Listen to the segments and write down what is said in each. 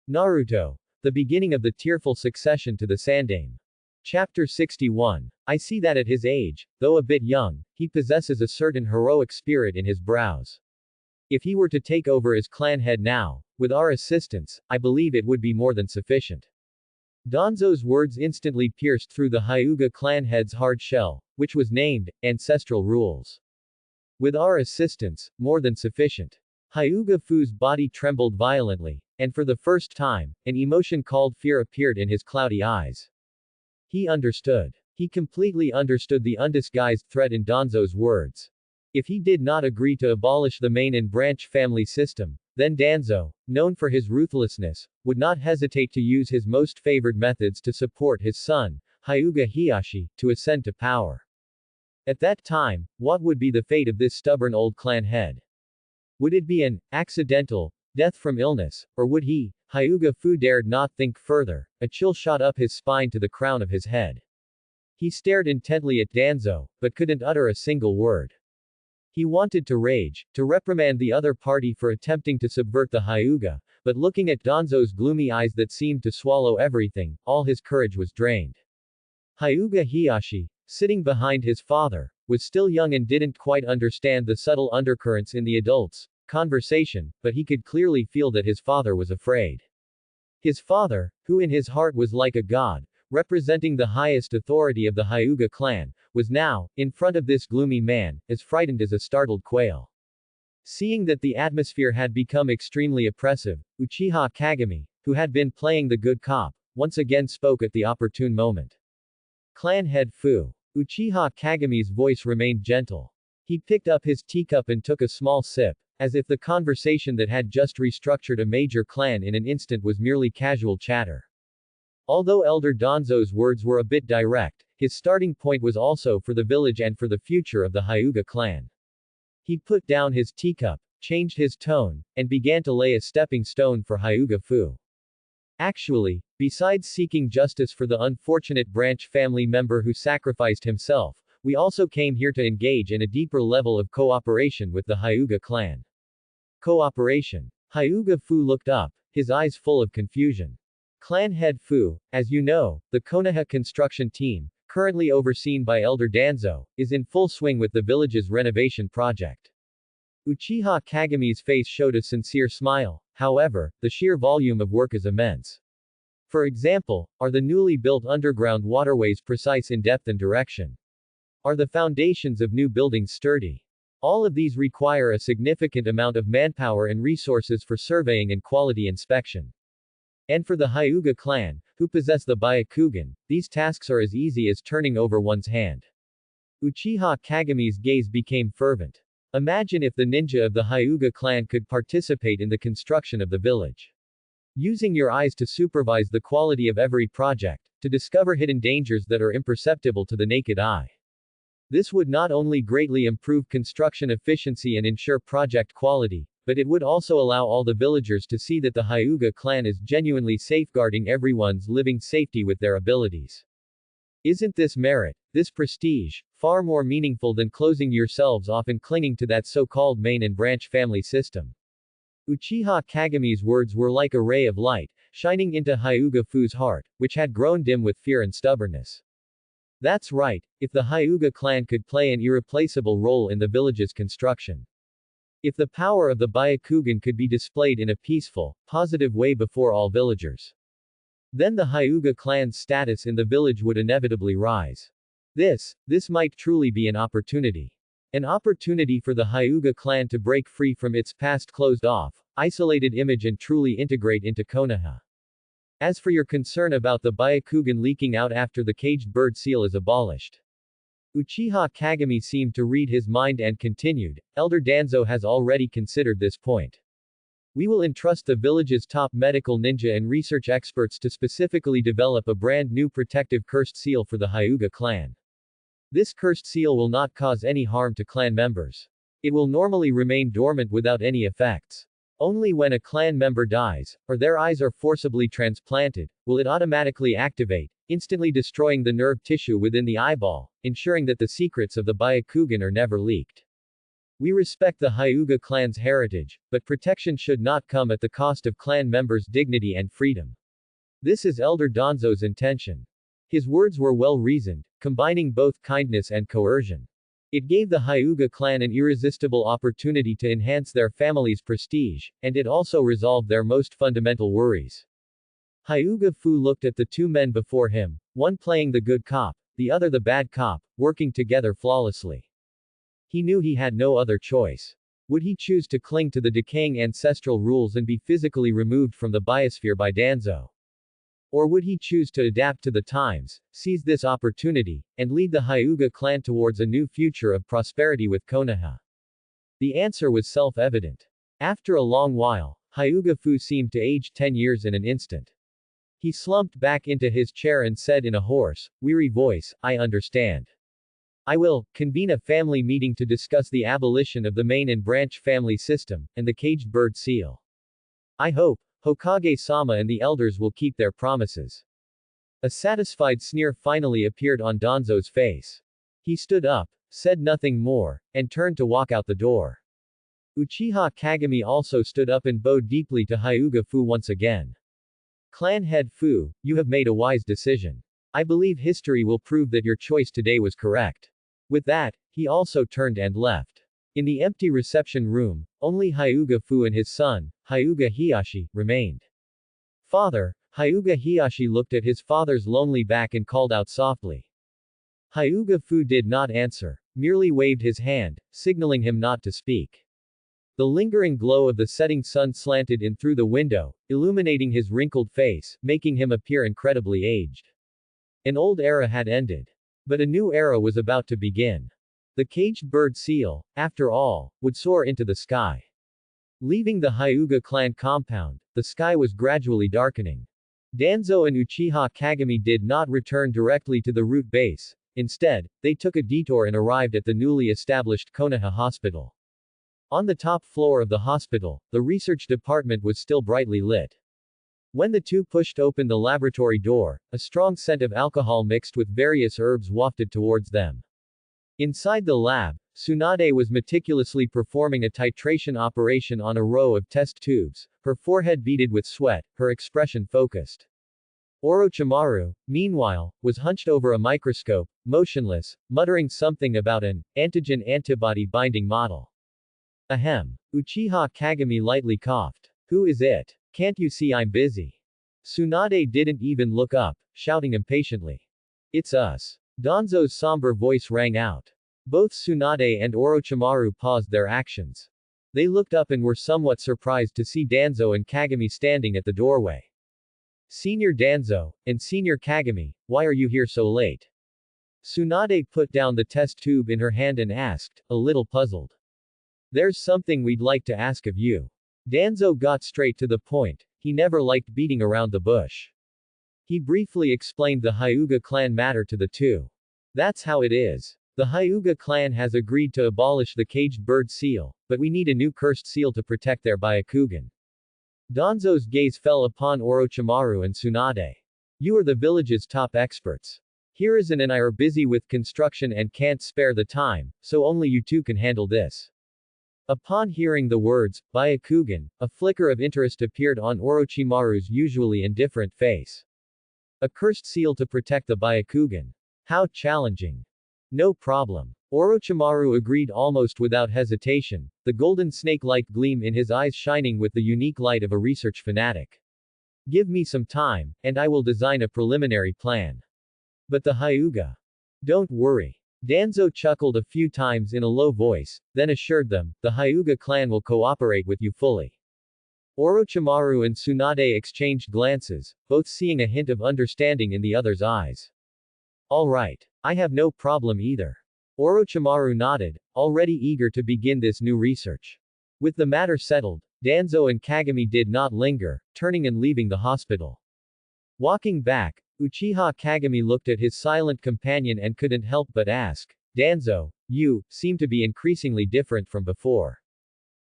Naruto. The beginning of the tearful succession to the Sandaime. Chapter 61. I see that at his age, though a bit young, he possesses a certain heroic spirit in his brows. If he were to take over as clan head now, with our assistance, I believe it would be more than sufficient. Danzo's words instantly pierced through the Hyuga clan head's hard shell, which was named, Ancestral Rules. With our assistance, more than sufficient. Hyuga Fu's body trembled violently, and for the first time, an emotion called fear appeared in his cloudy eyes. He understood. He completely understood the undisguised threat in Danzo's words. If he did not agree to abolish the main and branch family system, then Danzo, known for his ruthlessness, would not hesitate to use his most favored methods to support his son, Hyuga Hiyashi, to ascend to power. At that time, what would be the fate of this stubborn old clan head? Would it be an accidental death from illness, or would he, Hyuga Fu, dared not think further? A chill shot up his spine to the crown of his head. He stared intently at Danzo, but couldn't utter a single word. He wanted to rage, to reprimand the other party for attempting to subvert the Hyuga, but looking at Danzo's gloomy eyes that seemed to swallow everything, all his courage was drained. Hyuga Hiyashi, sitting behind his father, was still young and didn't quite understand the subtle undercurrents in the adults' conversation, but he could clearly feel that his father was afraid. His father, who in his heart was like a god, representing the highest authority of the Hyuga clan, was now, in front of this gloomy man, as frightened as a startled quail. Seeing that the atmosphere had become extremely oppressive, Uchiha Kagami, who had been playing the good cop, once again spoke at the opportune moment. Clan head Fu. Uchiha Kagami's voice remained gentle. He picked up his teacup and took a small sip, as if the conversation that had just restructured a major clan in an instant was merely casual chatter. Although Elder Danzo's words were a bit direct, his starting point was also for the village and for the future of the Hyuga clan. He put down his teacup, changed his tone, and began to lay a stepping stone for Hyuga Fu. Actually, besides seeking justice for the unfortunate branch family member who sacrificed himself, we also came here to engage in a deeper level of cooperation with the Hyuga clan. Cooperation. Hyuga Fu looked up, his eyes full of confusion. Clan head Fu, as you know, the Konoha construction team, currently overseen by Elder Danzo, is in full swing with the village's renovation project. Uchiha Kagami's face showed a sincere smile, however, the sheer volume of work is immense. For example, are the newly built underground waterways precise in depth and direction? Are the foundations of new buildings sturdy? All of these require a significant amount of manpower and resources for surveying and quality inspection. And for the Hyuga clan, who possess the Byakugan, these tasks are as easy as turning over one's hand. Uchiha Kagami's gaze became fervent. Imagine if the ninja of the Hyuga clan could participate in the construction of the village. Using your eyes to supervise the quality of every project, to discover hidden dangers that are imperceptible to the naked eye. This would not only greatly improve construction efficiency and ensure project quality, but it would also allow all the villagers to see that the Hyuga clan is genuinely safeguarding everyone's living safety with their abilities. Isn't this merit, this prestige, far more meaningful than closing yourselves off and clinging to that so-called main and branch family system? Uchiha Kagami's words were like a ray of light, shining into Hyuga Fu's heart, which had grown dim with fear and stubbornness. That's right, if the Hyuga clan could play an irreplaceable role in the village's construction. If the power of the Byakugan could be displayed in a peaceful, positive way before all villagers, then the Hyuga clan's status in the village would inevitably rise. This might truly be an opportunity. An opportunity for the Hyuga clan to break free from its past closed-off, isolated image and truly integrate into Konoha. As for your concern about the Byakugan leaking out after the caged bird seal is abolished, Uchiha Kagami seemed to read his mind and continued, Elder Danzo has already considered this point. We will entrust the village's top medical ninja and research experts to specifically develop a brand new protective cursed seal for the Hyuga clan. This cursed seal will not cause any harm to clan members. It will normally remain dormant without any effects. Only when a clan member dies, or their eyes are forcibly transplanted, will it automatically activate, instantly destroying the nerve tissue within the eyeball, ensuring that the secrets of the Byakugan are never leaked. We respect the Hyuga clan's heritage, but protection should not come at the cost of clan members' dignity and freedom. This is Elder Danzo's intention. His words were well reasoned, combining both kindness and coercion. It gave the Hyuga clan an irresistible opportunity to enhance their family's prestige, and it also resolved their most fundamental worries. Hyuga Fu looked at the two men before him, one playing the good cop, the other the bad cop, working together flawlessly. He knew he had no other choice. Would he choose to cling to the decaying ancestral rules and be physically removed from the biosphere by Danzo? Or would he choose to adapt to the times, seize this opportunity, and lead the Hyuga clan towards a new future of prosperity with Konoha? The answer was self-evident. After a long while, Hyuga Fu seemed to age 10 years in an instant. He slumped back into his chair and said in a hoarse, weary voice, I understand. I will convene a family meeting to discuss the abolition of the main and branch family system, and the caged bird seal. I hope Hokage-sama and the elders will keep their promises. A satisfied sneer finally appeared on Danzo's face. He stood up, said nothing more, and turned to walk out the door. Uchiha Kagami also stood up and bowed deeply to Hyuga Fu once again. Clan head Fu, you have made a wise decision. I believe history will prove that your choice today was correct. With that, he also turned and left. In the empty reception room, only Hyuga Fu and his son, Hyuga Hiyashi, remained. Father, Hyuga Hiyashi looked at his father's lonely back and called out softly. Hyuga Fu did not answer, merely waved his hand, signaling him not to speak. The lingering glow of the setting sun slanted in through the window, illuminating his wrinkled face, making him appear incredibly aged. An old era had ended. But a new era was about to begin. The caged bird seal, after all, would soar into the sky. Leaving the Hyuga clan compound, the sky was gradually darkening. Danzo and Uchiha Kagami did not return directly to the route base. Instead, they took a detour and arrived at the newly established Konoha Hospital. On the top floor of the hospital, the research department was still brightly lit. When the two pushed open the laboratory door, a strong scent of alcohol mixed with various herbs wafted towards them. Inside the lab, Tsunade was meticulously performing a titration operation on a row of test tubes, her forehead beaded with sweat, her expression focused. Orochimaru, meanwhile, was hunched over a microscope, motionless, muttering something about an antigen-antibody binding model. Ahem. Uchiha Kagami lightly coughed. Who is it? Can't you see I'm busy? Tsunade didn't even look up, shouting impatiently. It's us. Danzo's somber voice rang out. Both Tsunade and Orochimaru paused their actions. They looked up and were somewhat surprised to see Danzo and Kagami standing at the doorway. Senior Danzo, and Senior Kagami, why are you here so late? Tsunade put down the test tube in her hand and asked, a little puzzled. There's something we'd like to ask of you. Danzo got straight to the point, he never liked beating around the bush. He briefly explained the Hyuga clan matter to the two. That's how it is. The Hyuga clan has agreed to abolish the caged bird seal, but we need a new cursed seal to protect their Byakugan. Danzo's gaze fell upon Orochimaru and Tsunade. You are the village's top experts. Hiruzen and I are busy with construction and can't spare the time, so only you two can handle this. Upon hearing the words, Byakugan, a flicker of interest appeared on Orochimaru's usually indifferent face. A cursed seal to protect the Byakugan. How challenging. No problem. Orochimaru agreed almost without hesitation, the golden snake-like gleam in his eyes shining with the unique light of a research fanatic. Give me some time, and I will design a preliminary plan. But the Hyuga. Don't worry. Danzo chuckled a few times in a low voice, then assured them, the Hyuga clan will cooperate with you fully. Orochimaru and Tsunade exchanged glances, both seeing a hint of understanding in the other's eyes. All right. I have no problem either. Orochimaru nodded, already eager to begin this new research. With the matter settled, Danzo and Kagami did not linger, turning and leaving the hospital. Walking back, Uchiha Kagami looked at his silent companion and couldn't help but ask, Danzo, you seem to be increasingly different from before.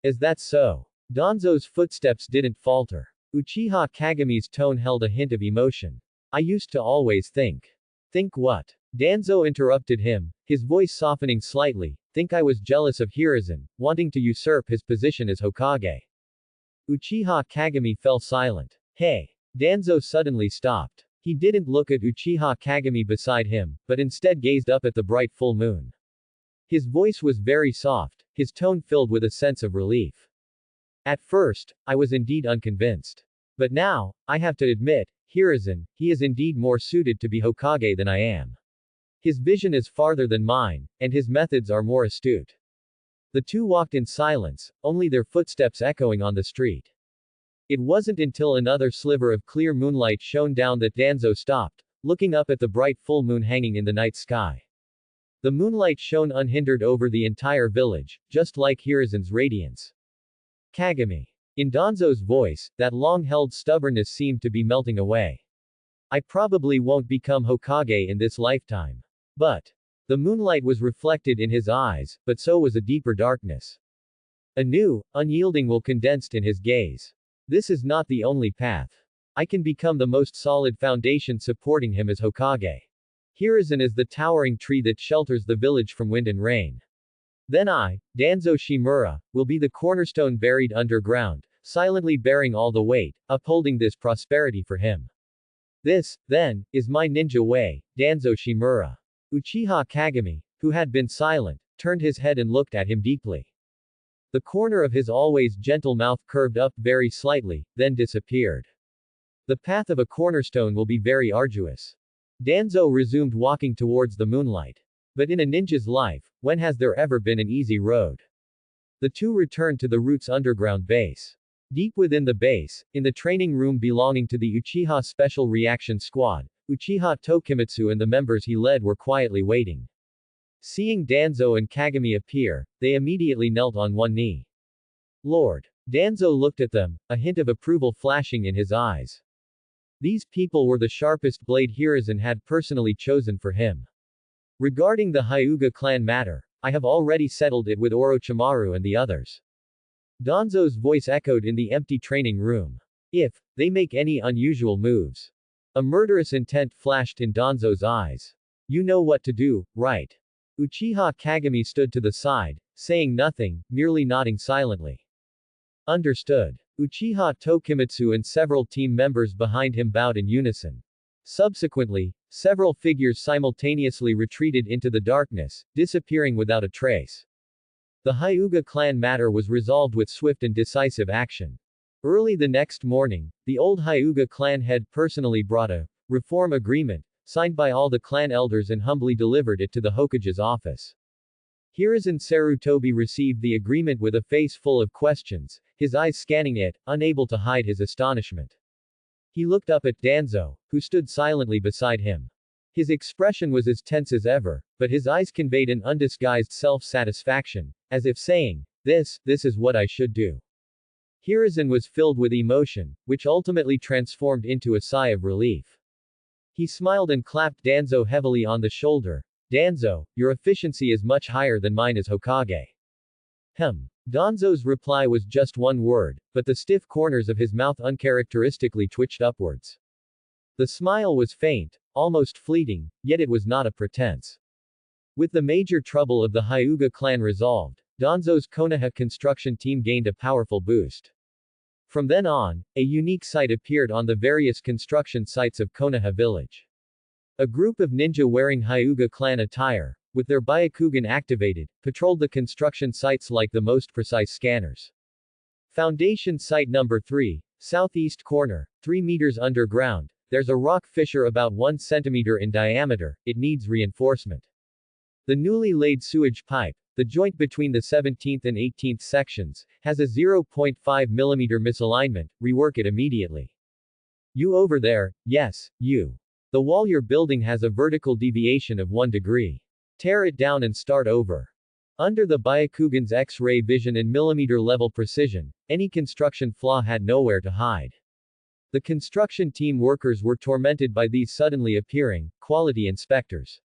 Is that so? Danzo's footsteps didn't falter. Uchiha Kagami's tone held a hint of emotion. I used to always think. Think what? Danzo interrupted him, his voice softening slightly, think I was jealous of Hiruzen, wanting to usurp his position as Hokage. Uchiha Kagami fell silent. Hey! Danzo suddenly stopped. He didn't look at Uchiha Kagami beside him, but instead gazed up at the bright full moon. His voice was very soft, his tone filled with a sense of relief. At first, I was indeed unconvinced. But now, I have to admit, Hiruzen, he is indeed more suited to be Hokage than I am. His vision is farther than mine, and his methods are more astute. The two walked in silence, only their footsteps echoing on the street. It wasn't until another sliver of clear moonlight shone down that Danzo stopped, looking up at the bright full moon hanging in the night sky. The moonlight shone unhindered over the entire village, just like Hiruzen's radiance. Kagami. In Danzo's voice, that long-held stubbornness seemed to be melting away. I probably won't become Hokage in this lifetime. But. The moonlight was reflected in his eyes, but so was a deeper darkness. A new, unyielding will condensed in his gaze. This is not the only path. I can become the most solid foundation supporting him as Hokage. Hiruzen is the towering tree that shelters the village from wind and rain. Then I, Danzo Shimura, will be the cornerstone buried underground, silently bearing all the weight, upholding this prosperity for him. This, then, is my ninja way, Danzo Shimura. Uchiha Kagami, who had been silent, turned his head and looked at him deeply. The corner of his always gentle mouth curved up very slightly, then disappeared. The path of a cornerstone will be very arduous. Danzo resumed walking towards the moonlight. But in a ninja's life, when has there ever been an easy road? The two returned to the Root's underground base. Deep within the base, in the training room belonging to the Uchiha Special Reaction Squad, Uchiha Tokimitsu and the members he led were quietly waiting. Seeing Danzo and Kagami appear, they immediately knelt on one knee. Lord. Danzo looked at them, a hint of approval flashing in his eyes. These people were the sharpest blade Hiruzen had personally chosen for him. Regarding the Hyuga clan matter, I have already settled it with Orochimaru and the others. Danzo's voice echoed in the empty training room. If they make any unusual moves. A murderous intent flashed in Danzo's eyes. You know what to do, right? Uchiha Kagami stood to the side, saying nothing, merely nodding silently. Understood. Uchiha Tokimitsu and several team members behind him bowed in unison. Subsequently, several figures simultaneously retreated into the darkness, disappearing without a trace. The Hyuga clan matter was resolved with swift and decisive action. Early the next morning, the old Hyuga clan head personally brought a reform agreement, signed by all the clan elders and humbly delivered it to the Hokage's office. Hiruzen Sarutobi received the agreement with a face full of questions, his eyes scanning it, unable to hide his astonishment. He looked up at Danzo, who stood silently beside him. His expression was as tense as ever, but his eyes conveyed an undisguised self-satisfaction, as if saying, this is what I should do. Hiruzen was filled with emotion, which ultimately transformed into a sigh of relief. He smiled and clapped Danzo heavily on the shoulder. Danzo, your efficiency is much higher than mine as Hokage. Danzo's reply was just one word, but the stiff corners of his mouth uncharacteristically twitched upwards. The smile was faint, almost fleeting, yet it was not a pretense. With the major trouble of the Hyuga clan resolved, Danzo's Konoha construction team gained a powerful boost. From then on, a unique sight appeared on the various construction sites of Konoha village. A group of ninja wearing Hyuga clan attire, with their Byakugan activated, patrolled the construction sites like the most precise scanners. Foundation Site Number 3, southeast corner, 3 meters underground, there's a rock fissure about 1 centimeter in diameter, it needs reinforcement. The newly laid sewage pipe, the joint between the 17th and 18th sections, has a 0.5 mm misalignment, rework it immediately. You over there, yes, you. The wall you're building has a vertical deviation of 1 degree. Tear it down and start over. Under the Byakugan's X-ray vision and millimeter-level precision, any construction flaw had nowhere to hide. The construction team workers were tormented by these suddenly appearing, quality inspectors.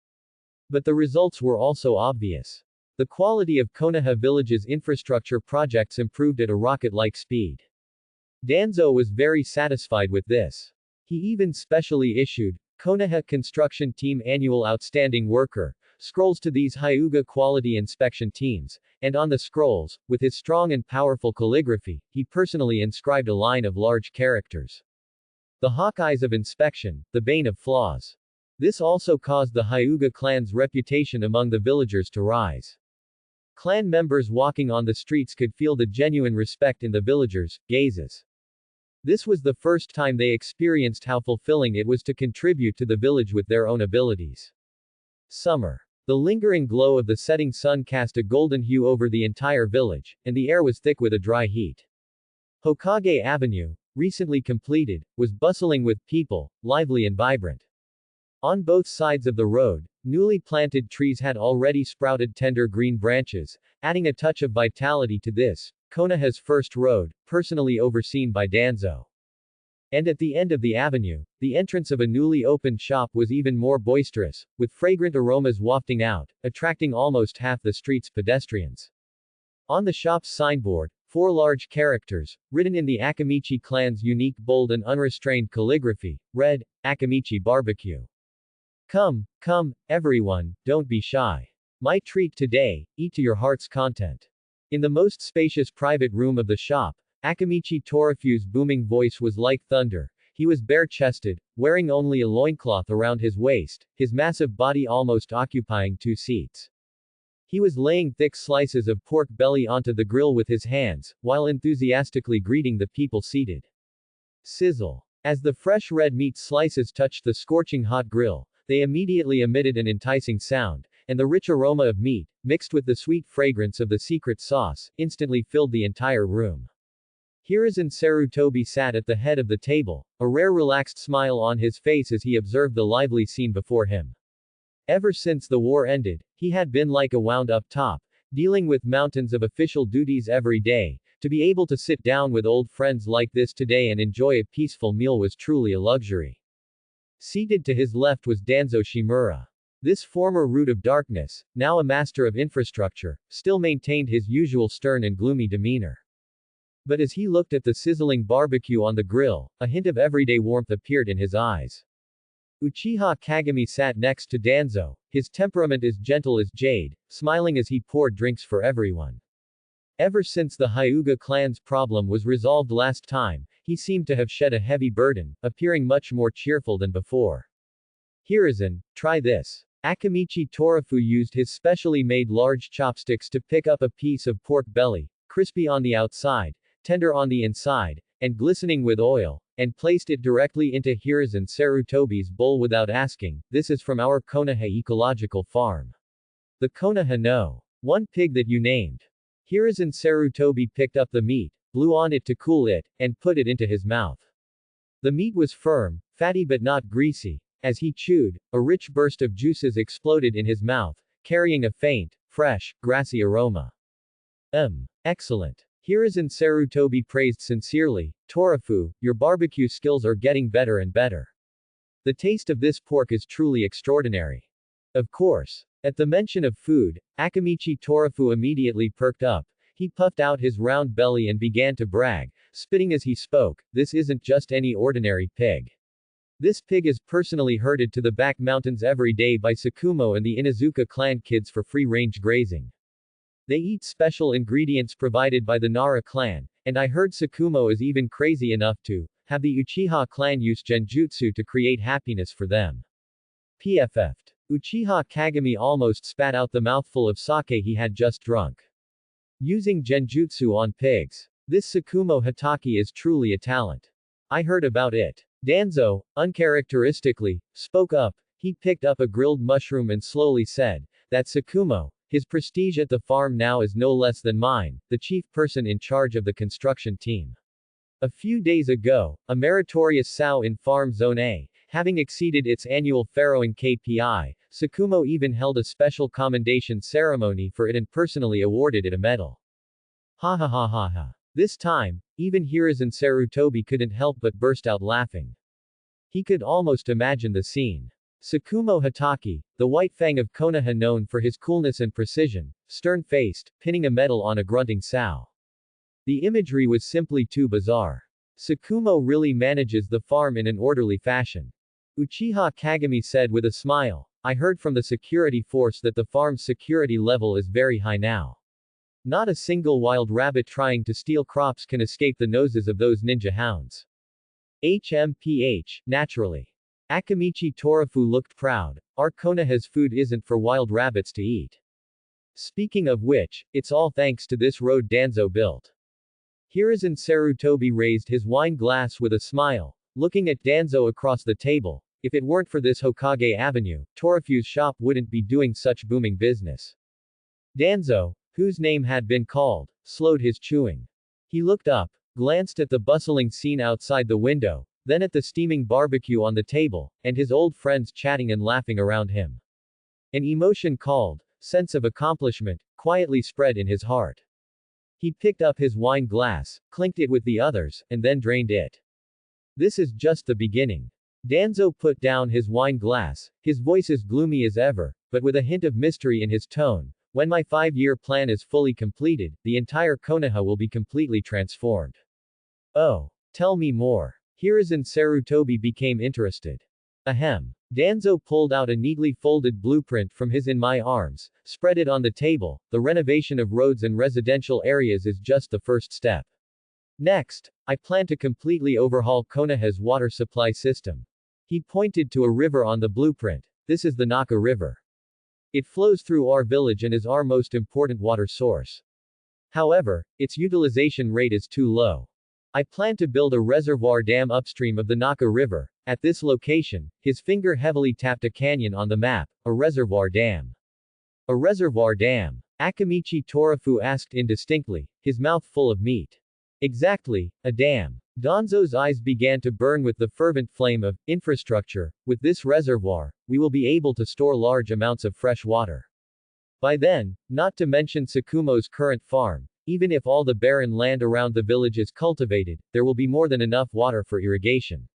But the results were also obvious. The quality of Konoha village's infrastructure projects improved at a rocket-like speed. Danzo was very satisfied with this. He even specially issued Konoha Construction Team Annual Outstanding Worker scrolls to these Hyuga quality inspection teams, and on the scrolls, with his strong and powerful calligraphy, he personally inscribed a line of large characters. The Hawkeyes of inspection, the bane of flaws. This also caused the Hyuga clan's reputation among the villagers to rise. Clan members walking on the streets could feel the genuine respect in the villagers' gazes. This was the first time they experienced how fulfilling it was to contribute to the village with their own abilities. Summer. The lingering glow of the setting sun cast a golden hue over the entire village, and the air was thick with a dry heat. Hokage Avenue, recently completed, was bustling with people, lively and vibrant. On both sides of the road, newly planted trees had already sprouted tender green branches, adding a touch of vitality to this, Konoha's first road, personally overseen by Danzo. And at the end of the avenue, the entrance of a newly opened shop was even more boisterous, with fragrant aromas wafting out, attracting almost half the street's pedestrians. On the shop's signboard, 4 large characters, written in the Akamichi clan's unique bold and unrestrained calligraphy, read, Akamichi Barbecue. Come, come, everyone, don't be shy. My treat today, eat to your heart's content. In the most spacious private room of the shop, Akamichi Torafu's booming voice was like thunder. He was bare-chested, wearing only a loincloth around his waist, his massive body almost occupying 2 seats. He was laying thick slices of pork belly onto the grill with his hands, while enthusiastically greeting the people seated. Sizzle. As the fresh red meat slices touched the scorching hot grill, they immediately emitted an enticing sound, and the rich aroma of meat, mixed with the sweet fragrance of the secret sauce, instantly filled the entire room. Hiruzen Sarutobi sat at the head of the table, a rare relaxed smile on his face as he observed the lively scene before him. Ever since the war ended, he had been like a wound-up top, dealing with mountains of official duties every day. To be able to sit down with old friends like this today and enjoy a peaceful meal was truly a luxury. Seated to his left was Danzo Shimura. This former root of darkness, now a master of infrastructure, still maintained his usual stern and gloomy demeanor. But as he looked at the sizzling barbecue on the grill, a hint of everyday warmth appeared in his eyes. Uchiha Kagami sat next to Danzo, his temperament as gentle as jade, smiling as he poured drinks for everyone. Ever since the Hyuga clan's problem was resolved last time, he seemed to have shed a heavy burden, appearing much more cheerful than before. Hiruzen, try this. Akamichi Torafu used his specially made large chopsticks to pick up a piece of pork belly, crispy on the outside, tender on the inside, and glistening with oil, and placed it directly into Hiruzen Sarutobi's bowl without asking. This is from our Konoha ecological farm. The Konoha no. 1 pig that you named. Hiruzen Sarutobi picked up the meat, blew on it to cool it, and put it into his mouth. The meat was firm, fatty but not greasy. As he chewed, a rich burst of juices exploded in his mouth, carrying a faint, fresh, grassy aroma. Excellent. Hiruzen Sarutobi praised sincerely, Torafu, your barbecue skills are getting better and better. The taste of this pork is truly extraordinary. Of course. At the mention of food, Akamichi Torafu immediately perked up. He puffed out his round belly and began to brag, spitting as he spoke, this isn't just any ordinary pig. This pig is personally herded to the back mountains every day by Sakumo and the Inuzuka clan kids for free-range grazing. They eat special ingredients provided by the Nara clan, and I heard Sakumo is even crazy enough to have the Uchiha clan use genjutsu to create happiness for them. PFF'd. Uchiha Kagami almost spat out the mouthful of sake he had just drunk. Using genjutsu on pigs. This Sakumo Hatake is truly a talent. I heard about it. Danzo, uncharacteristically, spoke up. He picked up a grilled mushroom and slowly said, that Sakumo, his prestige at the farm now is no less than mine, the chief person in charge of the construction team. A few days ago, a meritorious sow in Farm Zone A, having exceeded its annual farrowing KPI, Sakumo even held a special commendation ceremony for it and personally awarded it a medal. Ha ha ha ha ha. This time, even Hiruzen Sarutobi couldn't help but burst out laughing. He could almost imagine the scene. Sakumo Hatake, the white fang of Konoha known for his coolness and precision, stern-faced, pinning a medal on a grunting sow. The imagery was simply too bizarre. Sakumo really manages the farm in an orderly fashion. Uchiha Kagami said with a smile, I heard from the security force that the farm's security level is very high now. Not a single wild rabbit trying to steal crops can escape the noses of those ninja hounds. HMPH, naturally. Akamichi Torafu looked proud. Our Konoha's food isn't for wild rabbits to eat. Speaking of which, it's all thanks to this road Danzo built. Hiruzen Sarutobi raised his wine glass with a smile, looking at Danzo across the table. If it weren't for this Hokage Avenue, Torafu's shop wouldn't be doing such booming business. Danzo, whose name had been called, slowed his chewing. He looked up, glanced at the bustling scene outside the window, then at the steaming barbecue on the table, and his old friends chatting and laughing around him. An emotion called sense of accomplishment quietly spread in his heart. He picked up his wine glass, clinked it with the others, and then drained it. This is just the beginning. Danzo put down his wine glass, his voice as gloomy as ever, but with a hint of mystery in his tone. When my 5-year plan is fully completed, the entire Konoha will be completely transformed. Oh. Tell me more. Hiruzen Sarutobi became interested. Ahem. Danzo pulled out a neatly folded blueprint from his in my arms, spread it on the table. The renovation of roads and residential areas is just the first step. Next, I plan to completely overhaul Konoha's water supply system. He pointed to a river on the blueprint. This is the Naka River. It flows through our village and is our most important water source. However, its utilization rate is too low. I plan to build a reservoir dam upstream of the Naka River. At this location, his finger heavily tapped a canyon on the map, a reservoir dam. A reservoir dam? Akamichi Torafu asked indistinctly, his mouth full of meat. Exactly, a dam. Danzo's eyes began to burn with the fervent flame of infrastructure. With this reservoir, we will be able to store large amounts of fresh water. By then, not to mention Sakumo's current farm, even if all the barren land around the village is cultivated, there will be more than enough water for irrigation.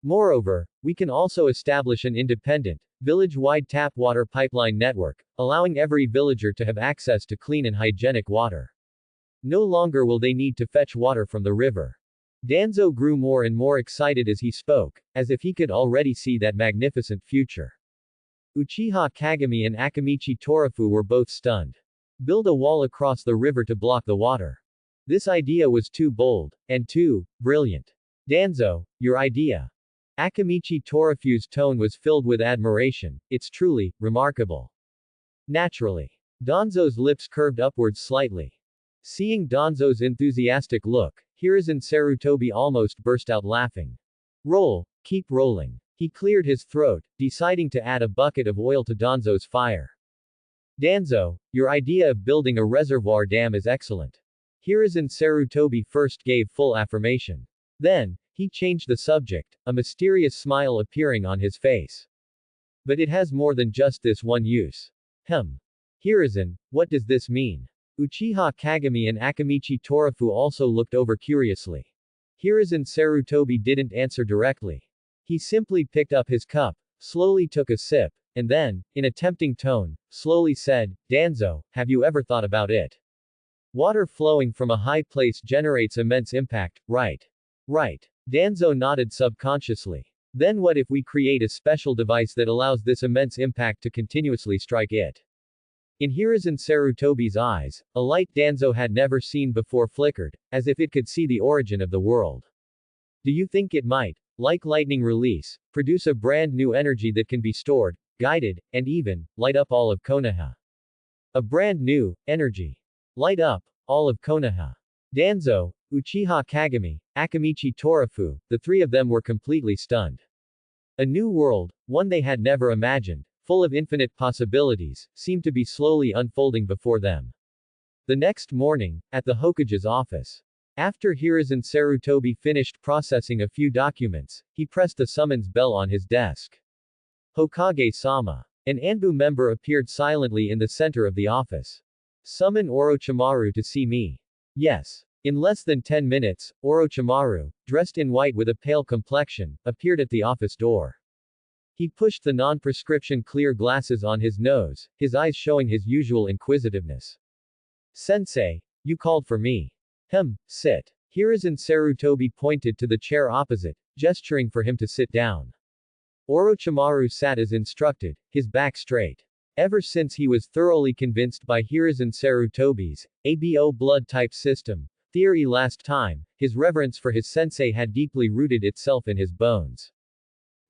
Moreover, we can also establish an independent, village-wide tap water pipeline network, allowing every villager to have access to clean and hygienic water. No longer will they need to fetch water from the river. Danzo grew more and more excited as he spoke, as if he could already see that magnificent future. Uchiha Kagami and Akamichi Torafu were both stunned. Build a wall across the river to block the water. This idea was too bold, and too brilliant. Danzo, your idea. Akamichi Torafu's tone was filled with admiration. It's truly remarkable. Naturally. Danzo's lips curved upwards slightly. Seeing Danzo's enthusiastic look, Hiruzen Sarutobi almost burst out laughing. Roll, keep rolling. He cleared his throat, deciding to add a bucket of oil to Danzo's fire. Danzo, your idea of building a reservoir dam is excellent. Hiruzen Sarutobi first gave full affirmation. Then, he changed the subject, a mysterious smile appearing on his face. But it has more than just this one use. Hiruzen, what does this mean? Uchiha Kagami and Akamichi Torafu also looked over curiously. Hiruzen Sarutobi didn't answer directly. He simply picked up his cup, slowly took a sip, and then, in a tempting tone, slowly said, Danzo, have you ever thought about it? Water flowing from a high place generates immense impact, right? Right. Danzo nodded subconsciously. Then what if we create a special device that allows this immense impact to continuously strike it? In Hiruzen Sarutobi's eyes, a light Danzo had never seen before flickered, as if it could see the origin of the world. Do you think it might, like lightning release, produce a brand new energy that can be stored, guided, and even, light up all of Konoha? A brand new energy. Light up all of Konoha. Danzo, Uchiha Kagami, Akamichi Torafu, the three of them were completely stunned. A new world, one they had never imagined, full of infinite possibilities, seemed to be slowly unfolding before them. The next morning, at the Hokage's office. After Hiruzen Sarutobi finished processing a few documents, he pressed the summons bell on his desk. Hokage-sama. An Anbu member appeared silently in the center of the office. Summon Orochimaru to see me. Yes. In less than 10 minutes, Orochimaru, dressed in white with a pale complexion, appeared at the office door. He pushed the non-prescription clear glasses on his nose, his eyes showing his usual inquisitiveness. Sensei, you called for me. Sit. Hiruzen Sarutobi pointed to the chair opposite, gesturing for him to sit down. Orochimaru sat as instructed, his back straight. Ever since he was thoroughly convinced by Hiruzen Sarutobi's ABO blood-type system theory last time, his reverence for his sensei had deeply rooted itself in his bones.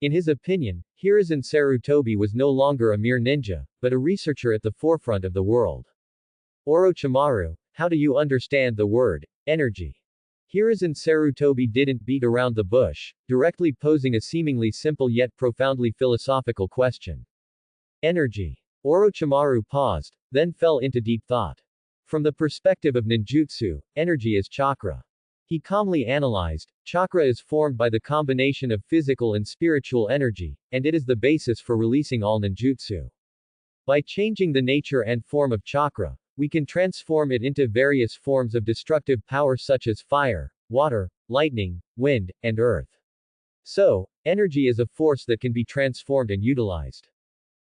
In his opinion, Hiruzen Sarutobi was no longer a mere ninja, but a researcher at the forefront of the world. Orochimaru, how do you understand the word energy? Hiruzen Sarutobi didn't beat around the bush, directly posing a seemingly simple yet profoundly philosophical question. Energy. Orochimaru paused, then fell into deep thought. From the perspective of ninjutsu, energy is chakra. He calmly analyzed, chakra is formed by the combination of physical and spiritual energy, and it is the basis for releasing all ninjutsu. By changing the nature and form of chakra, we can transform it into various forms of destructive power such as fire, water, lightning, wind, and earth. So, energy is a force that can be transformed and utilized.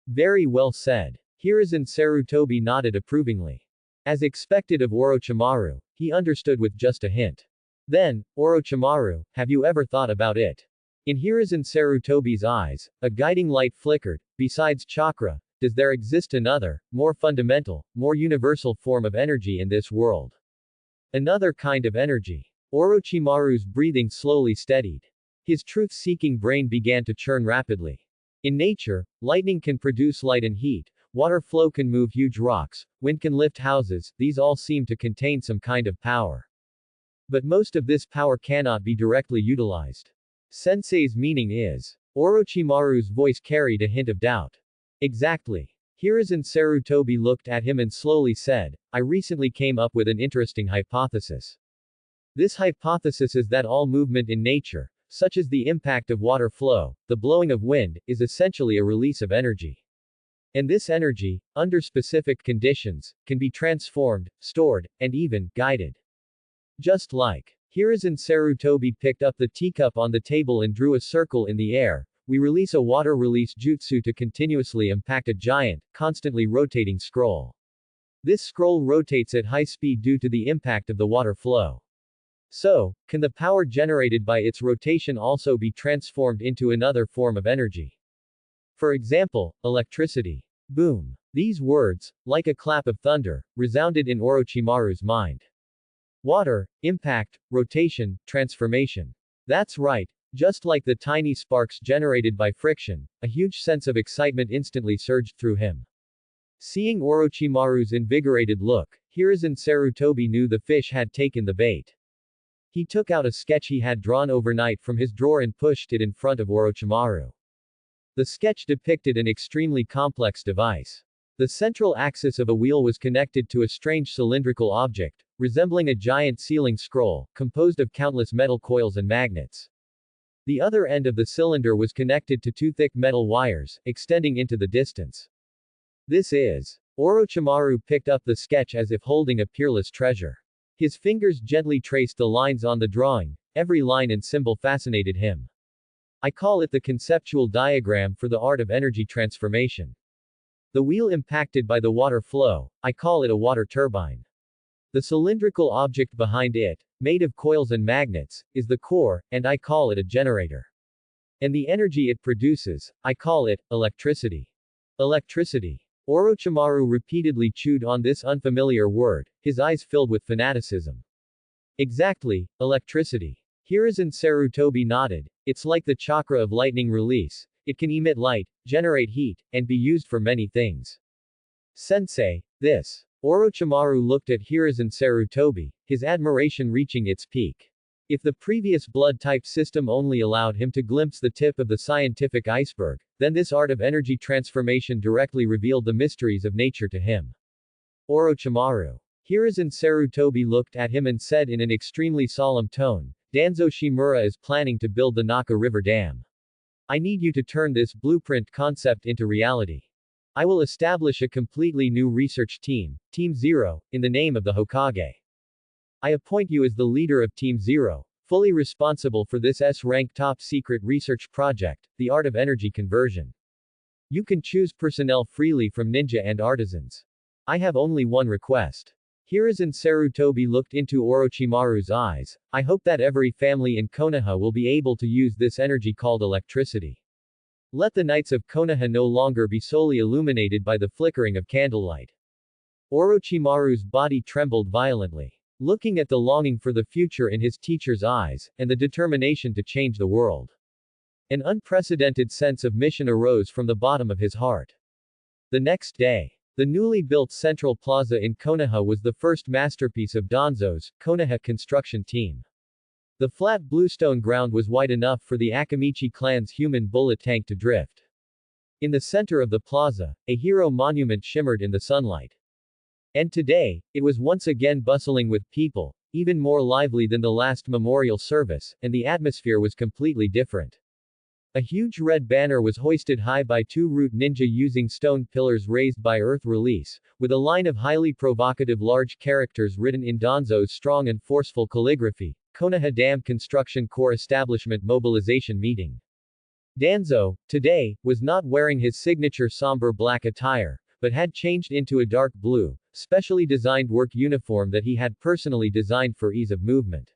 Very well said. Hiruzen Sarutobi nodded approvingly. As expected of Orochimaru, he understood with just a hint. Then, Orochimaru, have you ever thought about it? In Hiruzen Sarutobi's eyes, a guiding light flickered. Besides chakra, does there exist another, more fundamental, more universal form of energy in this world? Another kind of energy. Orochimaru's breathing slowly steadied. His truth-seeking brain began to churn rapidly. In nature, lightning can produce light and heat, water flow can move huge rocks, wind can lift houses, these all seem to contain some kind of power. But most of this power cannot be directly utilized. Sensei's meaning is. Orochimaru's voice carried a hint of doubt. Exactly. Hiruzen Sarutobi looked at him and slowly said, I recently came up with an interesting hypothesis. This hypothesis is that all movement in nature, such as the impact of water flow, the blowing of wind, is essentially a release of energy. And this energy, under specific conditions, can be transformed, stored, and even guided. Just like. Hiruzen Sarutobi picked up the teacup on the table and drew a circle in the air. We release a water release jutsu to continuously impact a giant, constantly rotating scroll. This scroll rotates at high speed due to the impact of the water flow. So, can the power generated by its rotation also be transformed into another form of energy? For example, electricity. Boom. These words, like a clap of thunder, resounded in Orochimaru's mind. Water, impact, rotation, transformation. That's right. Just like the tiny sparks generated by friction, a huge sense of excitement instantly surged through him. Seeing Orochimaru's invigorated look, Hiruzen Sarutobi knew the fish had taken the bait. He took out a sketch he had drawn overnight from his drawer and pushed it in front of Orochimaru. The sketch depicted an extremely complex device. The central axis of a wheel was connected to a strange cylindrical object, resembling a giant sealing scroll, composed of countless metal coils and magnets. The other end of the cylinder was connected to two thick metal wires, extending into the distance. This is. Orochimaru picked up the sketch as if holding a peerless treasure. His fingers gently traced the lines on the drawing, every line and symbol fascinated him. I call it the conceptual diagram for the art of energy transformation. The wheel impacted by the water flow, I call it a water turbine. The cylindrical object behind it, made of coils and magnets, is the core, and I call it a generator. And the energy it produces, I call it electricity. Electricity. Orochimaru repeatedly chewed on this unfamiliar word, his eyes filled with fanaticism. Exactly, electricity. Hiruzen Sarutobi nodded. It's like the chakra of lightning release. It can emit light, generate heat, and be used for many things. Sensei, this. Orochimaru looked at Hiruzen Sarutobi, his admiration reaching its peak. If the previous blood-type system only allowed him to glimpse the tip of the scientific iceberg, then this art of energy transformation directly revealed the mysteries of nature to him. Orochimaru. Hiruzen Sarutobi looked at him and said in an extremely solemn tone, Danzo Shimura is planning to build the Naka River Dam. I need you to turn this blueprint concept into reality. I will establish a completely new research team, Team Zero, in the name of the Hokage. I appoint you as the leader of Team Zero, fully responsible for this S-rank top-secret research project, the art of energy conversion. You can choose personnel freely from ninja and artisans. I have only one request. Hiruzen Sarutobi looked into Orochimaru's eyes. I hope that every family in Konoha will be able to use this energy called electricity. Let the nights of Konoha no longer be solely illuminated by the flickering of candlelight. Orochimaru's body trembled violently. Looking at the longing for the future in his teacher's eyes, and the determination to change the world. An unprecedented sense of mission arose from the bottom of his heart. The next day, the newly built Central Plaza in Konoha was the first masterpiece of Danzo's Konoha construction team. The flat bluestone ground was wide enough for the Akamichi clan's human bullet tank to drift. In the center of the plaza, a hero monument shimmered in the sunlight. And today, it was once again bustling with people, even more lively than the last memorial service, and the atmosphere was completely different. A huge red banner was hoisted high by two root ninja using stone pillars raised by earth release, with a line of highly provocative large characters written in Danzo's strong and forceful calligraphy. Konoha Dam Construction Corps Establishment Mobilization Meeting. Danzo, today, was not wearing his signature somber black attire, but had changed into a dark blue, specially designed work uniform that he had personally designed for ease of movement.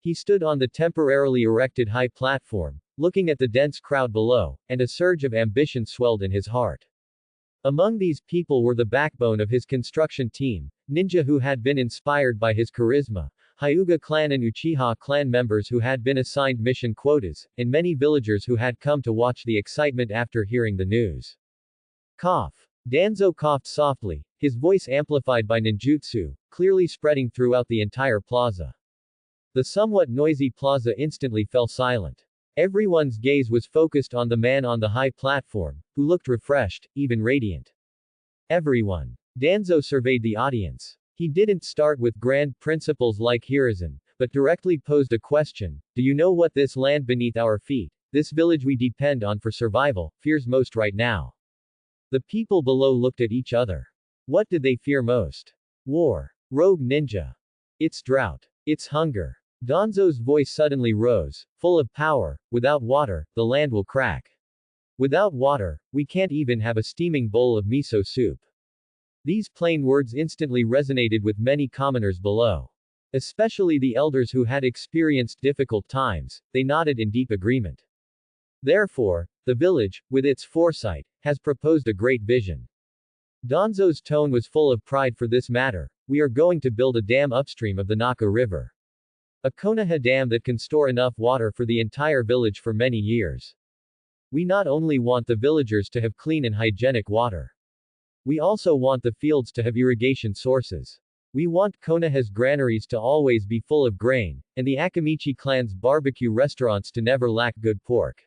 He stood on the temporarily erected high platform, looking at the dense crowd below, and a surge of ambition swelled in his heart. Among these people were the backbone of his construction team, ninja who had been inspired by his charisma, Hyuga clan and Uchiha clan members who had been assigned mission quotas, and many villagers who had come to watch the excitement after hearing the news. Cough. Danzo coughed softly, his voice amplified by ninjutsu, clearly spreading throughout the entire plaza. The somewhat noisy plaza instantly fell silent. Everyone's gaze was focused on the man on the high platform, who looked refreshed, even radiant. Everyone. Danzo surveyed the audience. He didn't start with grand principles like Hiruzen, but directly posed a question: do you know what this land beneath our feet, this village we depend on for survival, fears most right now? The people below looked at each other. What did they fear most? War. Rogue ninja. It's drought. It's hunger. Danzo's voice suddenly rose, full of power. Without water, the land will crack. Without water, we can't even have a steaming bowl of miso soup. These plain words instantly resonated with many commoners below. Especially the elders who had experienced difficult times, they nodded in deep agreement. Therefore, the village, with its foresight, has proposed a great vision. Danzo's tone was full of pride for this matter. We are going to build a dam upstream of the Naka River. A Konoha dam that can store enough water for the entire village for many years. We not only want the villagers to have clean and hygienic water. We also want the fields to have irrigation sources. We want Konoha's granaries to always be full of grain, and the Akamichi clan's barbecue restaurants to never lack good pork.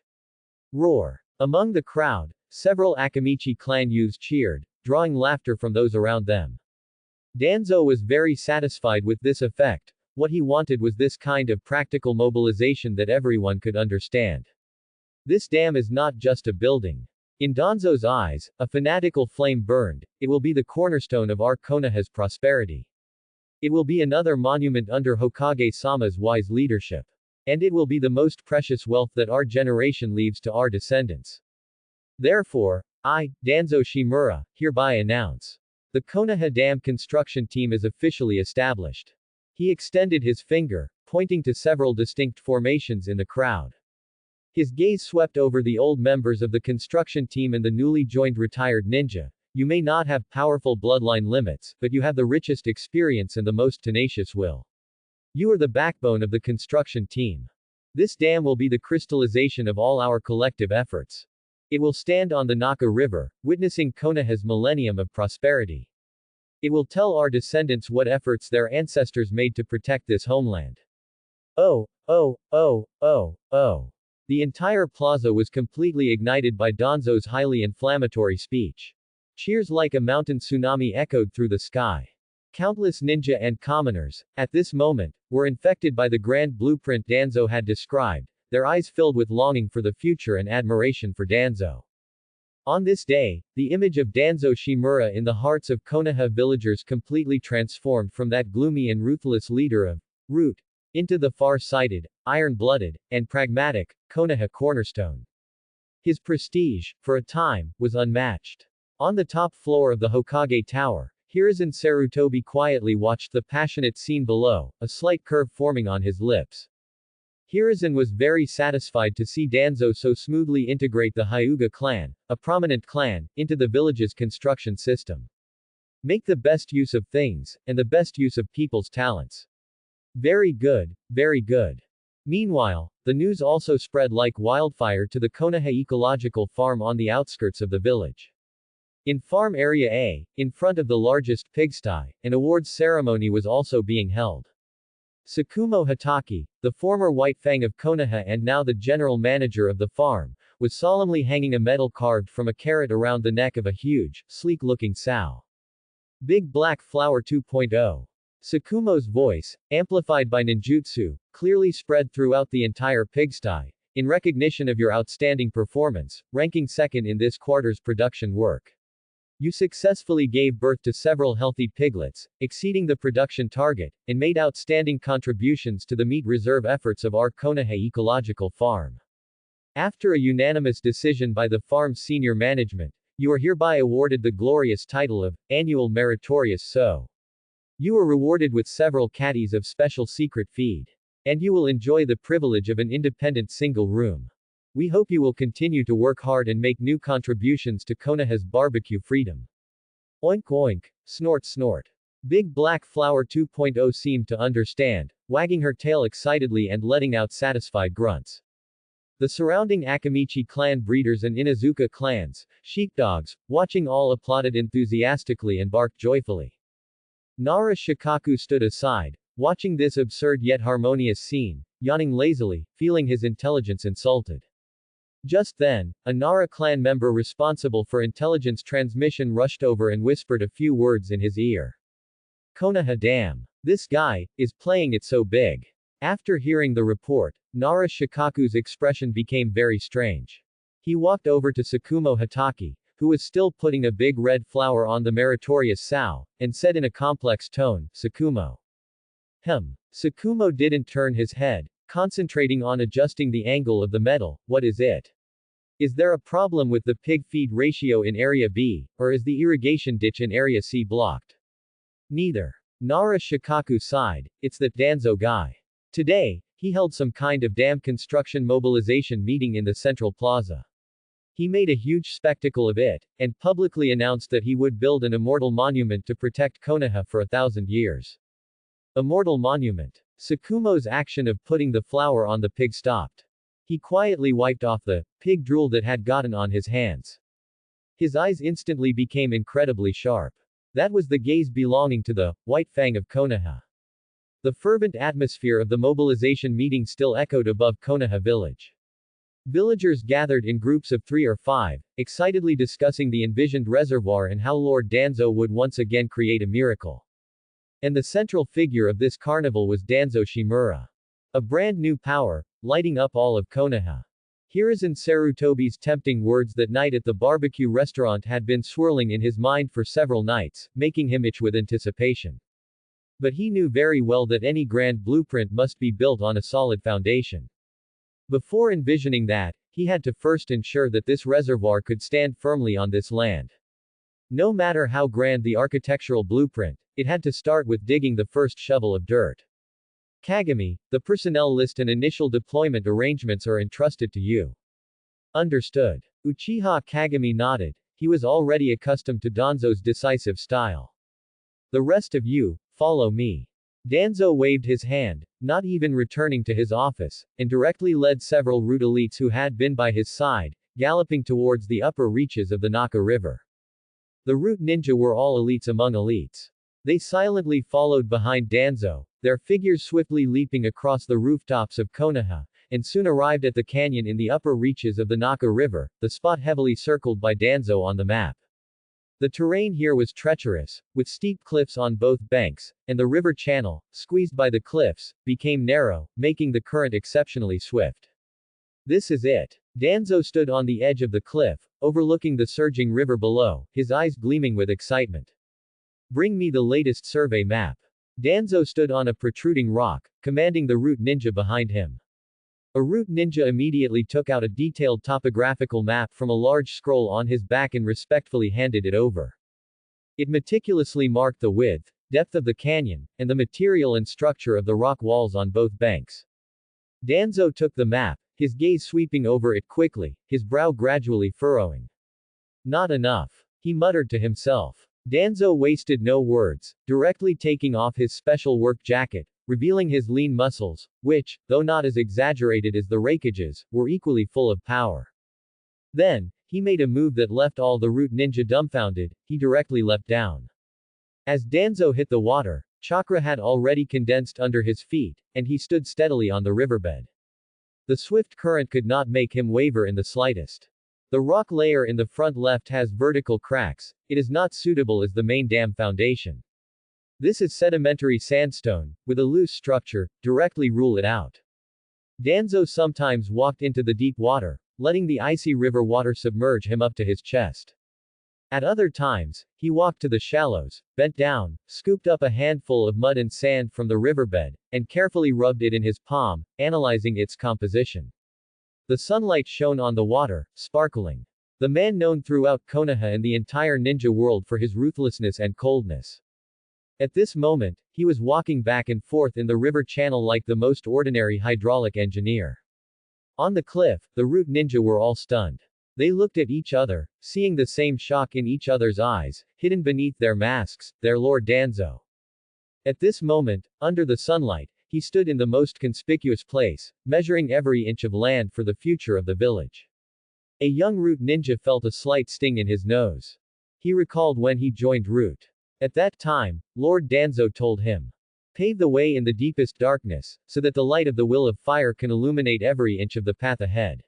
Roar. Among the crowd, several Akamichi clan youths cheered, drawing laughter from those around them. Danzo was very satisfied with this effect. What he wanted was this kind of practical mobilization that everyone could understand. This dam is not just a building. In Danzo's eyes, a fanatical flame burned. It will be the cornerstone of our Konoha's prosperity. It will be another monument under Hokage-sama's wise leadership. And it will be the most precious wealth that our generation leaves to our descendants. Therefore, I, Danzo Shimura, hereby announce. The Konoha Dam construction team is officially established. He extended his finger, pointing to several distinct formations in the crowd. His gaze swept over the old members of the construction team and the newly joined retired ninja. You may not have powerful bloodline limits, but you have the richest experience and the most tenacious will. You are the backbone of the construction team. This dam will be the crystallization of all our collective efforts. It will stand on the Naka River, witnessing Konoha's millennium of prosperity. It will tell our descendants what efforts their ancestors made to protect this homeland. Oh, oh, oh, oh, oh. The entire plaza was completely ignited by Danzo's highly inflammatory speech. Cheers like a mountain tsunami echoed through the sky. Countless ninja and commoners, at this moment, were infected by the grand blueprint Danzo had described, their eyes filled with longing for the future and admiration for Danzo. On this day, the image of Danzo Shimura in the hearts of Konoha villagers completely transformed from that gloomy and ruthless leader of root into the far-sighted, iron-blooded, and pragmatic Konoha cornerstone. His prestige, for a time, was unmatched. On the top floor of the Hokage Tower, Hiruzen Sarutobi quietly watched the passionate scene below, a slight curve forming on his lips. Hiruzen was very satisfied to see Danzo so smoothly integrate the Hyuga clan, a prominent clan, into the village's construction system. Make the best use of things, and the best use of people's talents. Very good, very good. Meanwhile, the news also spread like wildfire to the Konoha ecological farm on the outskirts of the village. In Farm Area A, in front of the largest pigsty, an awards ceremony was also being held. Tsukumo Hatake, the former White Fang of Konoha and now the general manager of the farm, was solemnly hanging a medal carved from a carrot around the neck of a huge, sleek-looking sow. Big Black Flower 2.0. Tsukumo's voice, amplified by ninjutsu, clearly spread throughout the entire pigsty, in recognition of your outstanding performance, ranking second in this quarter's production work. You successfully gave birth to several healthy piglets, exceeding the production target, and made outstanding contributions to the meat reserve efforts of our Konoha ecological farm. After a unanimous decision by the farm's senior management, you are hereby awarded the glorious title of Annual Meritorious So. You are rewarded with several caddies of special secret feed. And you will enjoy the privilege of an independent single room. We hope you will continue to work hard and make new contributions to Konoha's barbecue freedom. Oink oink, snort snort. Big Black Flower 2.0 seemed to understand, wagging her tail excitedly and letting out satisfied grunts. The surrounding Akamichi clan breeders and Inazuka clans, sheepdogs, watching all applauded enthusiastically and barked joyfully. Nara Shikaku stood aside, watching this absurd yet harmonious scene, yawning lazily, feeling his intelligence insulted. Just then, a Nara clan member responsible for intelligence transmission rushed over and whispered a few words in his ear. Konoha damn. This guy is playing it so big. After hearing the report, Nara Shikaku's expression became very strange. He walked over to Tsukumo Hatake, who was still putting a big red flower on the meritorious sow, and said in a complex tone, Tsukumo. Tsukumo didn't turn his head, concentrating on adjusting the angle of the medal. What is it? Is there a problem with the pig feed ratio in Area B, or is the irrigation ditch in Area C blocked? Neither. Nara Shikaku sighed, it's that Danzo guy. Today, he held some kind of dam construction mobilization meeting in the central plaza. He made a huge spectacle of it, and publicly announced that he would build an immortal monument to protect Konoha for 1,000 years. Immortal monument. Tsukumo's action of putting the flower on the pig stopped. He quietly wiped off the pig drool that had gotten on his hands. His eyes instantly became incredibly sharp. That was the gaze belonging to the White Fang of Konoha. The fervent atmosphere of the mobilization meeting still echoed above Konoha village. Villagers gathered in groups of 3 or 5, excitedly discussing the envisioned reservoir and how Lord Danzo would once again create a miracle. And the central figure of this carnival was Danzo Shimura. A brand new power, lighting up all of Konoha. Hiruzen Sarutobi's tempting words that night at the barbecue restaurant had been swirling in his mind for several nights, making him itch with anticipation. But he knew very well that any grand blueprint must be built on a solid foundation. Before envisioning that, he had to first ensure that this reservoir could stand firmly on this land. No matter how grand the architectural blueprint, it had to start with digging the first shovel of dirt. Kagami, the personnel list and initial deployment arrangements are entrusted to you. Understood. Uchiha Kagami nodded, he was already accustomed to Danzo's decisive style. The rest of you, follow me. Danzo waved his hand, not even returning to his office, and directly led several root elites who had been by his side, galloping towards the upper reaches of the Naka River. The root ninja were all elites among elites. They silently followed behind Danzo, their figures swiftly leaping across the rooftops of Konoha, and soon arrived at the canyon in the upper reaches of the Naka River, the spot heavily circled by Danzo on the map. The terrain here was treacherous, with steep cliffs on both banks, and the river channel, squeezed by the cliffs, became narrow, making the current exceptionally swift. This is it. Danzo stood on the edge of the cliff, overlooking the surging river below, his eyes gleaming with excitement. Bring me the latest survey map. Danzo stood on a protruding rock, commanding the root ninja behind him. A root ninja immediately took out a detailed topographical map from a large scroll on his back and respectfully handed it over. It meticulously marked the width, depth of the canyon, and the material and structure of the rock walls on both banks. Danzo took the map, his gaze sweeping over it quickly, his brow gradually furrowing. Not enough. He muttered to himself. Danzo wasted no words, directly taking off his special work jacket, revealing his lean muscles, which, though not as exaggerated as the Raikage's, were equally full of power. Then, he made a move that left all the root ninja dumbfounded. He directly leapt down. As Danzo hit the water, chakra had already condensed under his feet, and he stood steadily on the riverbed. The swift current could not make him waver in the slightest. The rock layer in the front left has vertical cracks, it is not suitable as the main dam foundation. This is sedimentary sandstone, with a loose structure, directly rule it out. Danzo sometimes walked into the deep water, letting the icy river water submerge him up to his chest. At other times, he walked to the shallows, bent down, scooped up a handful of mud and sand from the riverbed, and carefully rubbed it in his palm, analyzing its composition. The sunlight shone on the water, sparkling. The man known throughout Konoha and the entire ninja world for his ruthlessness and coldness. At this moment, he was walking back and forth in the river channel like the most ordinary hydraulic engineer. On the cliff, the root ninja were all stunned. They looked at each other, seeing the same shock in each other's eyes, hidden beneath their masks, their Lord Danzo. At this moment, under the sunlight, he stood in the most conspicuous place, measuring every inch of land for the future of the village. A young root ninja felt a slight sting in his nose. He recalled when he joined Root. At that time, Lord Danzo told him, "Pave the way in the deepest darkness, so that the light of the will of fire can illuminate every inch of the path ahead."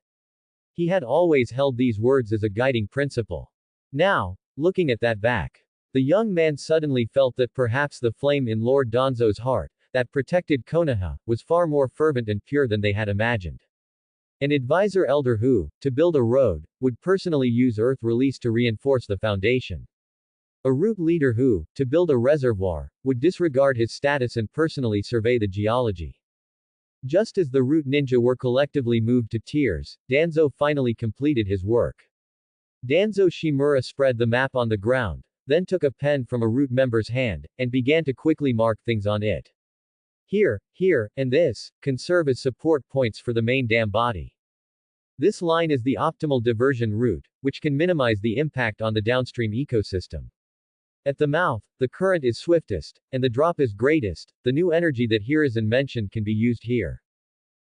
He had always held these words as a guiding principle. Now, looking at that back, the young man suddenly felt that perhaps the flame in Lord Danzo's heart, that protected Konoha, was far more fervent and pure than they had imagined. An advisor elder who, to build a road, would personally use earth release to reinforce the foundation. A root leader who, to build a reservoir, would disregard his status and personally survey the geology. Just as the root ninja were collectively moved to tears, Danzo finally completed his work. Danzo Shimura spread the map on the ground, then took a pen from a root member's hand, and began to quickly mark things on it. Here, and this, can serve as support points for the main dam body. This line is the optimal diversion route, which can minimize the impact on the downstream ecosystem. At the mouth, the current is swiftest, and the drop is greatest. The new energy that Hiruzen mentioned can be used here.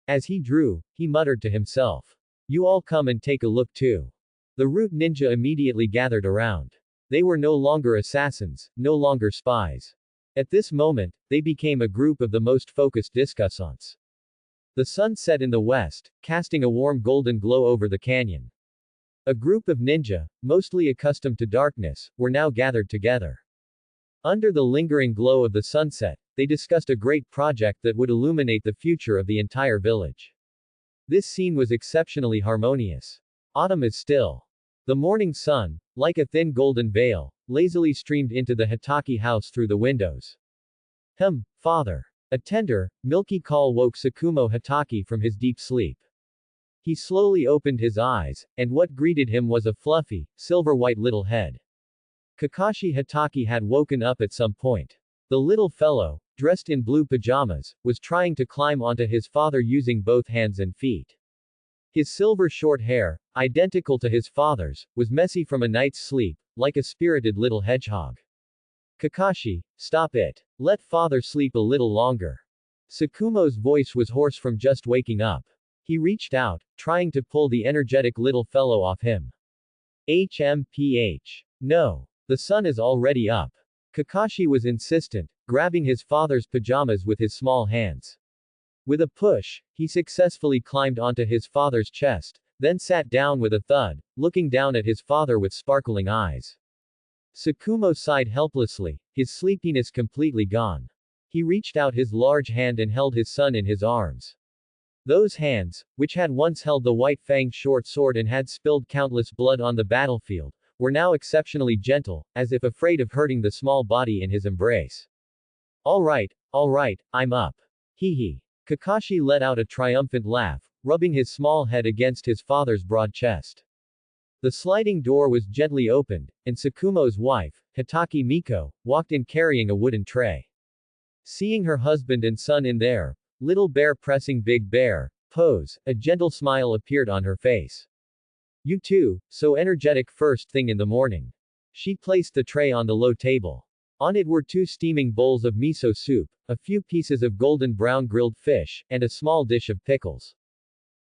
As he drew, he muttered to himself. "You all come and take a look too." The root ninja immediately gathered around. They were no longer assassins, no longer spies. At this moment, they became a group of the most focused discussants. The sun set in the west, casting a warm golden glow over the canyon. A group of ninja, mostly accustomed to darkness, were now gathered together. Under the lingering glow of the sunset, they discussed a great project that would illuminate the future of the entire village. This scene was exceptionally harmonious. Autumn is still. The morning sun, like a thin golden veil, lazily streamed into the Hitaki house through the windows. Father. A tender, milky call woke Tsukumo Hitaki from his deep sleep. He slowly opened his eyes, and what greeted him was a fluffy, silver-white little head. Kakashi Hitaki had woken up at some point. The little fellow, dressed in blue pajamas, was trying to climb onto his father using both hands and feet. His silver short hair, identical to his father's, was messy from a night's sleep, like a spirited little hedgehog. "Kakashi, stop it. Let father sleep a little longer." Tsukumo's voice was hoarse from just waking up. He reached out, trying to pull the energetic little fellow off him. No. The sun is already up. Kakashi was insistent, grabbing his father's pajamas with his small hands. With a push, he successfully climbed onto his father's chest, then sat down with a thud, looking down at his father with sparkling eyes. Tsukumo sighed helplessly, his sleepiness completely gone. He reached out his large hand and held his son in his arms. Those hands, which had once held the white-fanged short sword and had spilled countless blood on the battlefield, were now exceptionally gentle, as if afraid of hurting the small body in his embrace. All right, I'm up. Hee. Kakashi let out a triumphant laugh, rubbing his small head against his father's broad chest. The sliding door was gently opened, and Tsukumo's wife, Hitaki Miko, walked in carrying a wooden tray. Seeing her husband and son in there, Little Bear pressing Big Bear, pose, a gentle smile appeared on her face. You too, so energetic first thing in the morning. She placed the tray on the low table. On it were 2 steaming bowls of miso soup, a few pieces of golden brown grilled fish, and a small dish of pickles.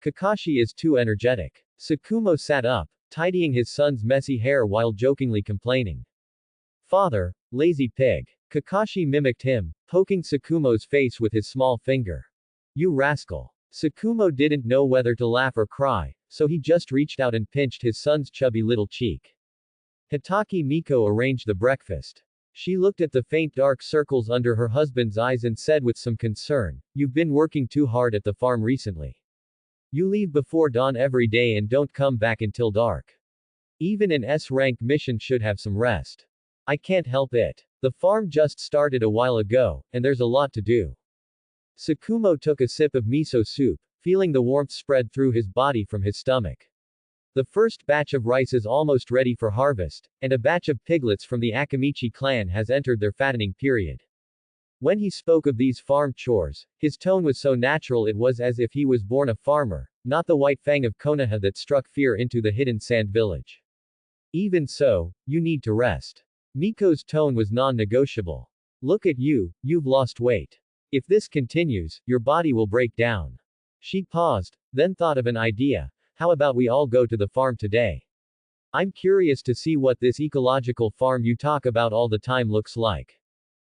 Kakashi is too energetic. Tsukumo sat up, tidying his son's messy hair while jokingly complaining. Father, lazy pig. Kakashi mimicked him, poking Tsukumo's face with his small finger. You rascal. Tsukumo didn't know whether to laugh or cry, so he just reached out and pinched his son's chubby little cheek. Hitaki Miko arranged the breakfast. She looked at the faint dark circles under her husband's eyes and said with some concern, You've been working too hard at the farm recently. You leave before dawn every day and don't come back until dark. Even an S-rank mission should have some rest. I can't help it. The farm just started a while ago, and there's a lot to do. Tsukumo took a sip of miso soup, feeling the warmth spread through his body from his stomach. The first batch of rice is almost ready for harvest, and a batch of piglets from the Akamichi clan has entered their fattening period. When he spoke of these farm chores, his tone was so natural it was as if he was born a farmer, not the white fang of Konoha that struck fear into the hidden sand village. Even so, you need to rest. Miko's tone was non-negotiable. Look at you, you've lost weight. If this continues, your body will break down. She paused, then thought of an idea. How about we all go to the farm today? I'm curious to see what this ecological farm you talk about all the time looks like.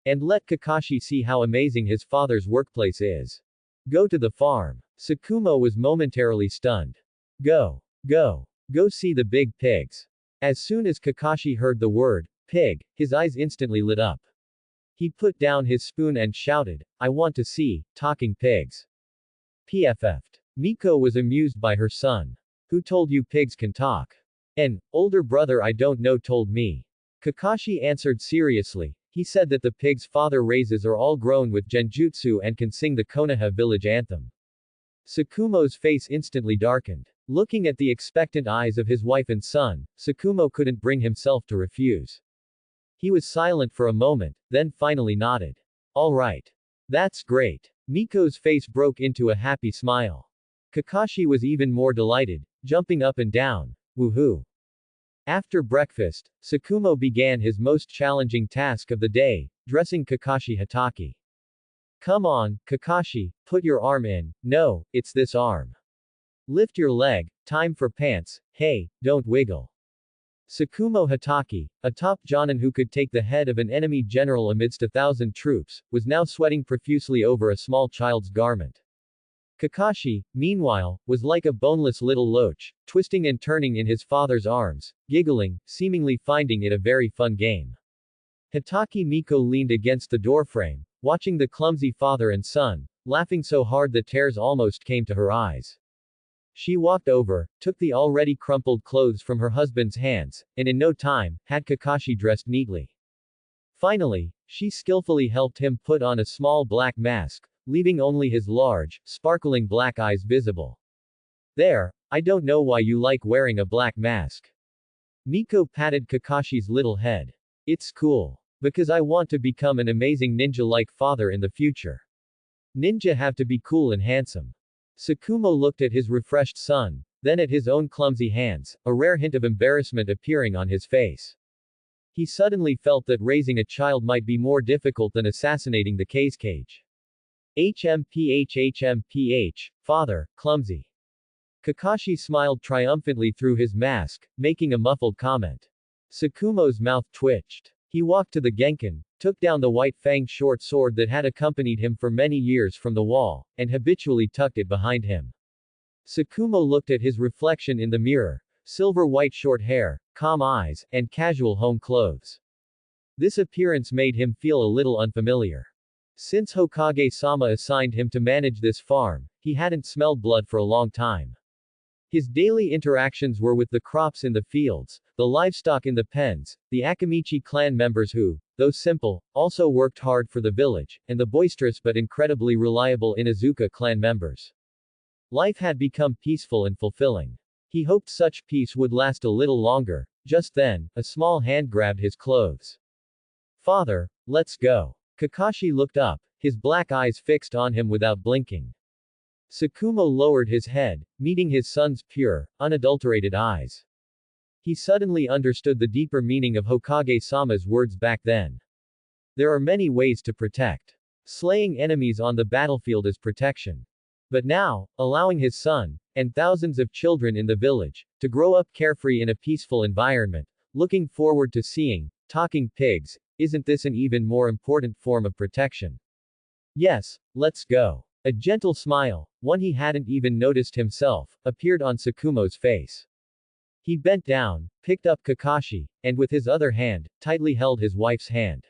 And let Kakashi see how amazing his father's workplace is. Go to the farm. Tsukumo was momentarily stunned. Go. Go. Go see the big pigs. As soon as Kakashi heard the word, pig, his eyes instantly lit up. He put down his spoon and shouted, I want to see, talking pigs. PFF'd. Miko was amused by her son. Who told you pigs can talk? An older brother I don't know told me. Kakashi answered seriously. He said that the pigs father raises are all grown with genjutsu and can sing the Konoha village anthem. Tsukumo's face instantly darkened. Looking at the expectant eyes of his wife and son, Tsukumo couldn't bring himself to refuse. He was silent for a moment, then finally nodded. All right. That's great. Miko's face broke into a happy smile. Kakashi was even more delighted, jumping up and down. Woohoo. After breakfast, Tsukumo began his most challenging task of the day, dressing Kakashi Hitaki. Come on, Kakashi, put your arm in. No, it's this arm. Lift your leg, time for pants, hey, don't wiggle. Tsukumo Hitaki, a top jonin who could take the head of an enemy general amidst 1,000 troops, was now sweating profusely over a small child's garment. Kakashi, meanwhile, was like a boneless little loach, twisting and turning in his father's arms, giggling, seemingly finding it a very fun game. Hitaki Miko leaned against the doorframe, watching the clumsy father and son, laughing so hard the tears almost came to her eyes. She walked over, took the already crumpled clothes from her husband's hands, and in no time, had Kakashi dressed neatly. Finally, she skillfully helped him put on a small black mask, leaving only his large, sparkling black eyes visible. There, I don't know why you like wearing a black mask. Miko patted Kakashi's little head. It's cool. Because I want to become an amazing ninja-like father in the future. Ninja have to be cool and handsome. Tsukumo looked at his refreshed son, then at his own clumsy hands, a rare hint of embarrassment appearing on his face. He suddenly felt that raising a child might be more difficult than assassinating the cage. HMPH, father, clumsy. Kakashi smiled triumphantly through his mask, making a muffled comment. Tsukumo's mouth twitched. He walked to the Genkan, took down the white fanged short sword that had accompanied him for many years from the wall, and habitually tucked it behind him. Tsukumo looked at his reflection in the mirror, silver white short hair, calm eyes, and casual home clothes. This appearance made him feel a little unfamiliar. Since Hokage-sama assigned him to manage this farm, he hadn't smelled blood for a long time. His daily interactions were with the crops in the fields, the livestock in the pens, the Akamichi clan members who, though simple, also worked hard for the village, and the boisterous but incredibly reliable Inuzuka clan members. Life had become peaceful and fulfilling. He hoped such peace would last a little longer. Just then, a small hand grabbed his clothes. Father, let's go. Kakashi looked up, his black eyes fixed on him without blinking. Sakumo lowered his head, meeting his son's pure, unadulterated eyes. He suddenly understood the deeper meaning of Hokage-sama's words back then. There are many ways to protect. Slaying enemies on the battlefield is protection. But now, allowing his son, and thousands of children in the village, to grow up carefree in a peaceful environment, looking forward to seeing, talking pigs, isn't this an even more important form of protection? Yes, let's go. A gentle smile, one he hadn't even noticed himself, appeared on Sakumo's face. He bent down, picked up Kakashi, and with his other hand, tightly held his wife's hand.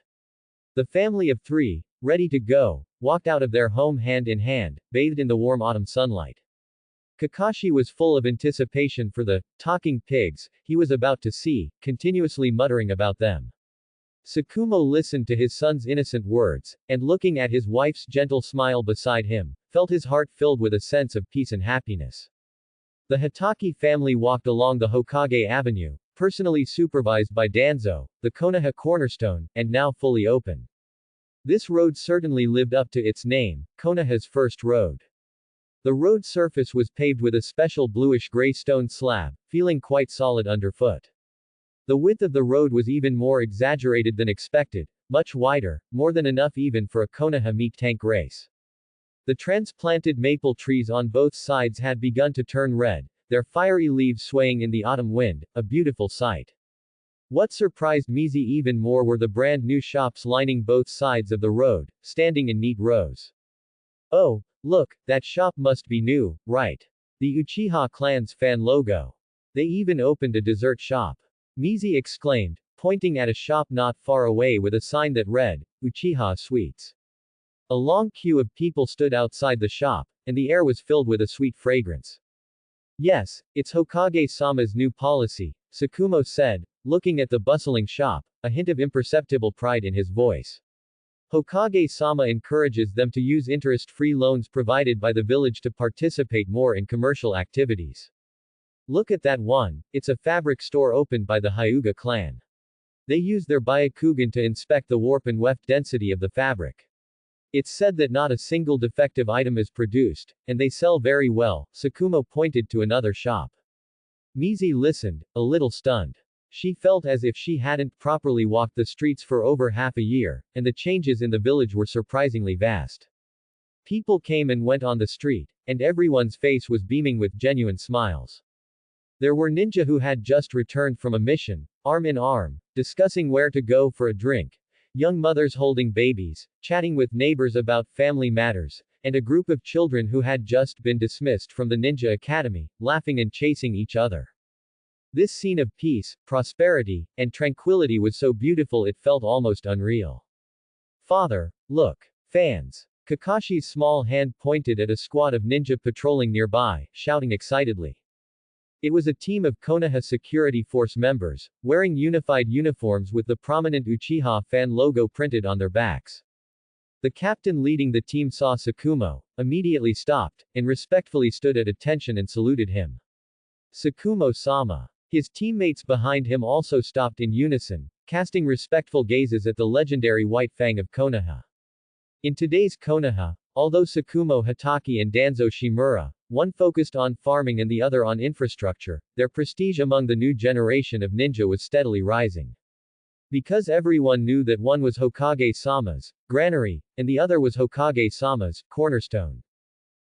The family of three, ready to go, walked out of their home hand in hand, bathed in the warm autumn sunlight. Kakashi was full of anticipation for the talking pigs he was about to see, continuously muttering about them. Sakumo listened to his son's innocent words, and looking at his wife's gentle smile beside him, felt his heart filled with a sense of peace and happiness. The Hitaki family walked along the Hokage Avenue, personally supervised by Danzo, the Konoha cornerstone, and now fully open. This road certainly lived up to its name, Konoha's first road. The road surface was paved with a special bluish-gray stone slab, feeling quite solid underfoot. The width of the road was even more exaggerated than expected, much wider, more than enough even for a Konoha meat tank race. The transplanted maple trees on both sides had begun to turn red, their fiery leaves swaying in the autumn wind, a beautiful sight. What surprised Mizi even more were the brand new shops lining both sides of the road, standing in neat rows. Oh, look, that shop must be new, right? The Uchiha clan's fan logo. They even opened a dessert shop. Mizi exclaimed, pointing at a shop not far away with a sign that read, Uchiha Sweets. A long queue of people stood outside the shop, and the air was filled with a sweet fragrance. Yes, it's Hokage-sama's new policy, Sakumo said, looking at the bustling shop, a hint of imperceptible pride in his voice. Hokage-sama encourages them to use interest-free loans provided by the village to participate more in commercial activities. Look at that one, it's a fabric store opened by the Hyuga clan. They use their Byakugan to inspect the warp and weft density of the fabric. It's said that not a single defective item is produced, and they sell very well. Sakumo pointed to another shop. Mizi listened, a little stunned. She felt as if she hadn't properly walked the streets for over half a year, and the changes in the village were surprisingly vast. People came and went on the street, and everyone's face was beaming with genuine smiles. There were ninja who had just returned from a mission, arm in arm, discussing where to go for a drink, young mothers holding babies, chatting with neighbors about family matters, and a group of children who had just been dismissed from the ninja academy, laughing and chasing each other. This scene of peace, prosperity, and tranquility was so beautiful it felt almost unreal. Father, look. Fans. Kakashi's small hand pointed at a squad of ninja patrolling nearby, shouting excitedly. It was a team of Konoha Security Force members, wearing unified uniforms with the prominent Uchiha fan logo printed on their backs. The captain leading the team saw Sakumo, immediately stopped, and respectfully stood at attention and saluted him. Sakumo-sama. His teammates behind him also stopped in unison, casting respectful gazes at the legendary White Fang of Konoha. In today's Konoha, although Sakumo Hitaki and Danzo Shimura, one focused on farming and the other on infrastructure, their prestige among the new generation of ninja was steadily rising. Because everyone knew that one was Hokage-sama's granary, and the other was Hokage-sama's cornerstone.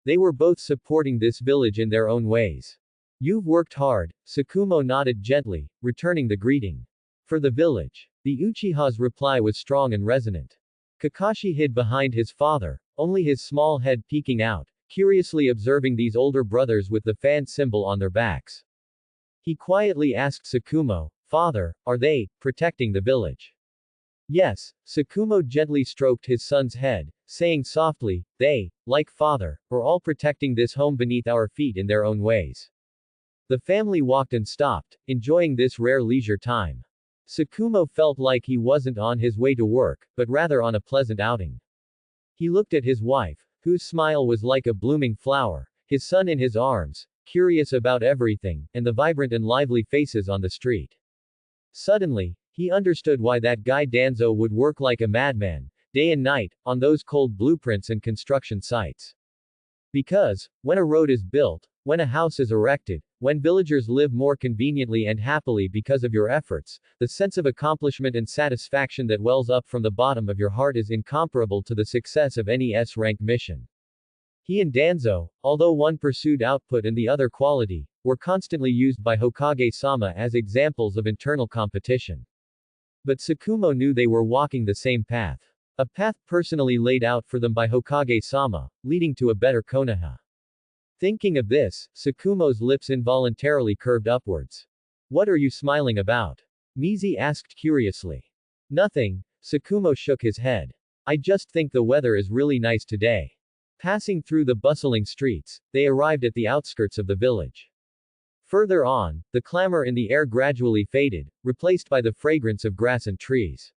They were both supporting this village in their own ways. You've worked hard, Sakumo nodded gently, returning the greeting. For the village. The Uchiha's reply was strong and resonant. Kakashi hid behind his father, only his small head peeking out, curiously observing these older brothers with the fan symbol on their backs. He quietly asked Sakumo, Father, are they protecting the village? Yes, Sakumo gently stroked his son's head, saying softly, they, like father, are all protecting this home beneath our feet in their own ways. The family walked and stopped, enjoying this rare leisure time. Sakumo felt like he wasn't on his way to work, but rather on a pleasant outing. He looked at his wife, whose smile was like a blooming flower, his son in his arms, curious about everything, and the vibrant and lively faces on the street. Suddenly, he understood why that guy Danzo would work like a madman, day and night, on those cold blueprints and construction sites. Because, when a road is built, when a house is erected, when villagers live more conveniently and happily because of your efforts, the sense of accomplishment and satisfaction that wells up from the bottom of your heart is incomparable to the success of any S-rank mission. He and Danzo, although one pursued output and the other quality, were constantly used by Hokage-sama as examples of internal competition. But Tsukumo knew they were walking the same path. A path personally laid out for them by Hokage-sama, leading to a better Konoha. Thinking of this, Tsukumo's lips involuntarily curved upwards. What are you smiling about? Mizi asked curiously. Nothing, Tsukumo shook his head. I just think the weather is really nice today. Passing through the bustling streets, they arrived at the outskirts of the village. Further on, the clamor in the air gradually faded, replaced by the fragrance of grass and trees.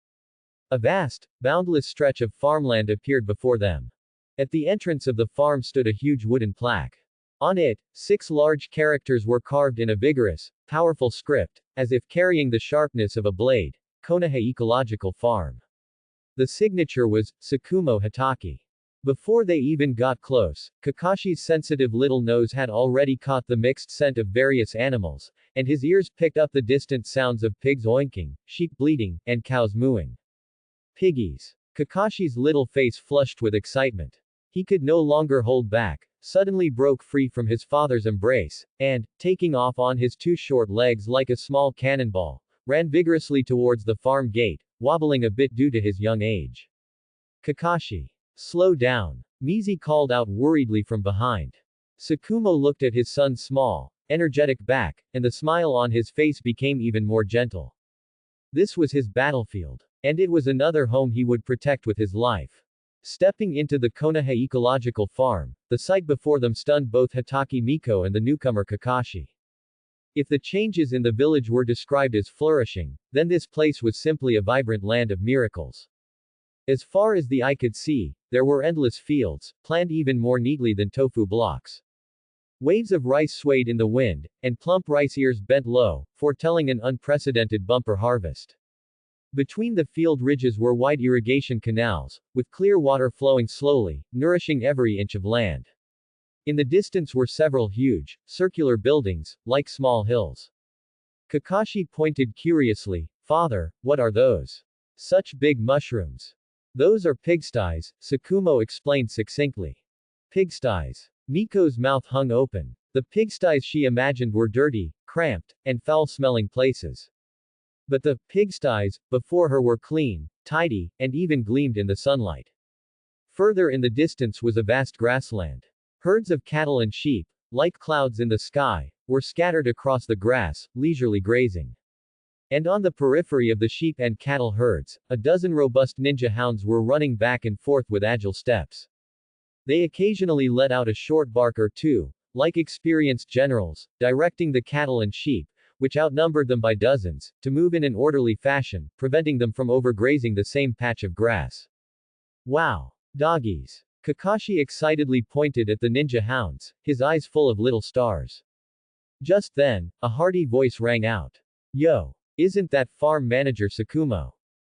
A vast, boundless stretch of farmland appeared before them. At the entrance of the farm stood a huge wooden plaque. On it, 6 large characters were carved in a vigorous, powerful script, as if carrying the sharpness of a blade. Konoha Ecological Farm. The signature was, Tsukumo Hitaki. Before they even got close, Kakashi's sensitive little nose had already caught the mixed scent of various animals, and his ears picked up the distant sounds of pigs oinking, sheep bleating, and cows mooing. Piggies. Kakashi's little face flushed with excitement. He could no longer hold back, suddenly broke free from his father's embrace, and, taking off on his 2 short legs like a small cannonball, ran vigorously towards the farm gate, wobbling a bit due to his young age. Kakashi. Slow down. Mizi called out worriedly from behind. Tsukumo looked at his son's small, energetic back, and the smile on his face became even more gentle. This was his battlefield. And it was another home he would protect with his life. Stepping into the Konoha Ecological Farm, the sight before them stunned both Hitaki Miko and the newcomer Kakashi. If the changes in the village were described as flourishing, then this place was simply a vibrant land of miracles. As far as the eye could see, there were endless fields, planned even more neatly than tofu blocks. Waves of rice swayed in the wind, and plump rice ears bent low, foretelling an unprecedented bumper harvest. Between the field ridges were wide irrigation canals, with clear water flowing slowly, nourishing every inch of land. In the distance were several huge, circular buildings, like small hills. Kakashi pointed curiously. Father, what are those? Such big mushrooms. Those are pigsties, Tsukumo explained succinctly. Pigsties. Miko's mouth hung open. The pigsties she imagined were dirty, cramped, and foul-smelling places. But the pigsties before her were clean, tidy, and even gleamed in the sunlight. Further in the distance was a vast grassland. Herds of cattle and sheep, like clouds in the sky, were scattered across the grass, leisurely grazing. And on the periphery of the sheep and cattle herds, a dozen robust ninja hounds were running back and forth with agile steps. They occasionally let out a short bark or two, like experienced generals, directing the cattle and sheep, which outnumbered them by dozens, to move in an orderly fashion, preventing them from overgrazing the same patch of grass. Wow! Doggies! Kakashi excitedly pointed at the ninja hounds, his eyes full of little stars. Just then, a hearty voice rang out. Yo! Isn't that farm manager Tsukumo?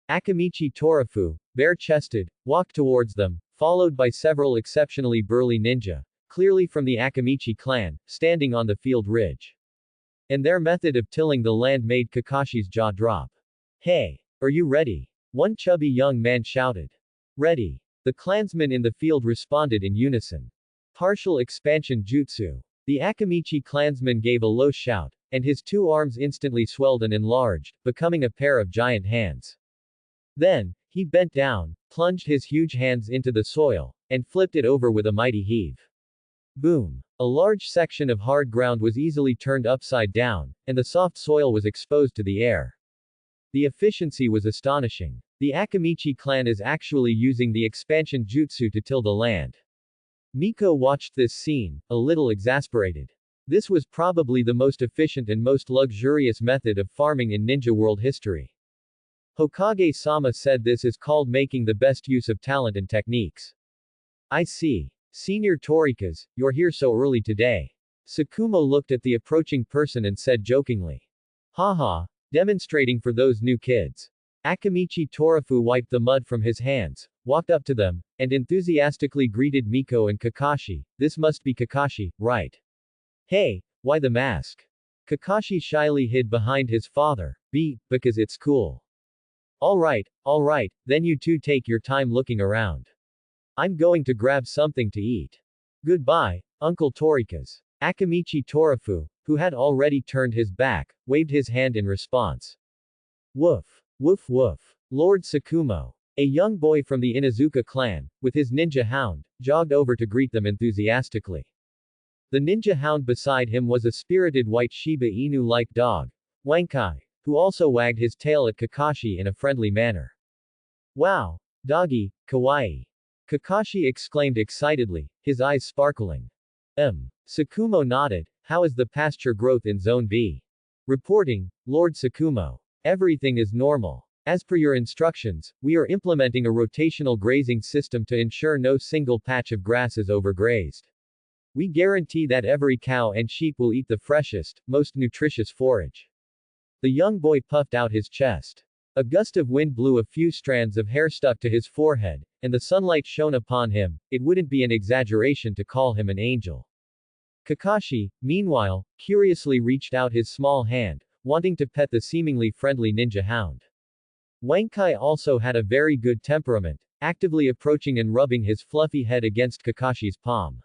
Akamichi Torafu, bare-chested, walked towards them, followed by several exceptionally burly ninja, clearly from the Akamichi clan, standing on the field ridge. And their method of tilling the land made Kakashi's jaw drop. Hey! Are you ready? One chubby young man shouted. Ready. The clansmen in the field responded in unison. Partial expansion jutsu. The Akamichi clansman gave a low shout, and his 2 arms instantly swelled and enlarged, becoming a pair of giant hands. Then, he bent down, plunged his huge hands into the soil, and flipped it over with a mighty heave. Boom! A large section of hard ground was easily turned upside down, and the soft soil was exposed to the air. The efficiency was astonishing. The Akamichi clan is actually using the expansion jutsu to till the land. Miko watched this scene, a little exasperated. This was probably the most efficient and most luxurious method of farming in ninja world history. Hokage-sama said this is called making the best use of talent and techniques. I see. Senior Torikas, you're here so early today. Tsukumo looked at the approaching person and said jokingly. Haha, demonstrating for those new kids. Akamichi Torafu wiped the mud from his hands, walked up to them, and enthusiastically greeted Miko and Kakashi. This must be Kakashi, right? Hey, why the mask? Kakashi shyly hid behind his father. Because it's cool. Alright, then you two take your time looking around. I'm going to grab something to eat. Goodbye, Uncle Torikaze. Akamichi Torafu, who had already turned his back, waved his hand in response. Woof. Woof woof. Lord Tsukumo, a young boy from the Inuzuka clan, with his ninja hound, jogged over to greet them enthusiastically. The ninja hound beside him was a spirited white Shiba Inu-like dog, Wankai, who also wagged his tail at Kakashi in a friendly manner. Wow! Doggy, kawaii! Kakashi exclaimed excitedly, his eyes sparkling. Tsukumo nodded. How is the pasture growth in Zone B? Reporting, Lord Tsukumo. Everything is normal. As per your instructions, we are implementing a rotational grazing system to ensure no single patch of grass is overgrazed. We guarantee that every cow and sheep will eat the freshest, most nutritious forage. The young boy puffed out his chest. A gust of wind blew a few strands of hair stuck to his forehead, and the sunlight shone upon him. It wouldn't be an exaggeration to call him an angel. Kakashi, meanwhile, curiously reached out his small hand, wanting to pet the seemingly friendly ninja hound. Wankai also had a very good temperament, actively approaching and rubbing his fluffy head against Kakashi's palm.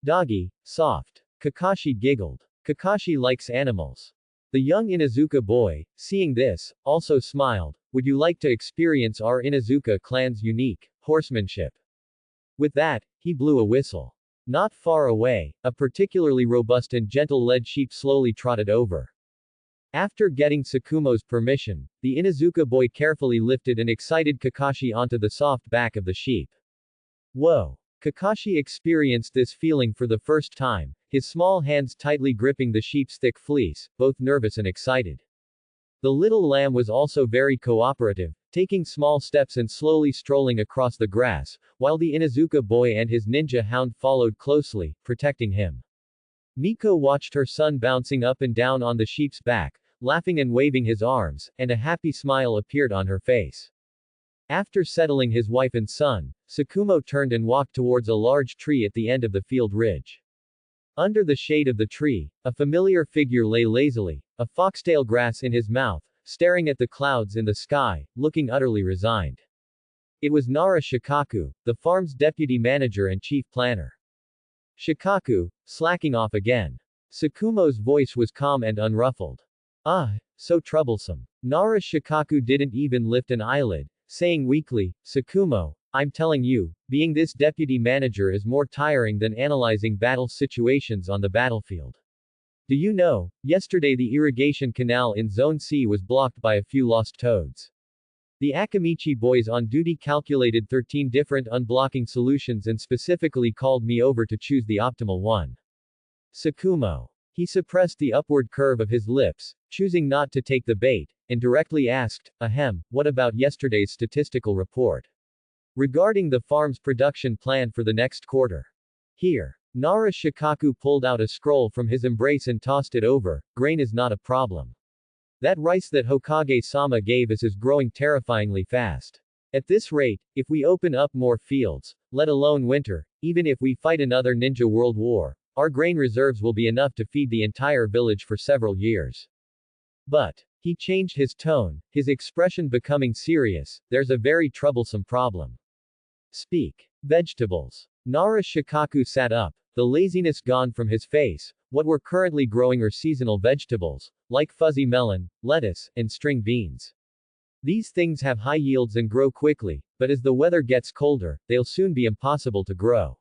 Doggy, soft. Kakashi giggled. Kakashi likes animals. The young Inuzuka boy, seeing this, also smiled. Would you like to experience our Inuzuka clan's unique horsemanship? With that, he blew a whistle. Not far away, a particularly robust and gentle-led sheep slowly trotted over. After getting Tsukumo's permission, the Inuzuka boy carefully lifted an excited Kakashi onto the soft back of the sheep. Whoa! Kakashi experienced this feeling for the first time, his small hands tightly gripping the sheep's thick fleece, both nervous and excited. The little lamb was also very cooperative, taking small steps and slowly strolling across the grass, while the Inuzuka boy and his ninja hound followed closely, protecting him. Miko watched her son bouncing up and down on the sheep's back, laughing and waving his arms, and a happy smile appeared on her face. After settling his wife and son, Tsukumo turned and walked towards a large tree at the end of the field ridge. Under the shade of the tree, a familiar figure lay lazily, a foxtail grass in his mouth, staring at the clouds in the sky, looking utterly resigned. It was Nara Shikaku, the farm's deputy manager and chief planner. Shikaku, slacking off again. Tsukumo's voice was calm and unruffled. So troublesome. Nara Shikaku didn't even lift an eyelid, saying weakly, Tsukumo, I'm telling you, being this deputy manager is more tiring than analyzing battle situations on the battlefield. Do you know, yesterday the irrigation canal in Zone C was blocked by a few lost toads. The Akamichi boys on duty calculated 13 different unblocking solutions and specifically called me over to choose the optimal one. Tsukumo. He suppressed the upward curve of his lips, choosing not to take the bait, and directly asked, what about yesterday's statistical report? Regarding the farm's production plan for the next quarter. Here. Nara Shikaku pulled out a scroll from his embrace and tossed it over. Grain is not a problem. That rice that Hokage-sama gave us is growing terrifyingly fast. At this rate, if we open up more fields, let alone winter, even if we fight another ninja world war, our grain reserves will be enough to feed the entire village for several years. But, he changed his tone, his expression becoming serious, there's a very troublesome problem. Speak. Vegetables. Nara Shikaku sat up, the laziness gone from his face. What we're currently growing are seasonal vegetables, like fuzzy melon, lettuce, and string beans. These things have high yields and grow quickly, but as the weather gets colder, they'll soon be impossible to grow.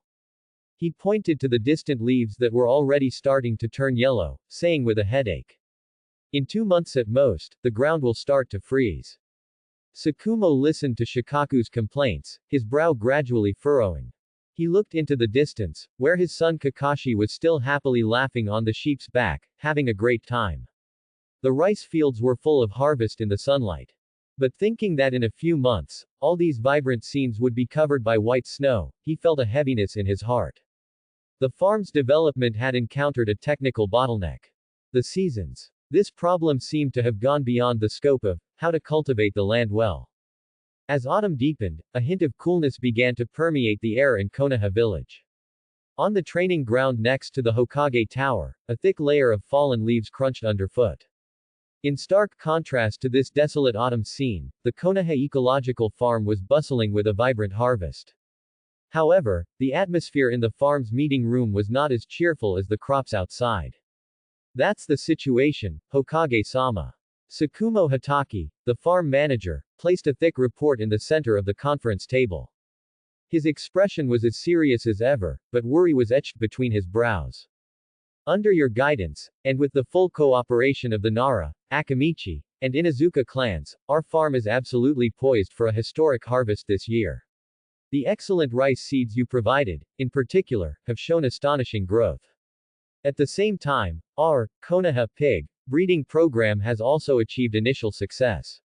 He pointed to the distant leaves that were already starting to turn yellow, saying with a headache. In 2 months at most, the ground will start to freeze. Tsukumo listened to Shikaku's complaints, his brow gradually furrowing. He looked into the distance, where his son Kakashi was still happily laughing on the sheep's back, having a great time. The rice fields were full of harvest in the sunlight. But thinking that in a few months, all these vibrant scenes would be covered by white snow, he felt a heaviness in his heart. The farm's development had encountered a technical bottleneck. The seasons. This problem seemed to have gone beyond the scope of how to cultivate the land well. As autumn deepened, a hint of coolness began to permeate the air in Konoha village. On the training ground next to the Hokage Tower, a thick layer of fallen leaves crunched underfoot. In stark contrast to this desolate autumn scene, the Konoha ecological farm was bustling with a vibrant harvest. However, the atmosphere in the farm's meeting room was not as cheerful as the crops outside. That's the situation, Hokage-sama. Tsukumo Hatake, the farm manager, placed a thick report in the center of the conference table. His expression was as serious as ever, but worry was etched between his brows. Under your guidance, and with the full cooperation of the Nara, Akamichi, and Inazuka clans, our farm is absolutely poised for a historic harvest this year. The excellent rice seeds you provided, in particular, have shown astonishing growth. At the same time, our Konoha pig breeding program has also achieved initial success.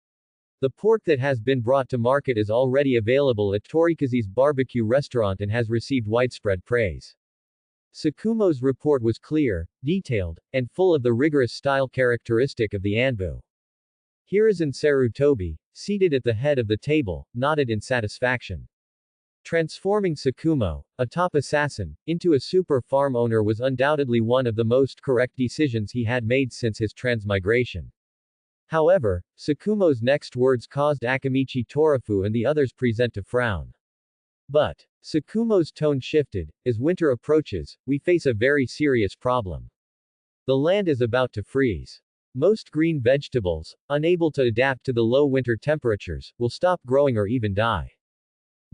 The pork that has been brought to market is already available at Torikazu's barbecue restaurant and has received widespread praise. Tsukumo's report was clear, detailed, and full of the rigorous style characteristic of the Anbu. Hiruzen Sarutobi, seated at the head of the table, nodded in satisfaction. Transforming Tsukumo, a top assassin, into a super farm owner was undoubtedly one of the most correct decisions he had made since his transmigration. However, Tsukumo's next words caused Akamichi Torafu and the others present to frown. But, Tsukumo's tone shifted, as winter approaches, we face a very serious problem. The land is about to freeze. Most green vegetables, unable to adapt to the low winter temperatures, will stop growing or even die.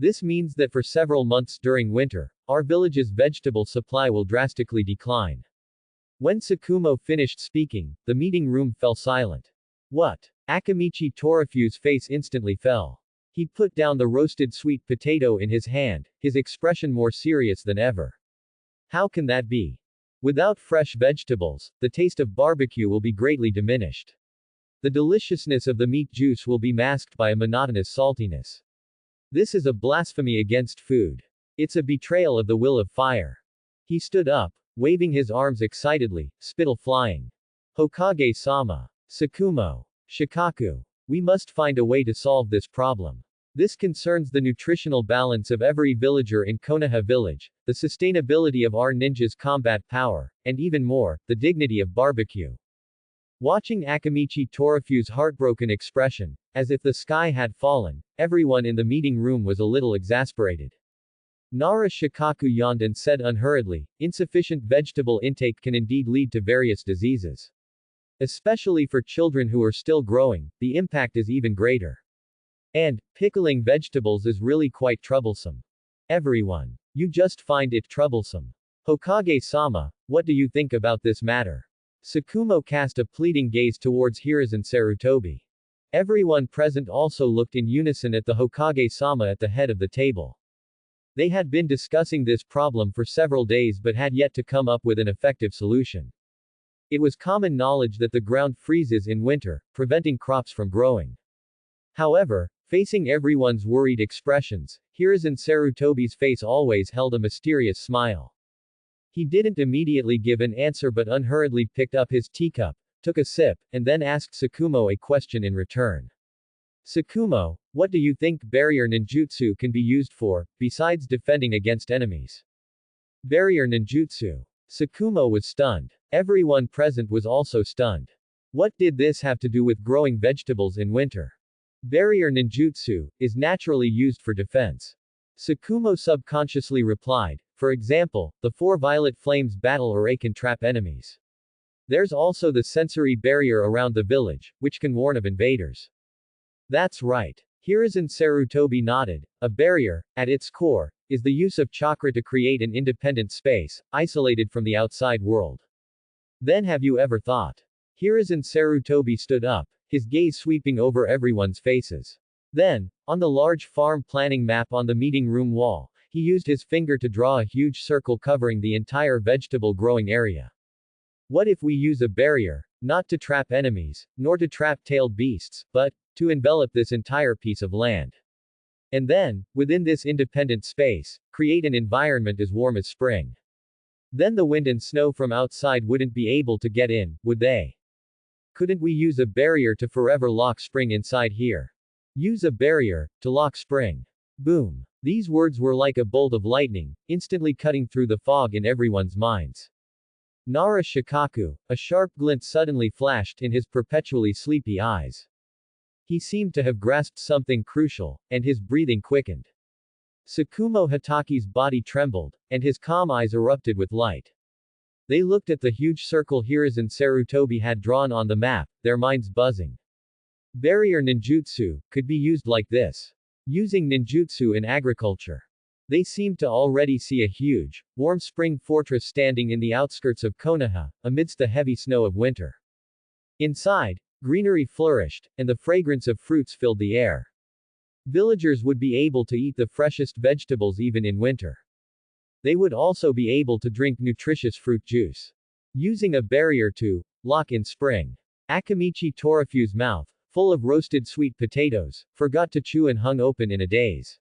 This means that for several months during winter, our village's vegetable supply will drastically decline. When Tsukumo finished speaking, the meeting room fell silent. What? Akamichi Torafu's face instantly fell. He put down the roasted sweet potato in his hand, his expression more serious than ever. How can that be? Without fresh vegetables, the taste of barbecue will be greatly diminished. The deliciousness of the meat juice will be masked by a monotonous saltiness. This is a blasphemy against food. It's a betrayal of the will of fire. He stood up, waving his arms excitedly, spittle flying. Hokage-sama. Tsukumo. Shikaku. We must find a way to solve this problem. This concerns the nutritional balance of every villager in Konoha village, the sustainability of our ninja's combat power, and even more, the dignity of barbecue. Watching Akamichi Torafu's heartbroken expression, as if the sky had fallen, everyone in the meeting room was a little exasperated. Nara Shikaku yawned and said unhurriedly, insufficient vegetable intake can indeed lead to various diseases. Especially for children who are still growing, the impact is even greater. And, pickling vegetables is really quite troublesome. Everyone. You just find it troublesome. Hokage-sama, what do you think about this matter? Tsukumo cast a pleading gaze towards Hiruzen Sarutobi. Everyone present also looked in unison at the Hokage-sama at the head of the table. They had been discussing this problem for several days but had yet to come up with an effective solution. It was common knowledge that the ground freezes in winter, preventing crops from growing. However, facing everyone's worried expressions, Hiruzen Sarutobi's face always held a mysterious smile. He didn't immediately give an answer but unhurriedly picked up his teacup, took a sip, and then asked Tsukumo a question in return. Tsukumo, what do you think barrier ninjutsu can be used for, besides defending against enemies? Barrier ninjutsu. Tsukumo was stunned. Everyone present was also stunned. What did this have to do with growing vegetables in winter? Barrier ninjutsu is naturally used for defense. Tsukumo subconsciously replied, for example, the four violet flames battle array can trap enemies. There's also the sensory barrier around the village, which can warn of invaders. That's right. Hiruzen Sarutobi nodded. A barrier, at its core, is the use of chakra to create an independent space, isolated from the outside world. Then have you ever thought? Hiruzen Sarutobi stood up, his gaze sweeping over everyone's faces. Then, on the large farm planning map on the meeting room wall, he used his finger to draw a huge circle covering the entire vegetable growing area. What if we use a barrier, not to trap enemies, nor to trap tailed beasts, but to envelop this entire piece of land? And then, within this independent space, create an environment as warm as spring. Then the wind and snow from outside wouldn't be able to get in, would they? Couldn't we use a barrier to forever lock spring inside here? Use a barrier to lock spring. Boom. These words were like a bolt of lightning, instantly cutting through the fog in everyone's minds. Nara Shikaku, a sharp glint suddenly flashed in his perpetually sleepy eyes. He seemed to have grasped something crucial, and his breathing quickened. Tsukumo Hataki's body trembled, and his calm eyes erupted with light. They looked at the huge circle Hiruzen Sarutobi had drawn on the map, their minds buzzing. Barrier ninjutsu could be used like this. Using ninjutsu in agriculture. They seemed to already see a huge, warm spring fortress standing in the outskirts of Konoha, amidst the heavy snow of winter. Inside, greenery flourished, and the fragrance of fruits filled the air. Villagers would be able to eat the freshest vegetables even in winter. They would also be able to drink nutritious fruit juice. Using a barrier to lock in spring. Akamichi Torafu's mouth, full of roasted sweet potatoes, forgot to chew and hung open in a daze.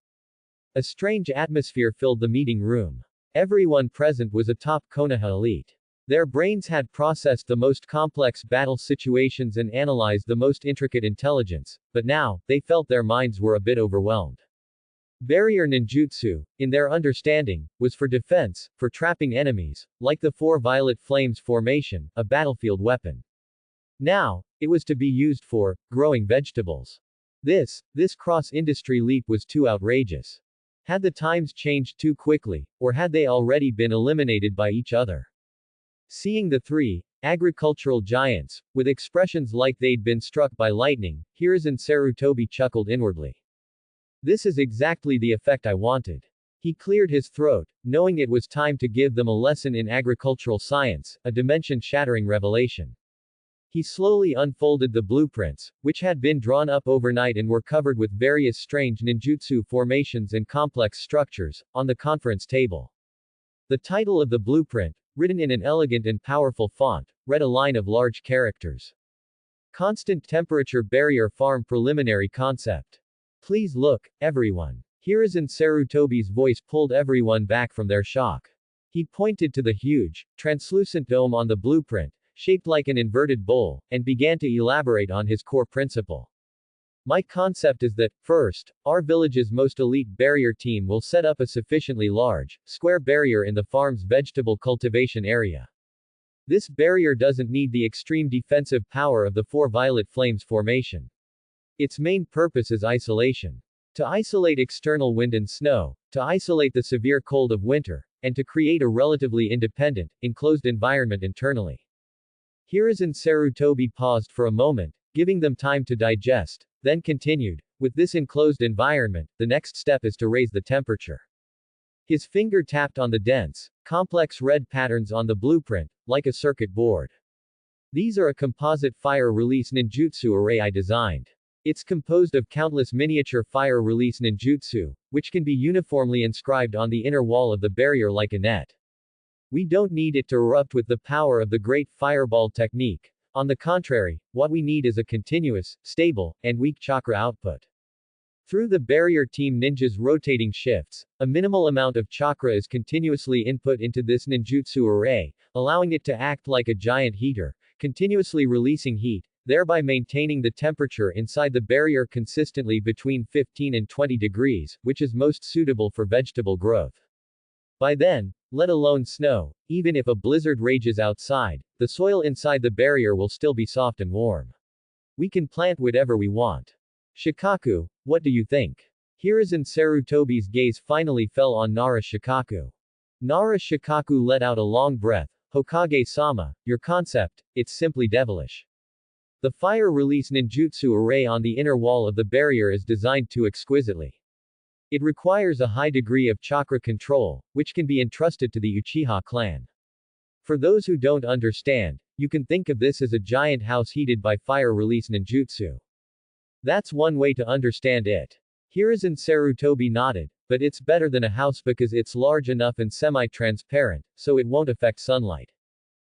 A strange atmosphere filled the meeting room. Everyone present was a top Konoha elite. Their brains had processed the most complex battle situations and analyzed the most intricate intelligence, but now, they felt their minds were a bit overwhelmed. Barrier ninjutsu, in their understanding, was for defense, for trapping enemies, like the Four Violet Flames formation, a battlefield weapon. Now, it was to be used for growing vegetables. This cross-industry leap was too outrageous. Had the times changed too quickly, or had they already been eliminated by each other? Seeing the three agricultural giants, with expressions like they'd been struck by lightning, Hiruzen Sarutobi chuckled inwardly. This is exactly the effect I wanted. He cleared his throat, knowing it was time to give them a lesson in agricultural science, a dimension-shattering revelation. He slowly unfolded the blueprints, which had been drawn up overnight and were covered with various strange ninjutsu formations and complex structures, on the conference table. The title of the blueprint, written in an elegant and powerful font, read a line of large characters. Constant Temperature Barrier Farm Preliminary Concept. Please look, everyone. Hiruzen Sarutobi's voice pulled everyone back from their shock. He pointed to the huge, translucent dome on the blueprint, shaped like an inverted bowl, and began to elaborate on his core principle. My concept is that, first, our village's most elite barrier team will set up a sufficiently large, square barrier in the farm's vegetable cultivation area. This barrier doesn't need the extreme defensive power of the Four Violet Flames formation. Its main purpose is isolation. To isolate external wind and snow, to isolate the severe cold of winter, and to create a relatively independent, enclosed environment internally. Hiruzen Sarutobi paused for a moment, giving them time to digest, then continued, with this enclosed environment, the next step is to raise the temperature. His finger tapped on the dense, complex red patterns on the blueprint, like a circuit board. These are a composite fire release ninjutsu array I designed. It's composed of countless miniature fire release ninjutsu, which can be uniformly inscribed on the inner wall of the barrier like a net. We don't need it to erupt with the power of the Great Fireball technique. On the contrary, what we need is a continuous, stable, and weak chakra output. Through the barrier team ninja's rotating shifts, a minimal amount of chakra is continuously input into this ninjutsu array, allowing it to act like a giant heater, continuously releasing heat, thereby maintaining the temperature inside the barrier consistently between 15 and 20 degrees, which is most suitable for vegetable growth. By then, let alone snow, even if a blizzard rages outside, the soil inside the barrier will still be soft and warm. We can plant whatever we want. Shikaku, what do you think? Hiruzen Sarutobi's gaze finally fell on Nara Shikaku. Nara Shikaku let out a long breath. Hokage-sama, your concept, it's simply devilish. The fire release ninjutsu array on the inner wall of the barrier is designed too exquisitely. It requires a high degree of chakra control, which can be entrusted to the Uchiha clan. For those who don't understand, you can think of this as a giant house heated by fire release ninjutsu. That's one way to understand it. Hiruzen Sarutobi nodded, but it's better than a house because it's large enough and semi-transparent, so it won't affect sunlight.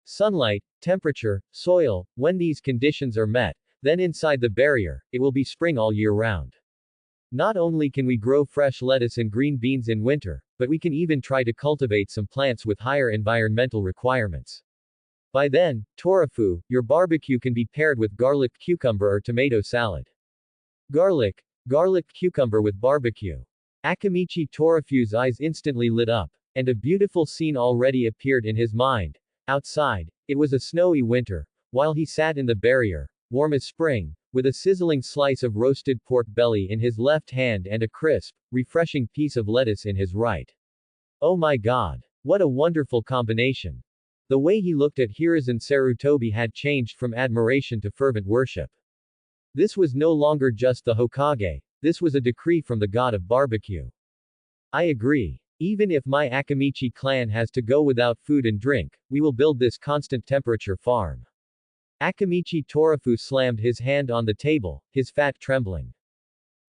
Sunlight, temperature, soil, when these conditions are met, then inside the barrier, it will be spring all year round. Not only can we grow fresh lettuce and green beans in winter, but we can even try to cultivate some plants with higher environmental requirements. By then, tofu, your barbecue can be paired with garlic cucumber or tomato salad. Garlic cucumber with barbecue. Akamichi Torafu's eyes instantly lit up, and a beautiful scene already appeared in his mind. Outside, it was a snowy winter, while he sat in the barrier, warm as spring, with a sizzling slice of roasted pork belly in his left hand and a crisp, refreshing piece of lettuce in his right. Oh my god. What a wonderful combination. The way he looked at Hiruzen Sarutobi had changed from admiration to fervent worship. This was no longer just the Hokage, this was a decree from the god of barbecue. I agree. Even if my Akamichi clan has to go without food and drink, we will build this constant temperature farm. Akamichi Torafu slammed his hand on the table, his fat trembling.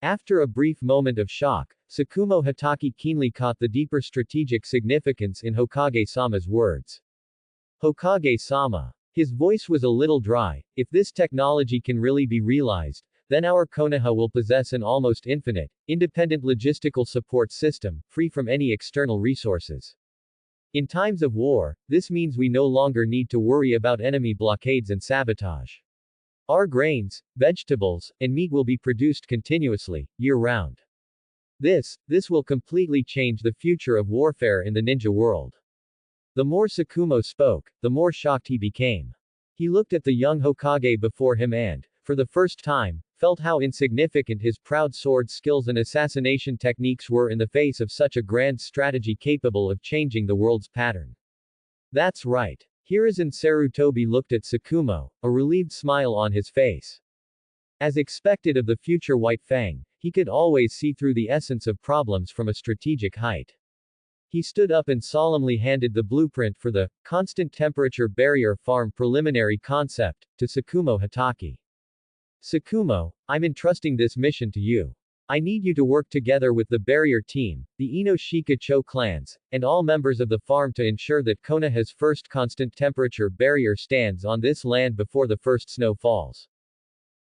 After a brief moment of shock, Tsukumo Hatake keenly caught the deeper strategic significance in Hokage-sama's words. Hokage-sama. His voice was a little dry. If this technology can really be realized, then our Konoha will possess an almost infinite, independent logistical support system, free from any external resources. In times of war, this means we no longer need to worry about enemy blockades and sabotage. Our grains, vegetables, and meat will be produced continuously, year-round. This will completely change the future of warfare in the ninja world. The more Tsukumo spoke, the more shocked he became. He looked at the young Hokage before him and, for the first time, felt how insignificant his proud sword skills and assassination techniques were in the face of such a grand strategy capable of changing the world's pattern. That's right. Hiruzen Sarutobi looked at Tsukumo, a relieved smile on his face. As expected of the future White Fang, he could always see through the essence of problems from a strategic height. He stood up and solemnly handed the blueprint for the constant temperature barrier farm preliminary concept to Tsukumo Hatake. Tsukumo, I'm entrusting this mission to you. I need you to work together with the barrier team, the Ino-Shika-Cho clans, and all members of the farm to ensure that Konoha's first constant temperature barrier stands on this land before the first snow falls.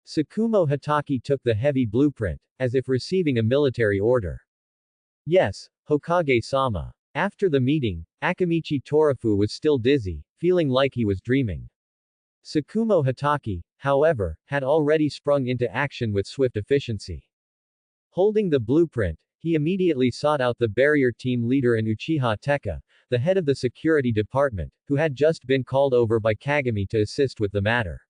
Tsukumo Hatake took the heavy blueprint, as if receiving a military order. Yes, Hokage-sama. After the meeting, Akamichi Torafu was still dizzy, feeling like he was dreaming. Tsukumo Hatake, however, had already sprung into action with swift efficiency. Holding the blueprint, he immediately sought out the barrier team leader and Uchiha Tekka, the head of the security department, who had just been called over by Kagami to assist with the matter.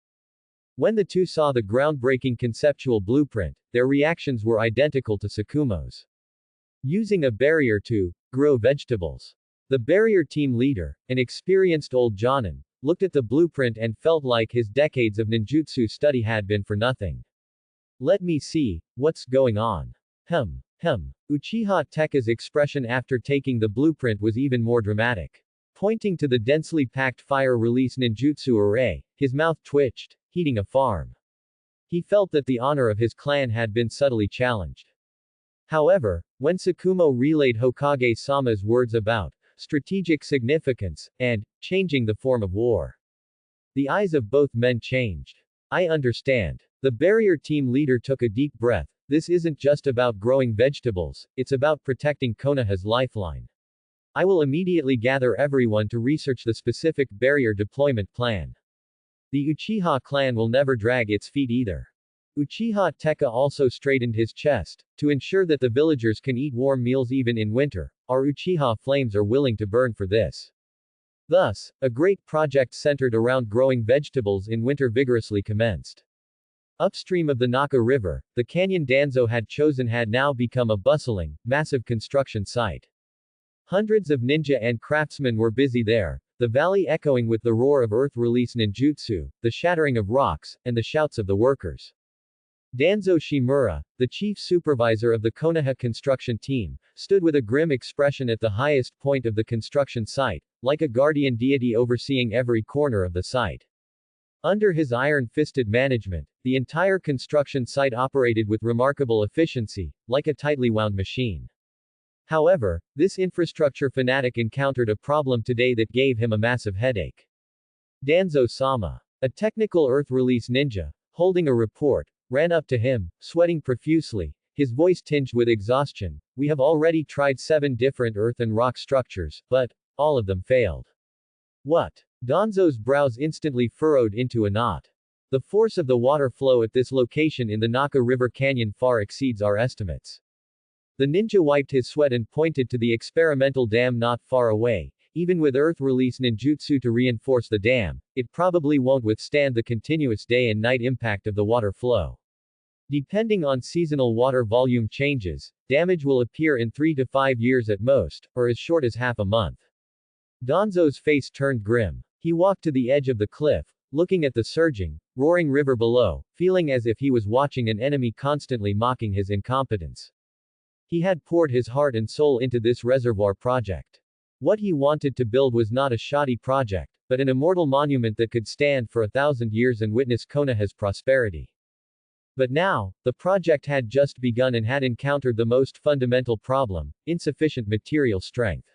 When the two saw the groundbreaking conceptual blueprint, their reactions were identical to Tsukumo's. Using a barrier to grow vegetables. The barrier team leader, an experienced old Jonin, looked at the blueprint and felt like his decades of ninjutsu study had been for nothing. Let me see, what's going on? Uchiha Tekka's expression after taking the blueprint was even more dramatic. Pointing to the densely packed fire release ninjutsu array, his mouth twitched, heating a farm. He felt that the honor of his clan had been subtly challenged. However, when Tsukumo relayed Hokage-sama's words about strategic significance and changing the form of war, the eyes of both men changed. I understand. The barrier team leader took a deep breath. This isn't just about growing vegetables, it's about protecting Konoha's lifeline. I will immediately gather everyone to research the specific barrier deployment plan. The Uchiha clan will never drag its feet either. Uchiha Tekka also straightened his chest. To ensure that the villagers can eat warm meals even in winter, our Uchiha flames are willing to burn for this. Thus, a great project centered around growing vegetables in winter vigorously commenced. Upstream of the Naka River, the canyon Danzo had chosen had now become a bustling, massive construction site. Hundreds of ninja and craftsmen were busy there, the valley echoing with the roar of earth release ninjutsu, the shattering of rocks, and the shouts of the workers. Danzo Shimura, the chief supervisor of the Konoha construction team, stood with a grim expression at the highest point of the construction site, like a guardian deity overseeing every corner of the site. Under his iron-fisted management, the entire construction site operated with remarkable efficiency, like a tightly wound machine. However, this infrastructure fanatic encountered a problem today that gave him a massive headache. Danzo-sama, a technical earth release ninja, holding a report, ran up to him, sweating profusely, his voice tinged with exhaustion. We have already tried 7 different earth and rock structures, but all of them failed. What? Danzo's brows instantly furrowed into a knot. The force of the water flow at this location in the Naka River Canyon far exceeds our estimates. The ninja wiped his sweat and pointed to the experimental dam not far away. Even with earth release ninjutsu to reinforce the dam, it probably won't withstand the continuous day and night impact of the water flow. Depending on seasonal water volume changes, damage will appear in 3 to 5 years at most, or as short as half a month. Danzo's face turned grim. He walked to the edge of the cliff, looking at the surging, roaring river below, feeling as if he was watching an enemy constantly mocking his incompetence. He had poured his heart and soul into this reservoir project. What he wanted to build was not a shoddy project, but an immortal monument that could stand for 1,000 years and witness Konoha's prosperity. But now, the project had just begun and had encountered the most fundamental problem: insufficient material strength.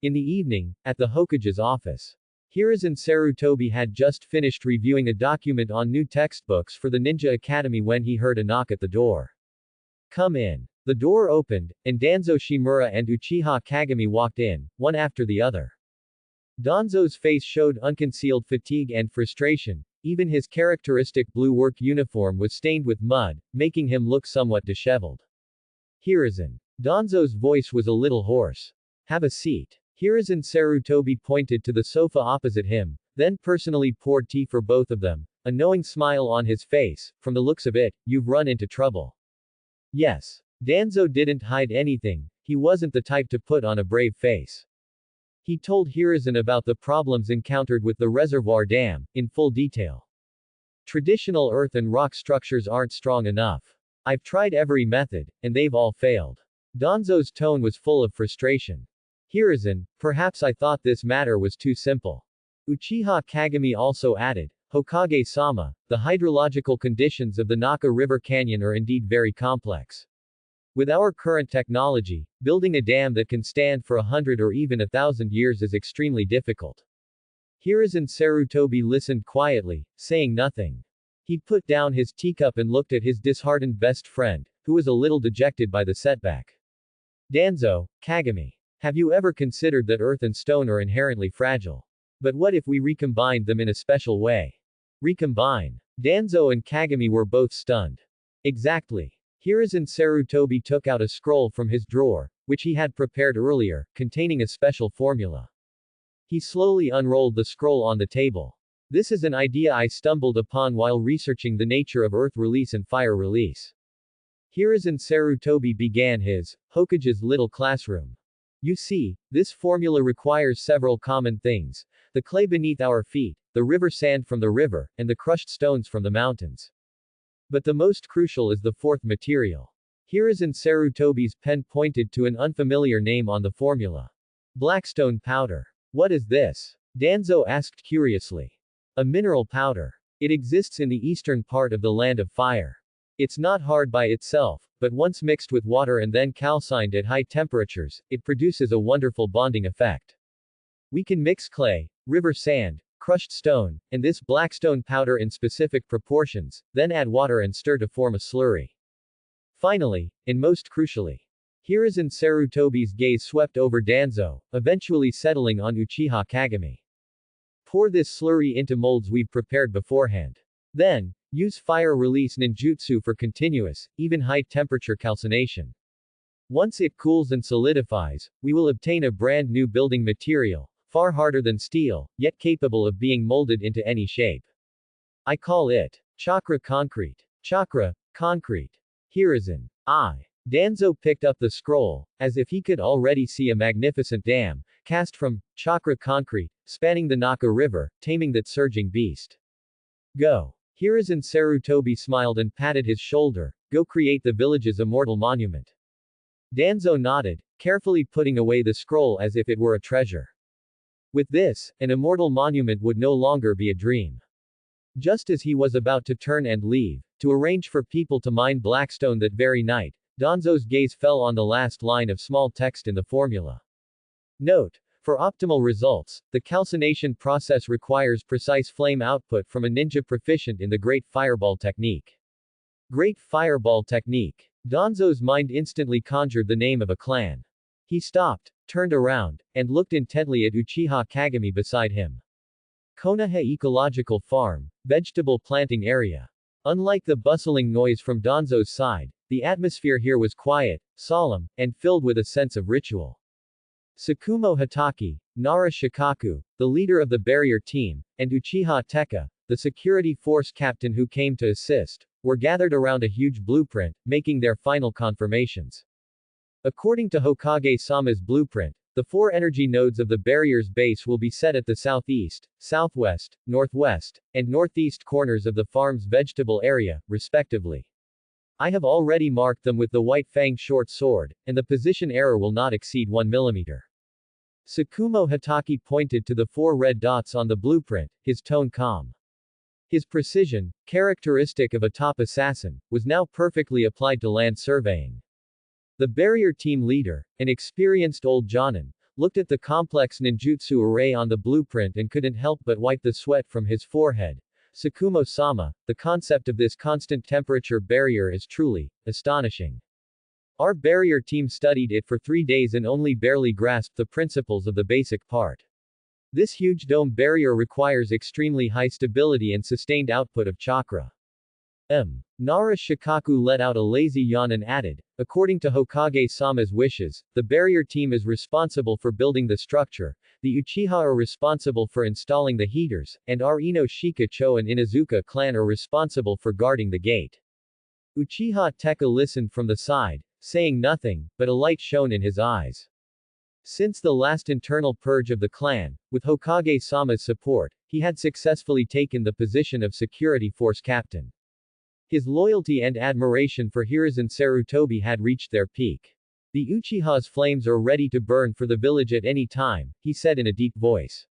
In the evening, at the Hokage's office, Hiruzen Sarutobi had just finished reviewing a document on new textbooks for the Ninja Academy when he heard a knock at the door. "Come in." The door opened, and Danzo Shimura and Uchiha Kagami walked in, one after the other. Danzo's face showed unconcealed fatigue and frustration. Even his characteristic blue work uniform was stained with mud, making him look somewhat disheveled. "Hiruzen." Danzo's voice was a little hoarse. "Have a seat." Hiruzen Sarutobi pointed to the sofa opposite him, then personally poured tea for both of them, a knowing smile on his face. "From the looks of it, you've run into trouble." "Yes." Danzo didn't hide anything. He wasn't the type to put on a brave face. He told Hiruzen about the problems encountered with the reservoir dam, in full detail. "Traditional earth and rock structures aren't strong enough. I've tried every method, and they've all failed." Danzo's tone was full of frustration. "Hiruzen, perhaps I thought this matter was too simple." Uchiha Kagami also added, "Hokage-sama, the hydrological conditions of the Naka River Canyon are indeed very complex. With our current technology, building a dam that can stand for 100 or even 1,000 years is extremely difficult." Hiruzen Sarutobi listened quietly, saying nothing. He put down his teacup and looked at his disheartened best friend, who was a little dejected by the setback. "Danzo, Kagami. Have you ever considered that earth and stone are inherently fragile? But what if we recombined them in a special way?" "Recombine?" Danzo and Kagami were both stunned. "Exactly." Hiruzen Sarutobi took out a scroll from his drawer, which he had prepared earlier, containing a special formula. He slowly unrolled the scroll on the table. "This is an idea I stumbled upon while researching the nature of earth release and fire release." Hiruzen Sarutobi began his Hokage's little classroom. "You see, this formula requires several common things: the clay beneath our feet, the river sand from the river, and the crushed stones from the mountains. But the most crucial is the fourth material." Hiruzen Sarutobi's pen pointed to an unfamiliar name on the formula. "Blackstone powder." "What is this?" Danzo asked curiously. "A mineral powder. It exists in the eastern part of the Land of Fire. It's not hard by itself, but once mixed with water and then calcined at high temperatures, it produces a wonderful bonding effect. We can mix clay, river sand, crushed stone, and this blackstone powder in specific proportions, then add water and stir to form a slurry. Finally, and most crucially." Hiruzen Sarutobi's gaze swept over Danzo, eventually settling on Uchiha Kagami. "Pour this slurry into molds we've prepared beforehand. Then, use fire release ninjutsu for continuous, even high temperature calcination. Once it cools and solidifies, we will obtain a brand new building material, far harder than steel, yet capable of being molded into any shape. I call it chakra concrete." "Chakra, concrete." Hiruzen. "I." Danzo picked up the scroll, as if he could already see a magnificent dam, cast from chakra concrete, spanning the Naka River, taming that surging beast. "Go." Hiruzen Sarutobi smiled and patted his shoulder. "Go create the village's immortal monument." Danzo nodded, carefully putting away the scroll as if it were a treasure. With this, an immortal monument would no longer be a dream. Just as he was about to turn and leave, to arrange for people to mine Blackstone that very night, Danzo's gaze fell on the last line of small text in the formula. Note: for optimal results, the calcination process requires precise flame output from a ninja proficient in the Great Fireball technique. Great Fireball technique. Danzo's mind instantly conjured the name of a clan. He stopped, turned around, and looked intently at Uchiha Kagami beside him. Konoha Ecological Farm, vegetable planting area. Unlike the bustling noise from Donzo's side, the atmosphere here was quiet, solemn, and filled with a sense of ritual. Tsukumo Hatake, Nara Shikaku, the leader of the barrier team, and Uchiha Tekka, the security force captain who came to assist, were gathered around a huge blueprint, making their final confirmations. According to Hokage-sama's blueprint, the 4 energy nodes of the barrier's base will be set at the southeast, southwest, northwest, and northeast corners of the farm's vegetable area, respectively. I have already marked them with the white fang short sword, and the position error will not exceed 1 mm. Tsukumo Hatake pointed to the 4 red dots on the blueprint, his tone calm. His precision, characteristic of a top assassin, was now perfectly applied to land surveying. The barrier team leader, an experienced old Jonin, looked at the complex ninjutsu array on the blueprint and couldn't help but wipe the sweat from his forehead. Tsukumo-sama, the concept of this constant temperature barrier is truly astonishing. Our barrier team studied it for 3 days and only barely grasped the principles of the basic part. This huge dome barrier requires extremely high stability and sustained output of chakra. Nara Shikaku let out a lazy yawn and added, according to Hokage-sama's wishes, the barrier team is responsible for building the structure, the Uchiha are responsible for installing the heaters, and our Ino Shika-cho and Inazuka clan are responsible for guarding the gate. Uchiha Tekka listened from the side, saying nothing, but a light shone in his eyes. Since the last internal purge of the clan, with Hokage-sama's support, he had successfully taken the position of security force captain. His loyalty and admiration for Hiruzen Sarutobi had reached their peak. The Uchiha's flames are ready to burn for the village at any time, he said in a deep voice.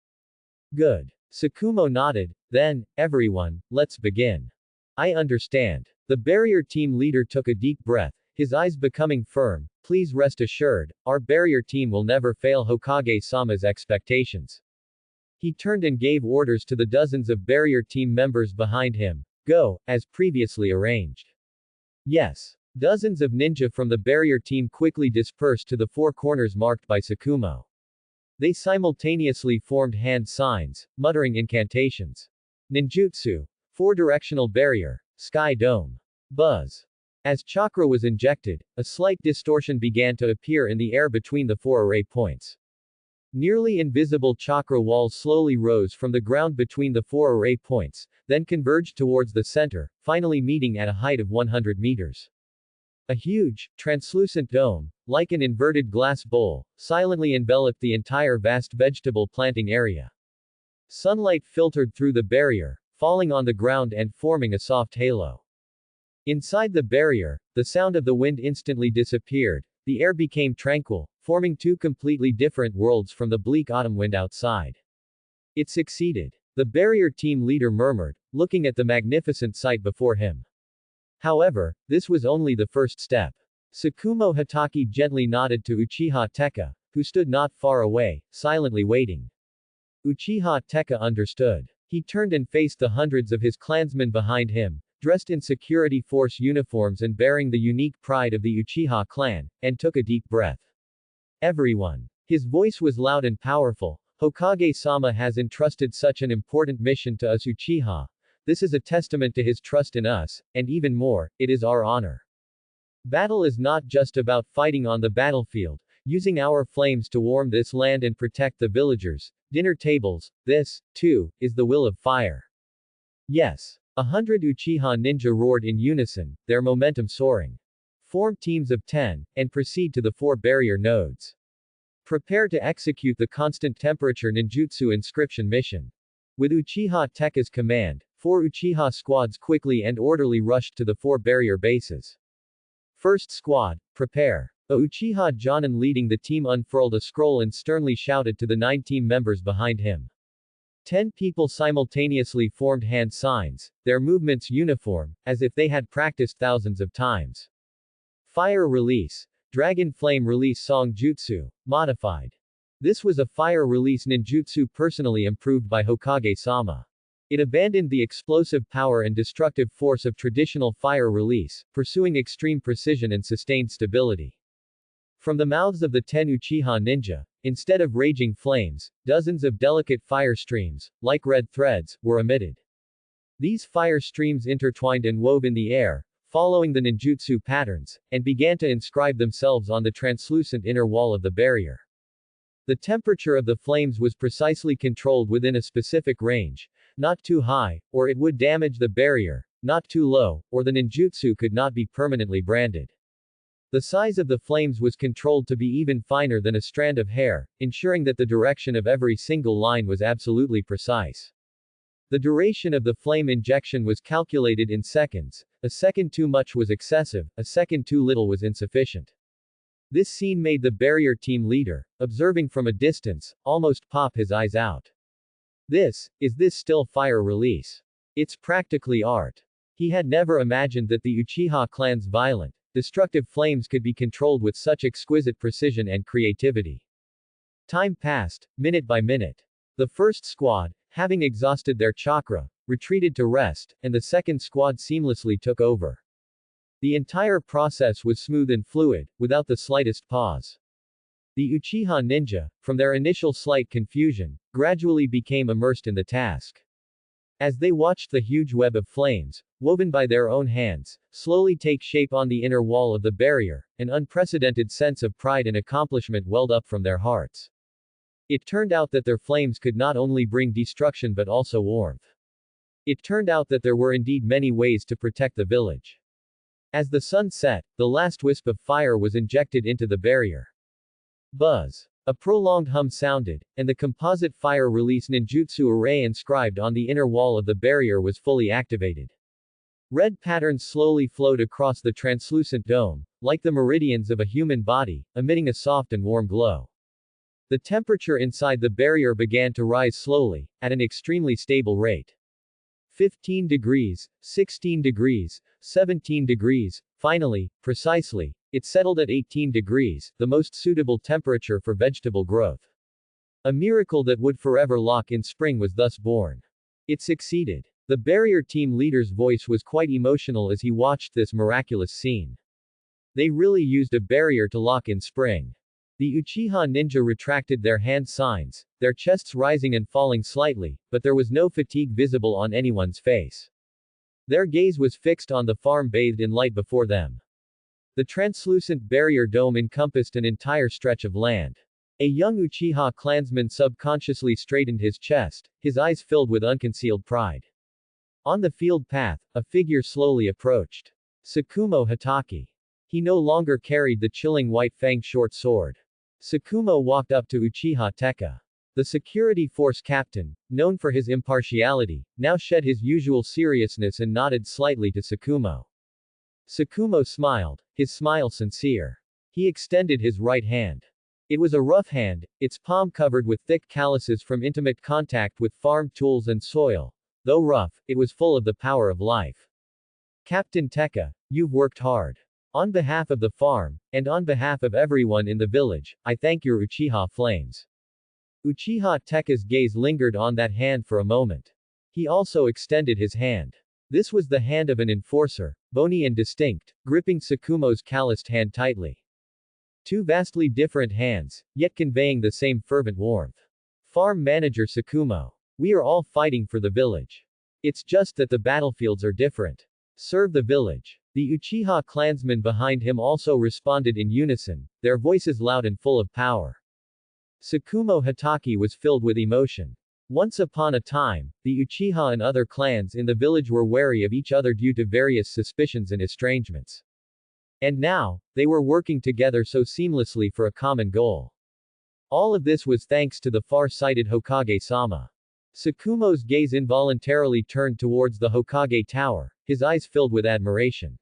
Good. Tsukumo nodded, then, everyone, let's begin. I understand. The barrier team leader took a deep breath, his eyes becoming firm. Please rest assured, our barrier team will never fail Hokage-sama's expectations. He turned and gave orders to the dozens of barrier team members behind him. Go, as previously arranged. Yes. Dozens of ninja from the barrier team quickly dispersed to the 4 corners marked by Tsukumo. They simultaneously formed hand signs, muttering incantations. Ninjutsu. 4-directional barrier. Sky dome. Buzz. As chakra was injected, a slight distortion began to appear in the air between the 4 array points. Nearly invisible chakra walls slowly rose from the ground between the 4 array points, then converged towards the center, finally meeting at a height of 100 meters. A huge, translucent dome, like an inverted glass bowl, silently enveloped the entire vast vegetable planting area. Sunlight filtered through the barrier, falling on the ground and forming a soft halo. Inside the barrier, the sound of the wind instantly disappeared, the air became tranquil, forming 2 completely different worlds from the bleak autumn wind outside. It succeeded. The barrier team leader murmured, looking at the magnificent sight before him. However, this was only the first step. Tsukumo Hatake gently nodded to Uchiha Tekka, who stood not far away, silently waiting. Uchiha Tekka understood. He turned and faced the hundreds of his clansmen behind him, dressed in security force uniforms and bearing the unique pride of the Uchiha clan, and took a deep breath. Everyone. His voice was loud and powerful. Hokage-sama has entrusted such an important mission to us Uchiha. This is a testament to his trust in us, and even more, it is our honor. Battle is not just about fighting on the battlefield, using our flames to warm this land and protect the villagers, dinner tables, this, too, is the will of fire. Yes. 100 Uchiha ninja roared in unison, their momentum soaring. Form teams of 10, and proceed to the 4 barrier nodes. Prepare to execute the constant temperature ninjutsu inscription mission. With Uchiha Tekka's command, 4 Uchiha squads quickly and orderly rushed to the 4 barrier bases. First squad, prepare. A Uchiha Jonin leading the team unfurled a scroll and sternly shouted to the 9 team members behind him. 10 people simultaneously formed hand signs, their movements uniform, as if they had practiced thousands of times. Fire release. Dragon Flame Release Song Jutsu. Modified. This was a fire release ninjutsu personally improved by Hokage-sama. It abandoned the explosive power and destructive force of traditional fire release, pursuing extreme precision and sustained stability. From the mouths of the 10 Uchiha ninja, instead of raging flames, dozens of delicate fire streams, like red threads, were emitted. These fire streams intertwined and wove in the air, following the ninjutsu patterns, and began to inscribe themselves on the translucent inner wall of the barrier. The temperature of the flames was precisely controlled within a specific range, not too high, or it would damage the barrier, not too low, or the ninjutsu could not be permanently branded. The size of the flames was controlled to be even finer than a strand of hair, ensuring that the direction of every single line was absolutely precise. The duration of the flame injection was calculated in seconds. A second too much was excessive, a second too little was insufficient. This scene made the barrier team leader, observing from a distance, almost pop his eyes out. This still fire release? It's practically art. He had never imagined that the Uchiha clan's violent, destructive flames could be controlled with such exquisite precision and creativity. Time passed, minute by minute. The first squad, having exhausted their chakra, retreated to rest, and the second squad seamlessly took over. The entire process was smooth and fluid, without the slightest pause. The Uchiha ninja, from their initial slight confusion, gradually became immersed in the task. As they watched the huge web of flames, woven by their own hands, slowly take shape on the inner wall of the barrier, an unprecedented sense of pride and accomplishment welled up from their hearts. It turned out that their flames could not only bring destruction but also warmth. It turned out that there were indeed many ways to protect the village. As the sun set, the last wisp of fire was injected into the barrier. Buzz. A prolonged hum sounded, and the composite fire release ninjutsu array inscribed on the inner wall of the barrier was fully activated. Red patterns slowly flowed across the translucent dome, like the meridians of a human body, emitting a soft and warm glow. The temperature inside the barrier began to rise slowly, at an extremely stable rate. 15 degrees, 16 degrees, 17 degrees, finally, precisely, it settled at 18 degrees, the most suitable temperature for vegetable growth. A miracle that would forever lock in spring was thus born. It succeeded. The barrier team leader's voice was quite emotional as he watched this miraculous scene. They really used a barrier to lock in spring. The Uchiha ninja retracted their hand signs, their chests rising and falling slightly, but there was no fatigue visible on anyone's face. Their gaze was fixed on the farm bathed in light before them. The translucent barrier dome encompassed an entire stretch of land. A young Uchiha clansman subconsciously straightened his chest, his eyes filled with unconcealed pride. On the field path, a figure slowly approached. Tsukumo Hitaki. He no longer carried the chilling white fang short sword. Tsukumo walked up to Uchiha Tekka. The security force captain, known for his impartiality, now shed his usual seriousness and nodded slightly to Tsukumo. Tsukumo smiled, his smile sincere. He extended his right hand. It was a rough hand, its palm covered with thick calluses from intimate contact with farm tools and soil. Though rough, it was full of the power of life. Captain Tekka, you've worked hard. On behalf of the farm, and on behalf of everyone in the village, I thank your Uchiha flames. Uchiha Tekka's gaze lingered on that hand for a moment. He also extended his hand. This was the hand of an enforcer, bony and distinct, gripping Tsukumo's calloused hand tightly. Two vastly different hands, yet conveying the same fervent warmth. Farm manager Tsukumo. We are all fighting for the village. It's just that the battlefields are different. Serve the village. The Uchiha clansmen behind him also responded in unison, their voices loud and full of power. Tsukumo Hitaki was filled with emotion. Once upon a time, the Uchiha and other clans in the village were wary of each other due to various suspicions and estrangements. And now, they were working together so seamlessly for a common goal. All of this was thanks to the far-sighted Hokage-sama. Tsukumo's gaze involuntarily turned towards the Hokage Tower, his eyes filled with admiration.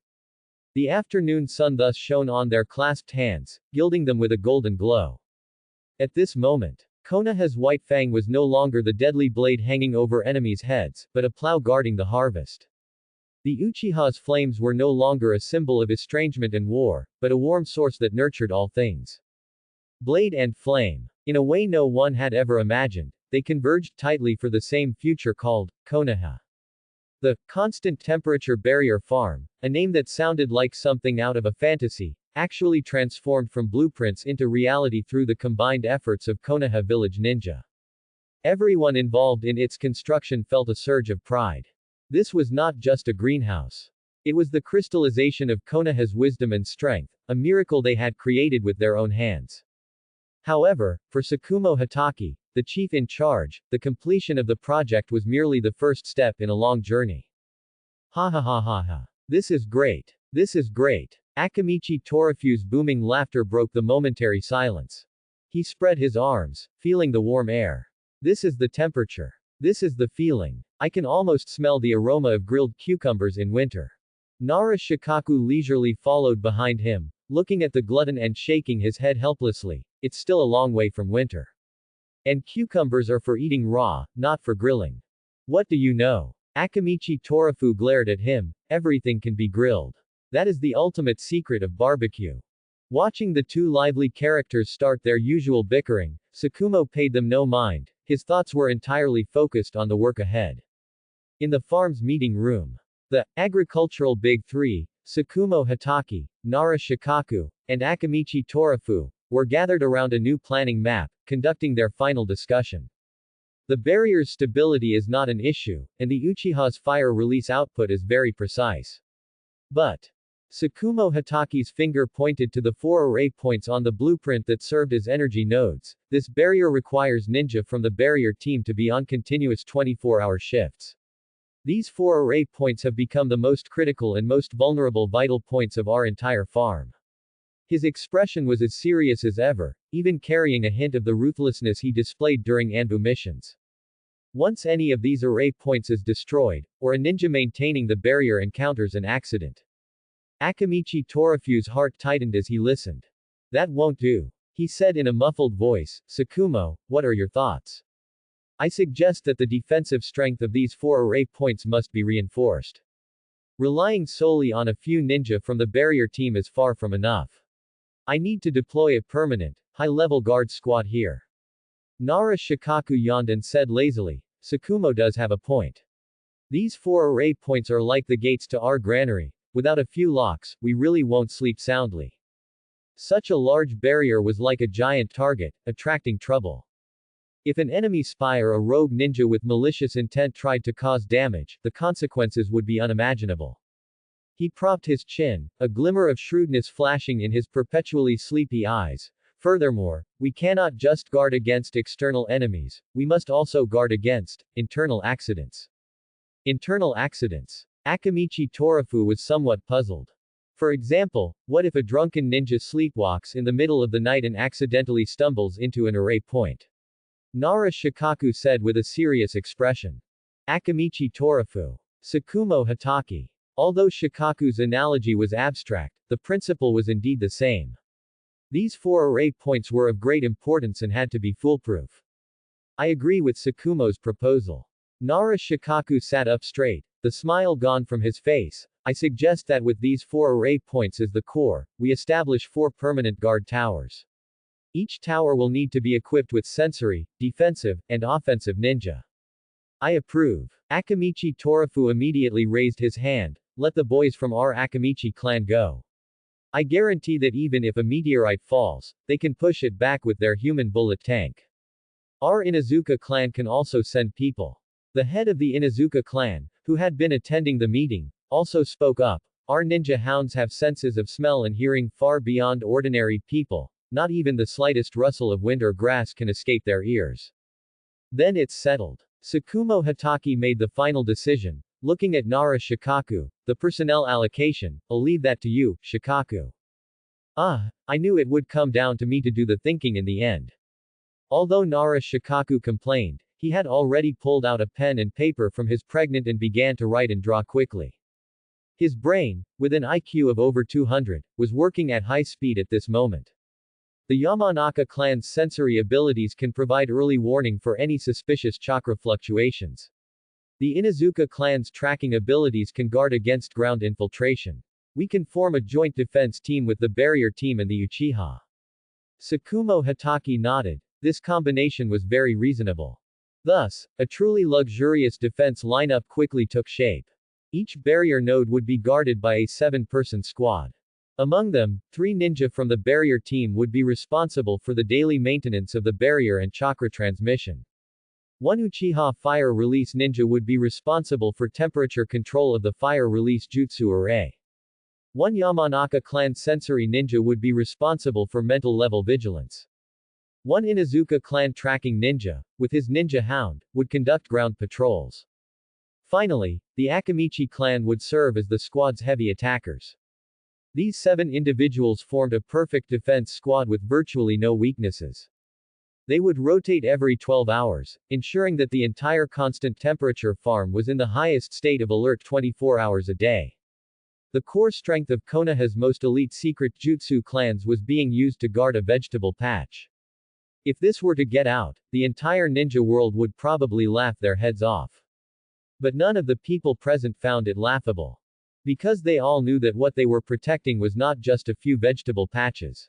The afternoon sun thus shone on their clasped hands, gilding them with a golden glow. At this moment, Konoha's white fang was no longer the deadly blade hanging over enemies' heads, but a plow guarding the harvest. The Uchiha's flames were no longer a symbol of estrangement and war, but a warm source that nurtured all things. Blade and flame. In a way no one had ever imagined, they converged tightly for the same future called Konoha. The constant temperature barrier farm, a name that sounded like something out of a fantasy, actually transformed from blueprints into reality through the combined efforts of Konoha Village Ninja. Everyone involved in its construction felt a surge of pride. This was not just a greenhouse. It was the crystallization of Konoha's wisdom and strength, a miracle they had created with their own hands. However, for Tsukumo Hatake, the chief in charge, the completion of the project was merely the first step in a long journey. Ha ha ha ha ha. This is great. This is great. Akamichi Torafu's booming laughter broke the momentary silence. He spread his arms, feeling the warm air. This is the temperature. This is the feeling. I can almost smell the aroma of grilled cucumbers in winter. Nara Shikaku leisurely followed behind him, looking at the glutton and shaking his head helplessly. It's still a long way from winter. And cucumbers are for eating raw, not for grilling. What do you know? Akamichi Torafu glared at him. Everything can be grilled. That is the ultimate secret of barbecue. Watching the two lively characters start their usual bickering, Tsukumo paid them no mind. His thoughts were entirely focused on the work ahead. In the farm's meeting room, the agricultural big three, Tsukumo Hatake, Nara Shikaku, and Akamichi Torafu, were gathered around a new planning map, conducting their final discussion. The barrier's stability is not an issue, and the Uchiha's fire release output is very precise. But Tsukumo Hatake's finger pointed to the 4 array points on the blueprint that served as energy nodes. This barrier requires ninja from the barrier team to be on continuous 24-hour shifts. These 4 array points have become the most critical and most vulnerable vital points of our entire farm. His expression was as serious as ever, even carrying a hint of the ruthlessness he displayed during Anbu missions. Once any of these array points is destroyed, or a ninja maintaining the barrier encounters an accident. Akamichi Torafu's heart tightened as he listened. That won't do. He said in a muffled voice. Tsukumo, what are your thoughts? I suggest that the defensive strength of these 4 array points must be reinforced. Relying solely on a few ninja from the barrier team is far from enough. I need to deploy a permanent, high-level guard squad here. Nara Shikaku yawned and said lazily, Tsukumo does have a point. These 4 array points are like the gates to our granary. Without a few locks, we really won't sleep soundly. Such a large barrier was like a giant target, attracting trouble. If an enemy spy or a rogue ninja with malicious intent tried to cause damage, the consequences would be unimaginable. He propped his chin, a glimmer of shrewdness flashing in his perpetually sleepy eyes. Furthermore, we cannot just guard against external enemies, we must also guard against internal accidents. Internal accidents. Akamichi Torafu was somewhat puzzled. For example, what if a drunken ninja sleepwalks in the middle of the night and accidentally stumbles into an array point? Nara Shikaku said with a serious expression. Akamichi Torafu. Tsukumo Hatake. Although Shikaku's analogy was abstract, the principle was indeed the same. These 4 array points were of great importance and had to be foolproof. I agree with Tsukumo's proposal. Nara Shikaku sat up straight, the smile gone from his face. I suggest that with these 4 array points as the core, we establish 4 permanent guard towers. Each tower will need to be equipped with sensory, defensive, and offensive ninja. I approve. Akamichi Torafu immediately raised his hand. Let the boys from our Akamichi clan go. I guarantee that even if a meteorite falls, they can push it back with their human bullet tank. Our Inuzuka clan can also send people. The head of the Inuzuka clan, who had been attending the meeting, also spoke up. Our ninja hounds have senses of smell and hearing far beyond ordinary people. Not even the slightest rustle of wind or grass can escape their ears. Then it's settled. Tsukumo Hatake made the final decision. Looking at Nara Shikaku, the personnel allocation, I'll leave that to you, Shikaku. I knew it would come down to me to do the thinking in the end. Although Nara Shikaku complained, he had already pulled out a pen and paper from his pregnant and began to write and draw quickly. His brain, with an IQ of over 200, was working at high speed at this moment. The Yamanaka clan's sensory abilities can provide early warning for any suspicious chakra fluctuations. The Inuzuka clan's tracking abilities can guard against ground infiltration. We can form a joint defense team with the barrier team and the Uchiha. Tsukumo Hatake nodded. This combination was very reasonable. Thus, a truly luxurious defense lineup quickly took shape. Each barrier node would be guarded by a 7-person squad. Among them, 3 ninja from the barrier team would be responsible for the daily maintenance of the barrier and chakra transmission. 1 Uchiha fire release ninja would be responsible for temperature control of the fire release jutsu array. 1 Yamanaka clan sensory ninja would be responsible for mental level vigilance. 1 Inazuka clan tracking ninja, with his ninja hound, would conduct ground patrols. Finally, the Akamichi clan would serve as the squad's heavy attackers. These 7 individuals formed a perfect defense squad with virtually no weaknesses. They would rotate every 12 hours, ensuring that the entire constant temperature farm was in the highest state of alert 24 hours a day. The core strength of Konoha's most elite secret jutsu clans was being used to guard a vegetable patch. If this were to get out, the entire ninja world would probably laugh their heads off. But none of the people present found it laughable. Because they all knew that what they were protecting was not just a few vegetable patches.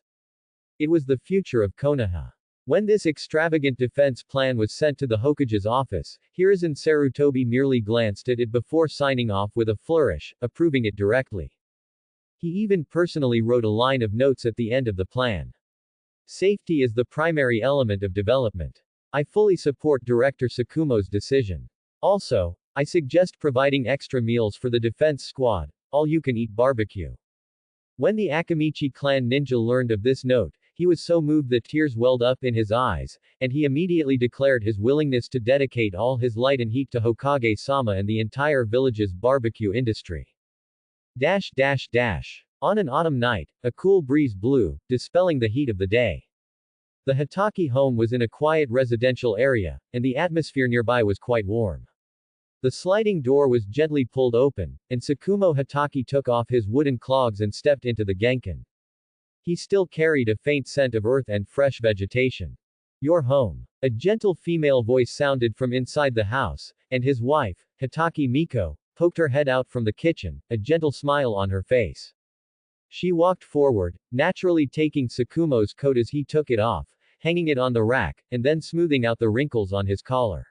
It was the future of Konoha. When this extravagant defense plan was sent to the Hokage's office, Hiruzen Sarutobi merely glanced at it before signing off with a flourish, approving it directly. He even personally wrote a line of notes at the end of the plan. Safety is the primary element of development. I fully support Director Tsukumo's decision. Also, I suggest providing extra meals for the defense squad, all-you-can-eat barbecue. When the Akamichi clan ninja learned of this note, he was so moved that tears welled up in his eyes, and he immediately declared his willingness to dedicate all his light and heat to Hokage-sama and the entire village's barbecue industry. On an autumn night, a cool breeze blew, dispelling the heat of the day. The Hitaki home was in a quiet residential area, and the atmosphere nearby was quite warm. The sliding door was gently pulled open, and Tsukumo Hitaki took off his wooden clogs and stepped into the genkin. He still carried a faint scent of earth and fresh vegetation. Your home. A gentle female voice sounded from inside the house, and his wife, Hitaki Miko, poked her head out from the kitchen, a gentle smile on her face. She walked forward, naturally taking Tsukumo's coat as he took it off, hanging it on the rack, and then smoothing out the wrinkles on his collar.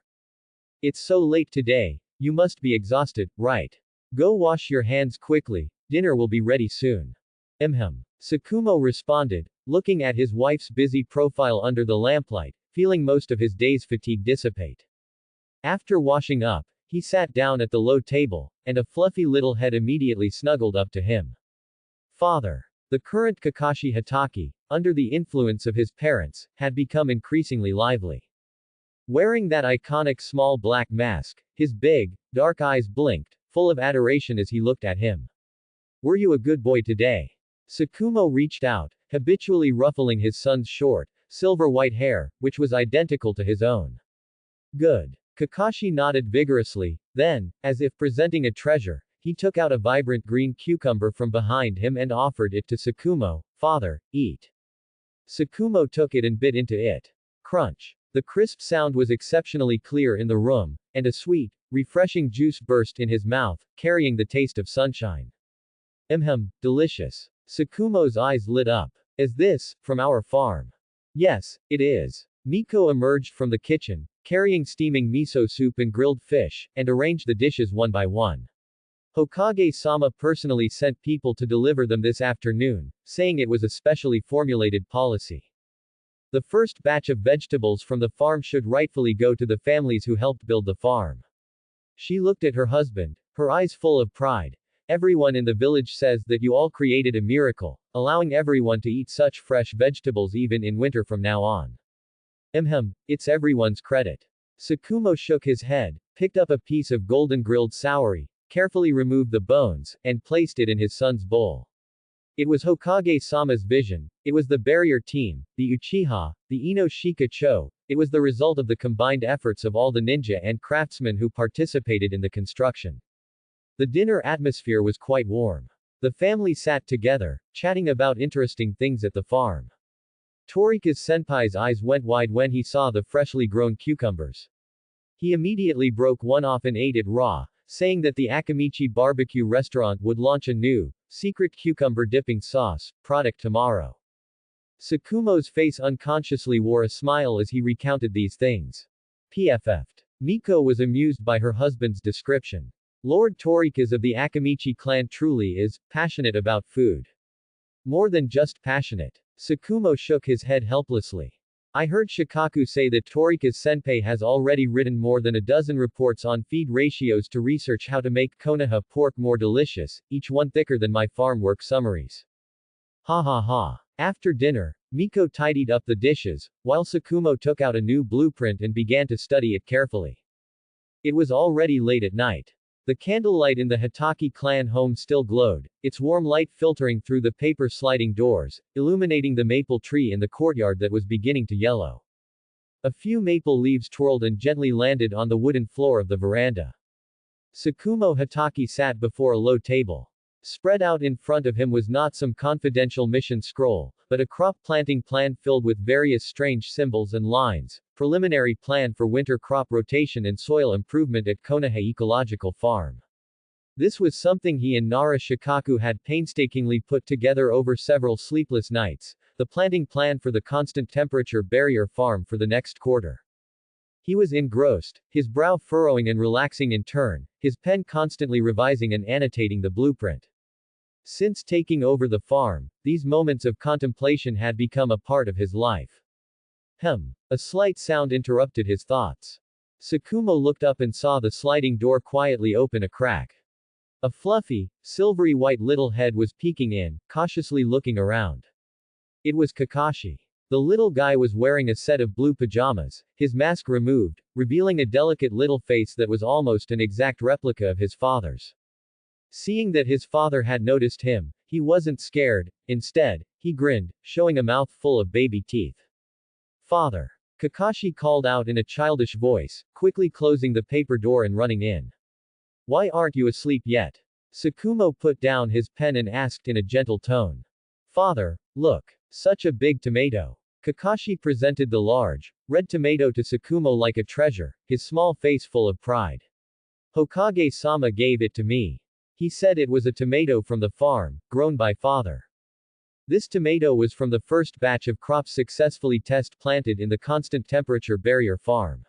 It's so late today, you must be exhausted, right? Go wash your hands quickly, dinner will be ready soon. Tsukumo responded, looking at his wife's busy profile under the lamplight, feeling most of his day's fatigue dissipate. After washing up, he sat down at the low table, and a fluffy little head immediately snuggled up to him. Father. The current Kakashi Hitaki, under the influence of his parents, had become increasingly lively. Wearing that iconic small black mask, his big, dark eyes blinked, full of adoration as he looked at him. Were you a good boy today? Tsukumo reached out, habitually ruffling his son's short, silver-white hair, which was identical to his own. Good. Kakashi nodded vigorously, then, as if presenting a treasure, he took out a vibrant green cucumber from behind him and offered it to Tsukumo. Father, eat. Tsukumo took it and bit into it. Crunch. The crisp sound was exceptionally clear in the room, and a sweet, refreshing juice burst in his mouth, carrying the taste of sunshine. Delicious. Tsukumo's eyes lit up. Is this, from our farm? Yes, it is. Miko emerged from the kitchen, carrying steaming miso soup and grilled fish, and arranged the dishes one by one. Hokage-sama personally sent people to deliver them this afternoon, saying it was a specially formulated policy. The first batch of vegetables from the farm should rightfully go to the families who helped build the farm. She looked at her husband, her eyes full of pride. Everyone in the village says that you all created a miracle, allowing everyone to eat such fresh vegetables even in winter from now on. It's everyone's credit. Tsukumo shook his head, picked up a piece of golden grilled sauri, carefully removed the bones, and placed it in his son's bowl. It was Hokage-sama's vision, it was the barrier team, the Uchiha, the Ino Shika-cho, it was the result of the combined efforts of all the ninja and craftsmen who participated in the construction. The dinner atmosphere was quite warm. The family sat together, chatting about interesting things at the farm. Torika's senpai's eyes went wide when he saw the freshly grown cucumbers. He immediately broke one off and ate it raw, saying that the Akamichi barbecue restaurant would launch a new, secret cucumber dipping sauce product tomorrow. Tsukumo's face unconsciously wore a smile as he recounted these things. PFF'd. Miko was amused by her husband's description. Lord Torika's of the Akamichi clan truly is passionate about food. More than just passionate. Tsukumo shook his head helplessly. I heard Shikaku say that Torika's senpai has already written more than a dozen reports on feed ratios to research how to make Konoha pork more delicious, each one thicker than my farm work summaries. Ha ha ha. After dinner, Miko tidied up the dishes, while Tsukumo took out a new blueprint and began to study it carefully. It was already late at night. The candlelight in the Hitaki clan home still glowed, its warm light filtering through the paper sliding doors, illuminating the maple tree in the courtyard that was beginning to yellow. A few maple leaves twirled and gently landed on the wooden floor of the veranda. Tsukumo Hitaki sat before a low table. Spread out in front of him was not some confidential mission scroll, but a crop planting plan filled with various strange symbols and lines, preliminary plan for winter crop rotation and soil improvement at Konoha Ecological Farm. This was something he and Nara Shikaku had painstakingly put together over several sleepless nights, the planting plan for the constant temperature barrier farm for the next quarter. He was engrossed, his brow furrowing and relaxing in turn, his pen constantly revising and annotating the blueprint. Since taking over the farm, these moments of contemplation had become a part of his life. A slight sound interrupted his thoughts. Tsukumo looked up and saw the sliding door quietly open a crack. A fluffy, silvery white little head was peeking in, cautiously looking around. It was Kakashi. The little guy was wearing a set of blue pajamas, his mask removed, revealing a delicate little face that was almost an exact replica of his father's. Seeing that his father had noticed him, he wasn't scared, instead, he grinned, showing a mouth full of baby teeth. Father. Kakashi called out in a childish voice, quickly closing the paper door and running in. Why aren't you asleep yet? Tsukumo put down his pen and asked in a gentle tone. Father, look. Such a big tomato. Kakashi presented the large, red tomato to Tsukumo like a treasure, his small face full of pride. Hokage-sama gave it to me. He said it was a tomato from the farm, grown by father. This tomato was from the first batch of crops successfully test planted in the constant temperature barrier farm.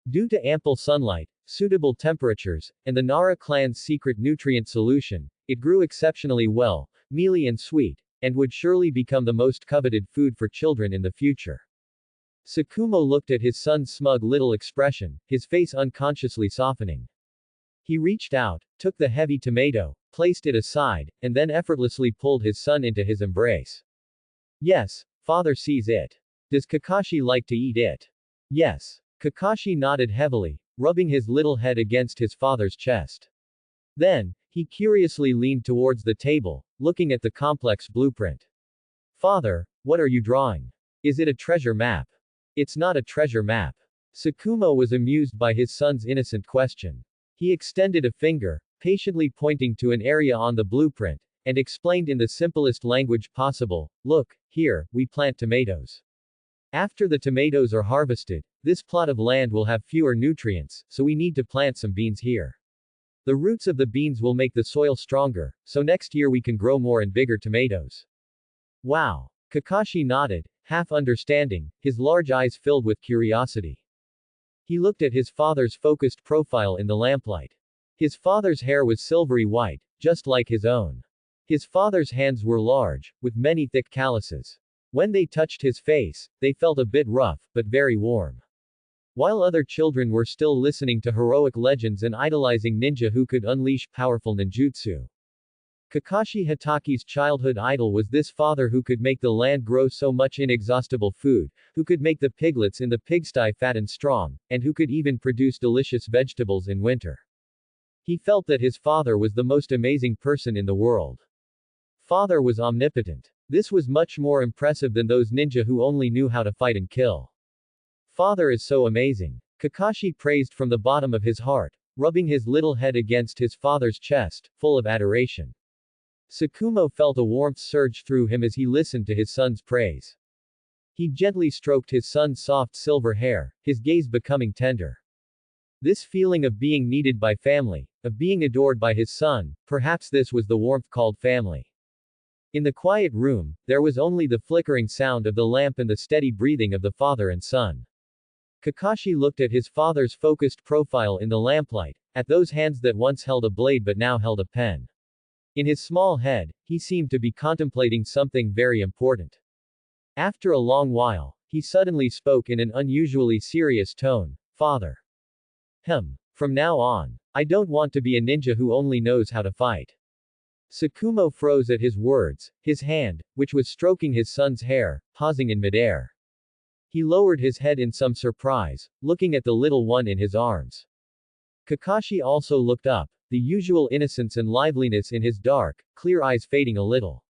Due to ample sunlight, suitable temperatures, and the Nara clan's secret nutrient solution, it grew exceptionally well, mealy and sweet, and would surely become the most coveted food for children in the future. Tsukumo looked at his son's smug little expression, his face unconsciously softening. He reached out, took the heavy tomato, placed it aside, and then effortlessly pulled his son into his embrace. Yes, father sees it. Does Kakashi like to eat it? Yes. Kakashi nodded heavily, rubbing his little head against his father's chest. Then, he curiously leaned towards the table, looking at the complex blueprint. Father, what are you drawing? Is it a treasure map? It's not a treasure map. Tsukumo was amused by his son's innocent question. He extended a finger, patiently pointing to an area on the blueprint, and explained in the simplest language possible, look, here, we plant tomatoes. After the tomatoes are harvested, this plot of land will have fewer nutrients, so we need to plant some beans here. The roots of the beans will make the soil stronger, so next year we can grow more and bigger tomatoes. Wow. Kakashi nodded, half understanding, his large eyes filled with curiosity. He looked at his father's focused profile in the lamplight. His father's hair was silvery white, just like his own. His father's hands were large, with many thick calluses. When they touched his face, they felt a bit rough, but very warm. While other children were still listening to heroic legends and idolizing ninja who could unleash powerful ninjutsu. Kakashi Hitaki's childhood idol was this father who could make the land grow so much inexhaustible food, who could make the piglets in the pigsty fat and strong, and who could even produce delicious vegetables in winter. He felt that his father was the most amazing person in the world. Father was omnipotent. This was much more impressive than those ninja who only knew how to fight and kill. Father is so amazing. Kakashi praised from the bottom of his heart, rubbing his little head against his father's chest, full of adoration. Tsukumo felt a warmth surge through him as he listened to his son's praise. He gently stroked his son's soft silver hair, his gaze becoming tender. This feeling of being needed by family, of being adored by his son, perhaps this was the warmth called family. In the quiet room, there was only the flickering sound of the lamp and the steady breathing of the father and son. Kakashi looked at his father's focused profile in the lamplight, at those hands that once held a blade but now held a pen. In his small head, he seemed to be contemplating something very important. After a long while, he suddenly spoke in an unusually serious tone. Father. From now on, I don't want to be a ninja who only knows how to fight. Tsukumo froze at his words, his hand, which was stroking his son's hair, pausing in midair. He lowered his head in some surprise, looking at the little one in his arms. Kakashi also looked up, the usual innocence and liveliness in his dark, clear eyes fading a little.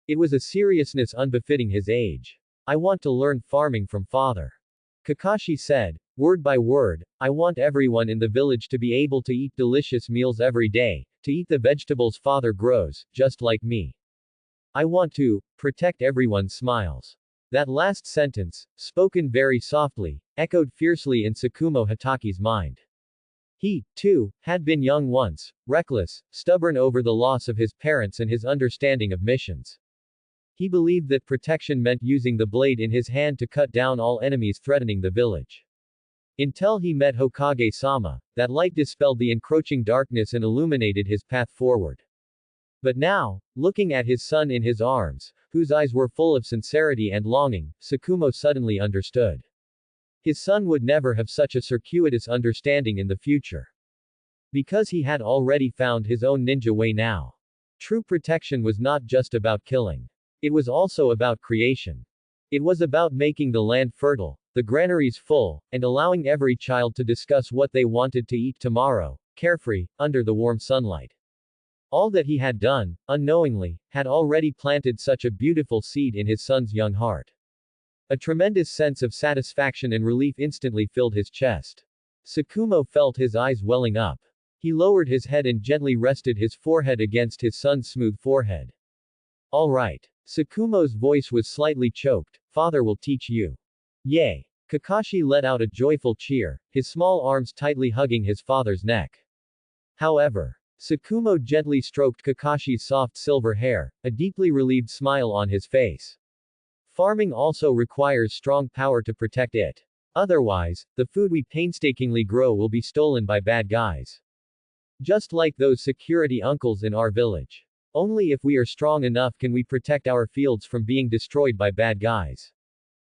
It was a seriousness unbefitting his age. I want to learn farming from father. Kakashi said, word by word, I want everyone in the village to be able to eat delicious meals every day, to eat the vegetables father grows, just like me. I want to protect everyone's smiles. That last sentence, spoken very softly, echoed fiercely in Tsukumo Hataki's mind. He, too, had been young once, reckless, stubborn over the loss of his parents and his understanding of missions. He believed that protection meant using the blade in his hand to cut down all enemies threatening the village. Until he met Hokage-sama, that light dispelled the encroaching darkness and illuminated his path forward. But now, looking at his son in his arms, whose eyes were full of sincerity and longing, Tsukumo suddenly understood. His son would never have such a circuitous understanding in the future. Because he had already found his own ninja way now. True protection was not just about killing. It was also about creation. It was about making the land fertile, the granaries full, and allowing every child to discuss what they wanted to eat tomorrow, carefree, under the warm sunlight. All that he had done, unknowingly, had already planted such a beautiful seed in his son's young heart. A tremendous sense of satisfaction and relief instantly filled his chest. Tsukumo felt his eyes welling up. He lowered his head and gently rested his forehead against his son's smooth forehead. All right. Tsukumo's voice was slightly choked. Father will teach you. Yay! Kakashi let out a joyful cheer, his small arms tightly hugging his father's neck. However, Tsukumo gently stroked Kakashi's soft silver hair, a deeply relieved smile on his face. Farming also requires strong power to protect it. Otherwise, the food we painstakingly grow will be stolen by bad guys. Just like those security uncles in our village. Only if we are strong enough can we protect our fields from being destroyed by bad guys.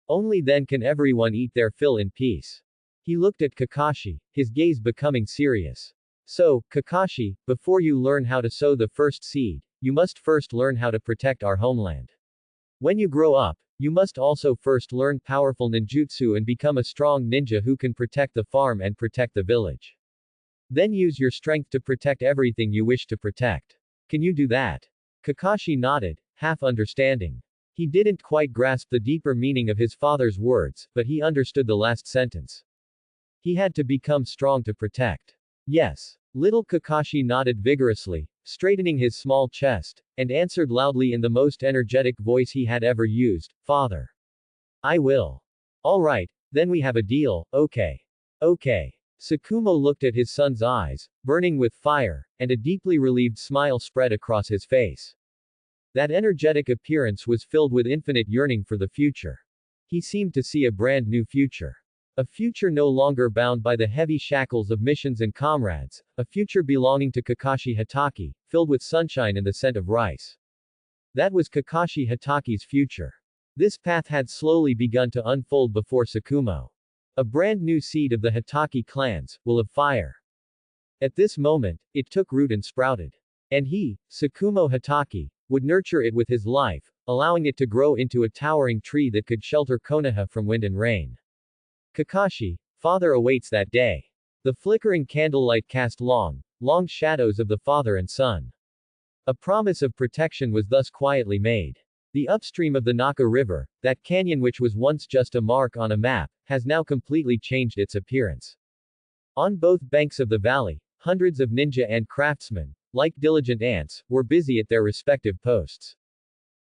Only then can everyone eat their fill in peace. He looked at Kakashi, his gaze becoming serious. So, Kakashi, before you learn how to sow the first seed, you must first learn how to protect our homeland. When you grow up, you must also first learn powerful ninjutsu and become a strong ninja who can protect the farm and protect the village. Then use your strength to protect everything you wish to protect. Can you do that? Kakashi nodded, half understanding. He didn't quite grasp the deeper meaning of his father's words, but he understood the last sentence. He had to become strong to protect. Yes. Little Kakashi nodded vigorously, straightening his small chest, and answered loudly in the most energetic voice he had ever used, Father. I will. All right, then we have a deal, okay. Okay. Tsukumo looked at his son's eyes, burning with fire, and a deeply relieved smile spread across his face. That energetic appearance was filled with infinite yearning for the future. He seemed to see a brand new future. A future no longer bound by the heavy shackles of missions and comrades, a future belonging to Kakashi Hatake, filled with sunshine and the scent of rice. That was Kakashi Hatake's future. This path had slowly begun to unfold before Tsukumo. A brand new seed of the Hatake clans, will of fire. At this moment, it took root and sprouted. And he, Tsukumo Hatake, would nurture it with his life, allowing it to grow into a towering tree that could shelter Konoha from wind and rain. Kakashi, father awaits that day. The flickering candlelight cast long, long shadows of the father and son. A promise of protection was thus quietly made. The upstream of the Naka River, that canyon which was once just a mark on a map, has now completely changed its appearance. On both banks of the valley, hundreds of ninja and craftsmen, like diligent ants, were busy at their respective posts.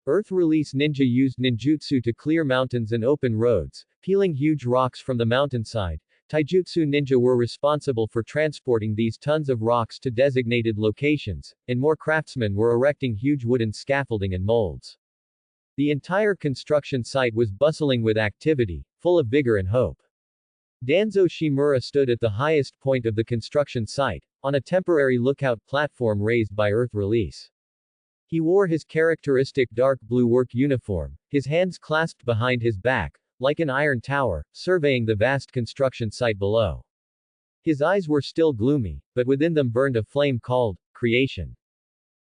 Earth Release Ninja used ninjutsu to clear mountains and open roads, peeling huge rocks from the mountainside. Taijutsu Ninja were responsible for transporting these tons of rocks to designated locations, and more craftsmen were erecting huge wooden scaffolding and molds. The entire construction site was bustling with activity, full of vigor and hope. Danzo Shimura stood at the highest point of the construction site, on a temporary lookout platform raised by Earth Release. He wore his characteristic dark blue work uniform, his hands clasped behind his back, like an iron tower, surveying the vast construction site below. His eyes were still gloomy, but within them burned a flame called creation.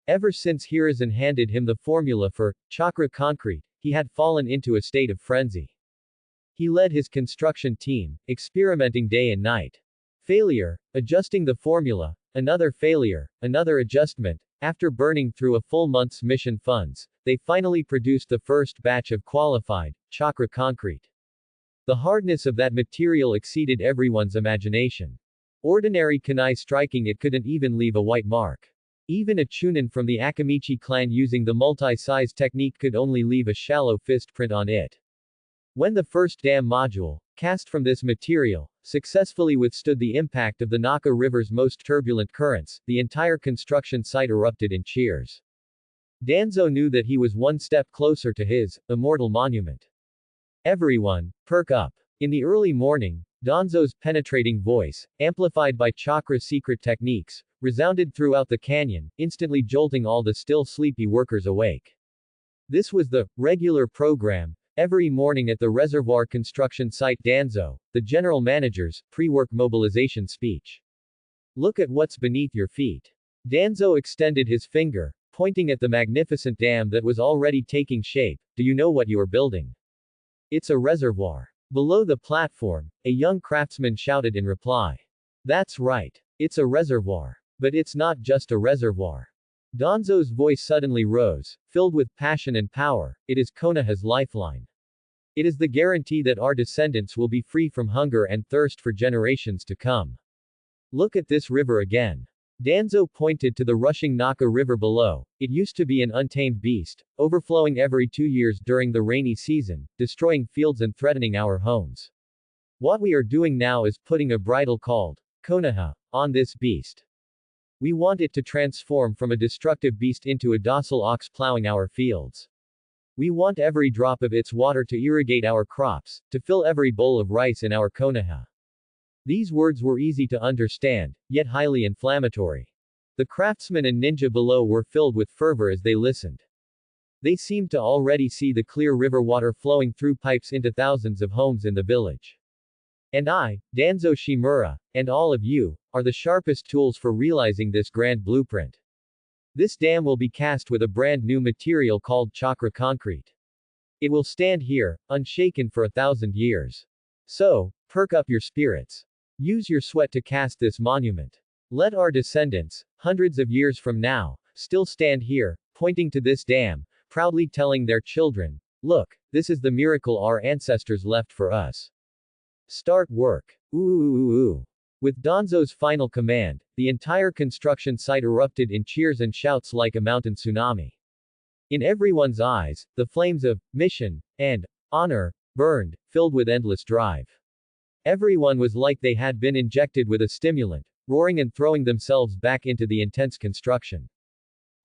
Ever since Hiruzen handed him the formula for chakra concrete, he had fallen into a state of frenzy. He led his construction team, experimenting day and night. Failure, adjusting the formula, another failure, another adjustment. After burning through a full month's mission funds, they finally produced the first batch of qualified chakra concrete. The hardness of that material exceeded everyone's imagination. Ordinary kunai striking it couldn't even leave a white mark. Even a chunin from the Akamichi clan using the multi-size technique could only leave a shallow fist print on it. When the first dam module, cast from this material, successfully withstood the impact of the Naka River's most turbulent currents, the entire construction site erupted in cheers. Danzo knew that he was one step closer to his immortal monument. Everyone, perk up. In the early morning, Danzo's penetrating voice, amplified by chakra secret techniques, resounded throughout the canyon, instantly jolting all the still sleepy workers awake. This was the regular program. Every morning at the reservoir construction site. Danzo, the general manager's pre-work mobilization speech. Look at what's beneath your feet. Danzo extended his finger, pointing at the magnificent dam that was already taking shape. Do you know what you are building? It's a reservoir. Below the platform, a young craftsman shouted in reply. That's right. It's a reservoir. But it's not just a reservoir. Danzo's voice suddenly rose, filled with passion and power. It is Konoha's lifeline. It is the guarantee that our descendants will be free from hunger and thirst for generations to come. Look at this river again. Danzo pointed to the rushing Naka River below. It used to be an untamed beast, overflowing every 2 years during the rainy season, destroying fields and threatening our homes. What we are doing now is putting a bridle called Konoha on this beast. We want it to transform from a destructive beast into a docile ox plowing our fields. We want every drop of its water to irrigate our crops, to fill every bowl of rice in our Konoha. These words were easy to understand, yet highly inflammatory. The craftsmen and ninja below were filled with fervor as they listened. They seemed to already see the clear river water flowing through pipes into thousands of homes in the village. And I, Danzo Shimura, and all of you, are the sharpest tools for realizing this grand blueprint. This dam will be cast with a brand new material called chakra concrete. It will stand here, unshaken for 1,000 years. So, perk up your spirits. Use your sweat to cast this monument. Let our descendants, hundreds of years from now, still stand here, pointing to this dam, proudly telling their children, look, this is the miracle our ancestors left for us. Start work. Ooh. With Danzo's final command, the entire construction site erupted in cheers and shouts like a mountain tsunami. In everyone's eyes, the flames of mission and honor burned, filled with endless drive. Everyone was like they had been injected with a stimulant, roaring and throwing themselves back into the intense construction.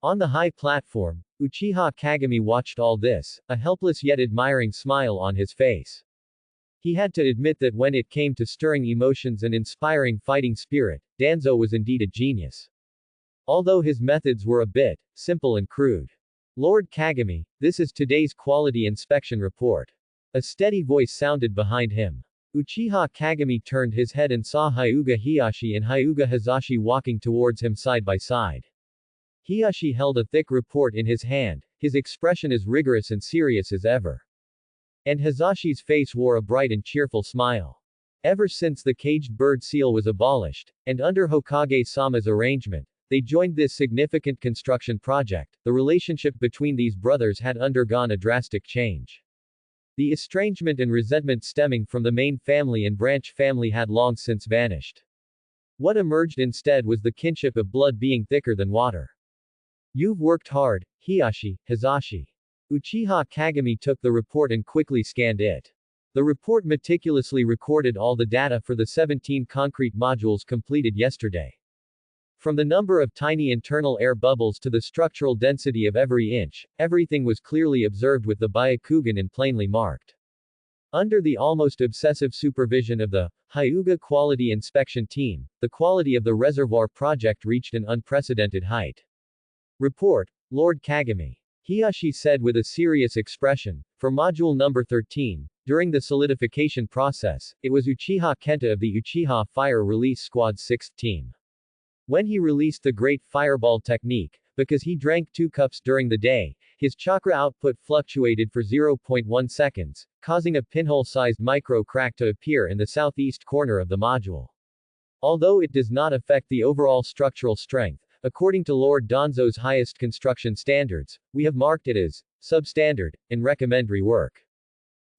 On the high platform, Uchiha Kagami watched all this, a helpless yet admiring smile on his face. He had to admit that when it came to stirring emotions and inspiring fighting spirit, Danzo was indeed a genius. Although his methods were a bit simple and crude. Lord Kagami, this is today's quality inspection report. A steady voice sounded behind him. Uchiha Kagami turned his head and saw Hyuga Hiyashi and Hyuga Hazashi walking towards him side by side. Hiyashi held a thick report in his hand, his expression as rigorous and serious as ever. And Hazashi's face wore a bright and cheerful smile. Ever since the caged bird seal was abolished, and under Hokage-sama's arrangement, they joined this significant construction project, the relationship between these brothers had undergone a drastic change. The estrangement and resentment stemming from the main family and branch family had long since vanished. What emerged instead was the kinship of blood being thicker than water. You've worked hard, Hiyashi, Hazashi. Uchiha Kagami took the report and quickly scanned it. The report meticulously recorded all the data for the 17 concrete modules completed yesterday. From the number of tiny internal air bubbles to the structural density of every inch, everything was clearly observed with the Byakugan and plainly marked. Under the almost obsessive supervision of the Hyuga Quality Inspection Team, the quality of the reservoir project reached an unprecedented height. Report, Lord Kagami. Hiyashi said with a serious expression. For module number 13, during the solidification process, it was Uchiha Kenta of the Uchiha Fire Release Squad's 6th team. When he released the Great Fireball technique, because he drank 2 cups during the day, his chakra output fluctuated for 0.1 seconds, causing a pinhole-sized micro crack to appear in the southeast corner of the module. Although it does not affect the overall structural strength, according to Lord Danzo's highest construction standards, we have marked it as substandard and recommend rework.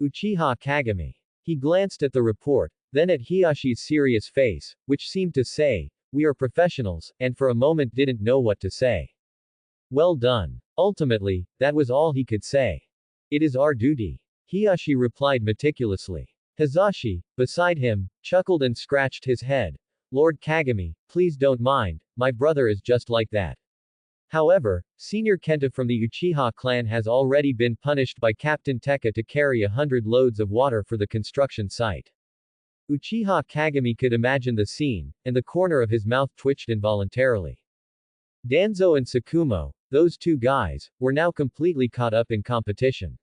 Uchiha Kagami. He glanced at the report, then at Hiyashi's serious face, which seemed to say, "We are professionals," and for a moment didn't know what to say. Well done. Ultimately, that was all he could say. It is our duty. Hiyashi replied meticulously. Hizashi, beside him, chuckled and scratched his head. Lord Kagami, please don't mind, my brother is just like that. However, Senior Kenta from the Uchiha clan has already been punished by Captain Tekka to carry 100 loads of water for the construction site. Uchiha Kagami could imagine the scene, and the corner of his mouth twitched involuntarily. Danzo and Tsukumo, those 2 guys, were now completely caught up in competition.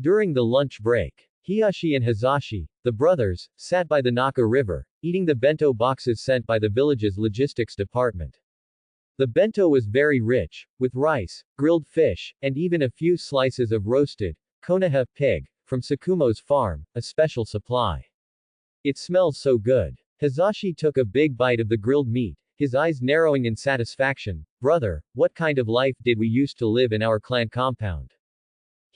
During the lunch break, Hiyashi and Hizashi, the brothers, sat by the Naka River, eating the bento boxes sent by the village's logistics department. The bento was very rich, with rice, grilled fish, and even a few slices of roasted Konoha pig from Tsukumo's farm, a special supply. It smells so good. Hizashi took a big bite of the grilled meat, his eyes narrowing in satisfaction. Brother, what kind of life did we used to live in our clan compound?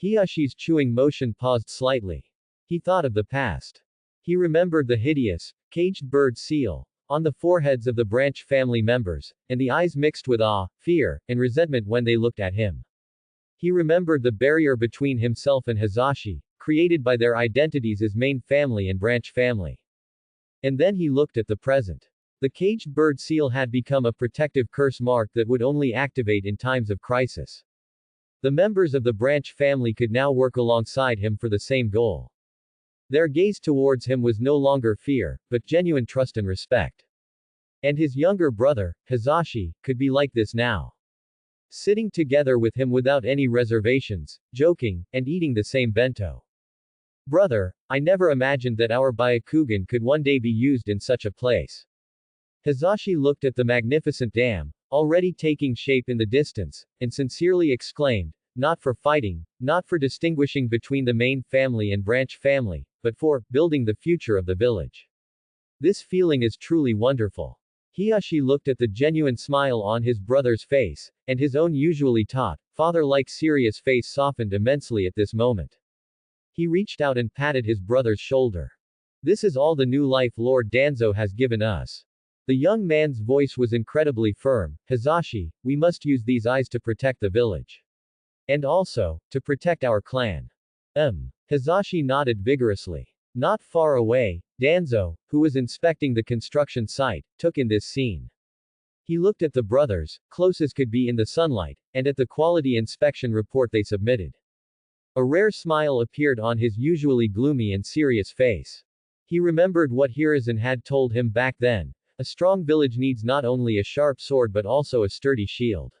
Hiyashi's chewing motion paused slightly. He thought of the past. He remembered the hideous, caged bird seal on the foreheads of the branch family members, and the eyes mixed with awe, fear, and resentment when they looked at him. He remembered the barrier between himself and Hizashi, created by their identities as main family and branch family. And then he looked at the present. The caged bird seal had become a protective curse mark that would only activate in times of crisis. The members of the branch family could now work alongside him for the same goal. Their gaze towards him was no longer fear, but genuine trust and respect. And his younger brother, Hizashi, could be like this now. Sitting together with him without any reservations, joking, and eating the same bento. Brother, I never imagined that our Byakugan could one day be used in such a place. Hizashi looked at the magnificent dam, already taking shape in the distance, and sincerely exclaimed, not for fighting, not for distinguishing between the main family and branch family, but for building the future of the village. This feeling is truly wonderful. Hiyashi looked at the genuine smile on his brother's face, and his own usually taut, father-like serious face softened immensely at this moment. He reached out and patted his brother's shoulder. This is all the new life Lord Danzo has given us. The young man's voice was incredibly firm. Hizashi, we must use these eyes to protect the village. And also, to protect our clan. Hizashi nodded vigorously. Not far away, Danzo, who was inspecting the construction site, took in this scene. He looked at the brothers, close as could be in the sunlight, and at the quality inspection report they submitted. A rare smile appeared on his usually gloomy and serious face. He remembered what Hiruzen had told him back then. A strong village needs not only a sharp sword but also a sturdy shield.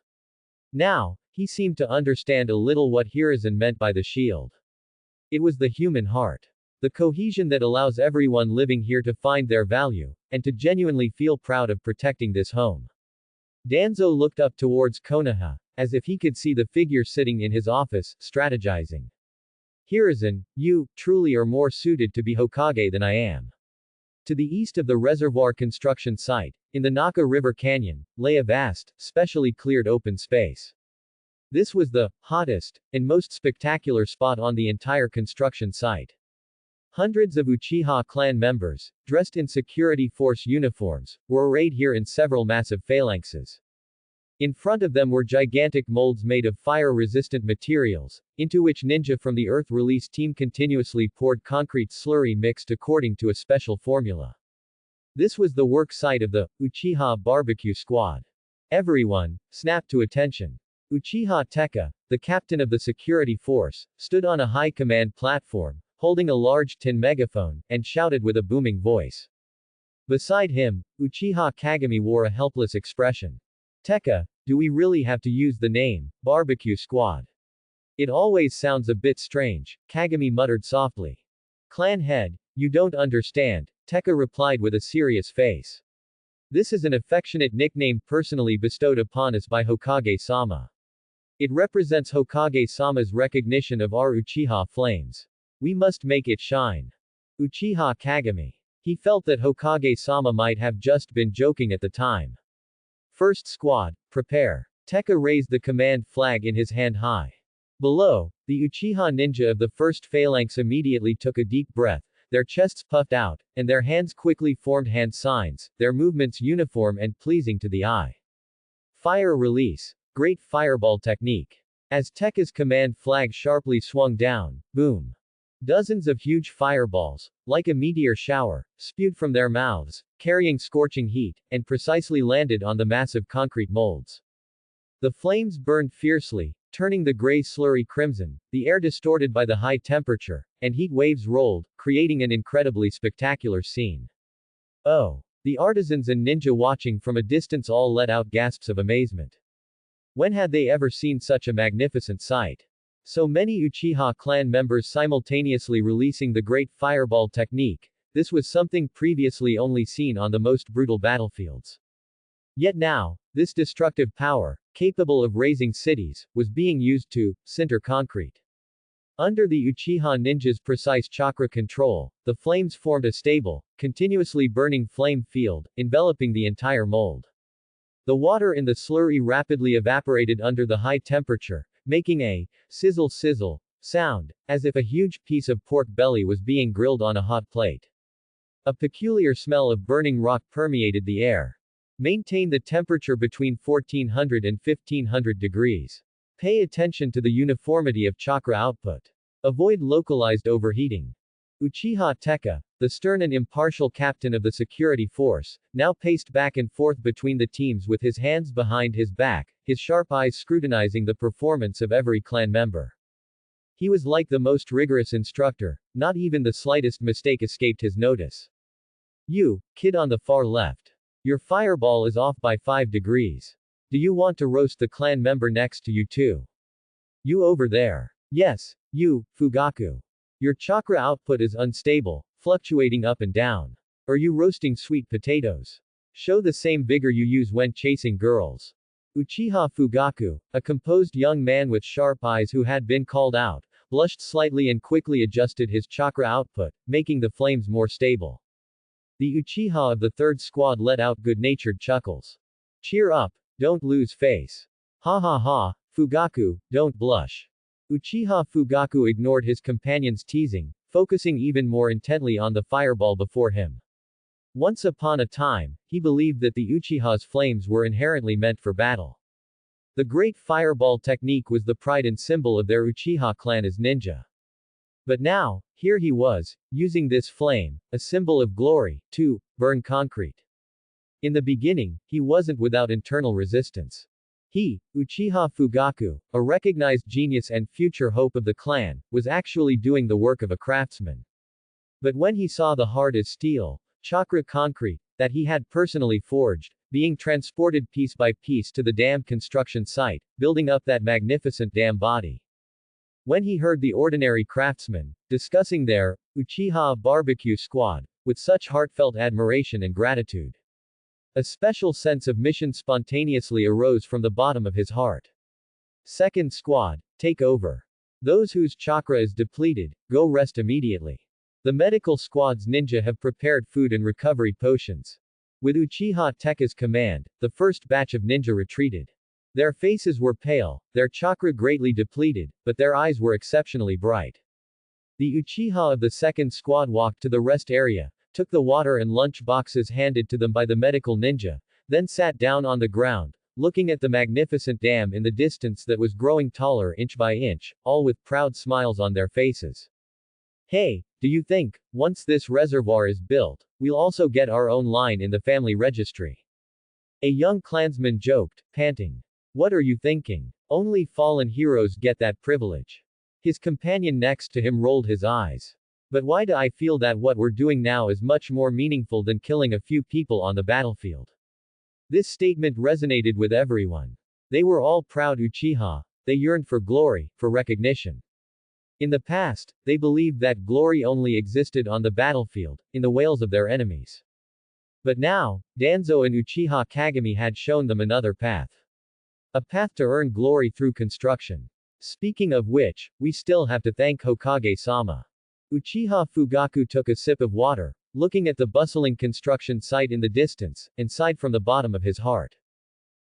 Now, he seemed to understand a little what Hiruzen meant by the shield. It was the human heart. The cohesion that allows everyone living here to find their value, and to genuinely feel proud of protecting this home. Danzo looked up towards Konoha, as if he could see the figure sitting in his office, strategizing. Hiruzen, you, truly are more suited to be Hokage than I am. To the east of the reservoir construction site, in the Naka River Canyon, lay a vast, specially cleared open space. This was the hottest and most spectacular spot on the entire construction site. Hundreds of Uchiha clan members, dressed in security force uniforms, were arrayed here in several massive phalanxes. In front of them were gigantic molds made of fire-resistant materials, into which ninja from the Earth Release team continuously poured concrete slurry mixed according to a special formula. This was the work site of the Uchiha Barbecue Squad. Everyone snapped to attention. Uchiha Tekka, the captain of the security force, stood on a high command platform, holding a large tin megaphone, and shouted with a booming voice. Beside him, Uchiha Kagami wore a helpless expression. Tekka, do we really have to use the name, barbecue squad? It always sounds a bit strange, Kagami muttered softly. Clan head, you don't understand, Tekka replied with a serious face. This is an affectionate nickname personally bestowed upon us by Hokage-sama. It represents Hokage-sama's recognition of our Uchiha flames. We must make it shine. Uchiha Kagami. He felt that Hokage-sama might have just been joking at the time. First squad, prepare. Tekka raised the command flag in his hand high. Below, the Uchiha ninja of the first phalanx immediately took a deep breath, their chests puffed out, and their hands quickly formed hand signs, their movements uniform and pleasing to the eye. Fire release. Great fireball technique. As Tekka's command flag sharply swung down, boom. Dozens of huge fireballs, like a meteor shower, spewed from their mouths, carrying scorching heat, and precisely landed on the massive concrete molds. The flames burned fiercely, turning the gray slurry crimson, the air distorted by the high temperature, and heat waves rolled, creating an incredibly spectacular scene. Oh! The artisans and ninja watching from a distance all let out gasps of amazement. When had they ever seen such a magnificent sight? So many Uchiha clan members simultaneously releasing the great fireball technique, this was something previously only seen on the most brutal battlefields. Yet now, this destructive power, capable of razing cities, was being used to sinter concrete. Under the Uchiha ninja's precise chakra control, the flames formed a stable, continuously burning flame field, enveloping the entire mold. The water in the slurry rapidly evaporated under the high temperature, making a sizzle sound, as if a huge piece of pork belly was being grilled on a hot plate. A peculiar smell of burning rock permeated the air. Maintain the temperature between 1400 and 1500 degrees. Pay attention to the uniformity of chakra output. Avoid localized overheating. Uchiha Tekka, the stern and impartial captain of the security force, now paced back and forth between the teams with his hands behind his back, his sharp eyes scrutinizing the performance of every clan member. He was like the most rigorous instructor, not even the slightest mistake escaped his notice. You, kid on the far left. Your fireball is off by 5 degrees. Do you want to roast the clan member next to you too? You over there. Yes, you, Fugaku. Your chakra output is unstable, fluctuating up and down. Are you roasting sweet potatoes? Show the same vigor you use when chasing girls. Uchiha Fugaku, a composed young man with sharp eyes who had been called out, blushed slightly and quickly adjusted his chakra output, making the flames more stable. The Uchiha of the third squad let out good-natured chuckles. Cheer up, don't lose face. Ha ha ha, Fugaku, don't blush. Uchiha Fugaku ignored his companion's teasing, focusing even more intently on the fireball before him. Once upon a time, he believed that the Uchiha's flames were inherently meant for battle. The great fireball technique was the pride and symbol of their Uchiha clan as ninja. But now, here he was, using this flame, a symbol of glory, to burn concrete. In the beginning, he wasn't without internal resistance. He, Uchiha Fugaku, a recognized genius and future hope of the clan, was actually doing the work of a craftsman. But when he saw the hard as steel, chakra concrete, that he had personally forged, being transported piece by piece to the dam construction site, building up that magnificent dam body. When he heard the ordinary craftsmen discussing their Uchiha barbecue squad with such heartfelt admiration and gratitude, a special sense of mission spontaneously arose from the bottom of his heart. Second squad, take over. Those whose chakra is depleted, go rest immediately. The medical squad's ninja have prepared food and recovery potions. With Uchiha Tekka's command, the first batch of ninja retreated. Their faces were pale, their chakra greatly depleted, but their eyes were exceptionally bright. The Uchiha of the second squad walked to the rest area, took the water and lunch boxes handed to them by the medical ninja, then sat down on the ground, looking at the magnificent dam in the distance that was growing taller inch by inch, all with proud smiles on their faces. Hey, do you think, once this reservoir is built, we'll also get our own line in the family registry? A young clansman joked, panting. What are you thinking? Only fallen heroes get that privilege. His companion next to him rolled his eyes. But why do I feel that what we're doing now is much more meaningful than killing a few people on the battlefield? This statement resonated with everyone. They were all proud Uchiha. They yearned for glory, for recognition. In the past, they believed that glory only existed on the battlefield, in the wails of their enemies. But now, Danzo and Uchiha Kagami had shown them another path. A path to earn glory through construction. Speaking of which, we still have to thank Hokage-sama. Uchiha Fugaku took a sip of water, looking at the bustling construction site in the distance, and sighed from the bottom of his heart.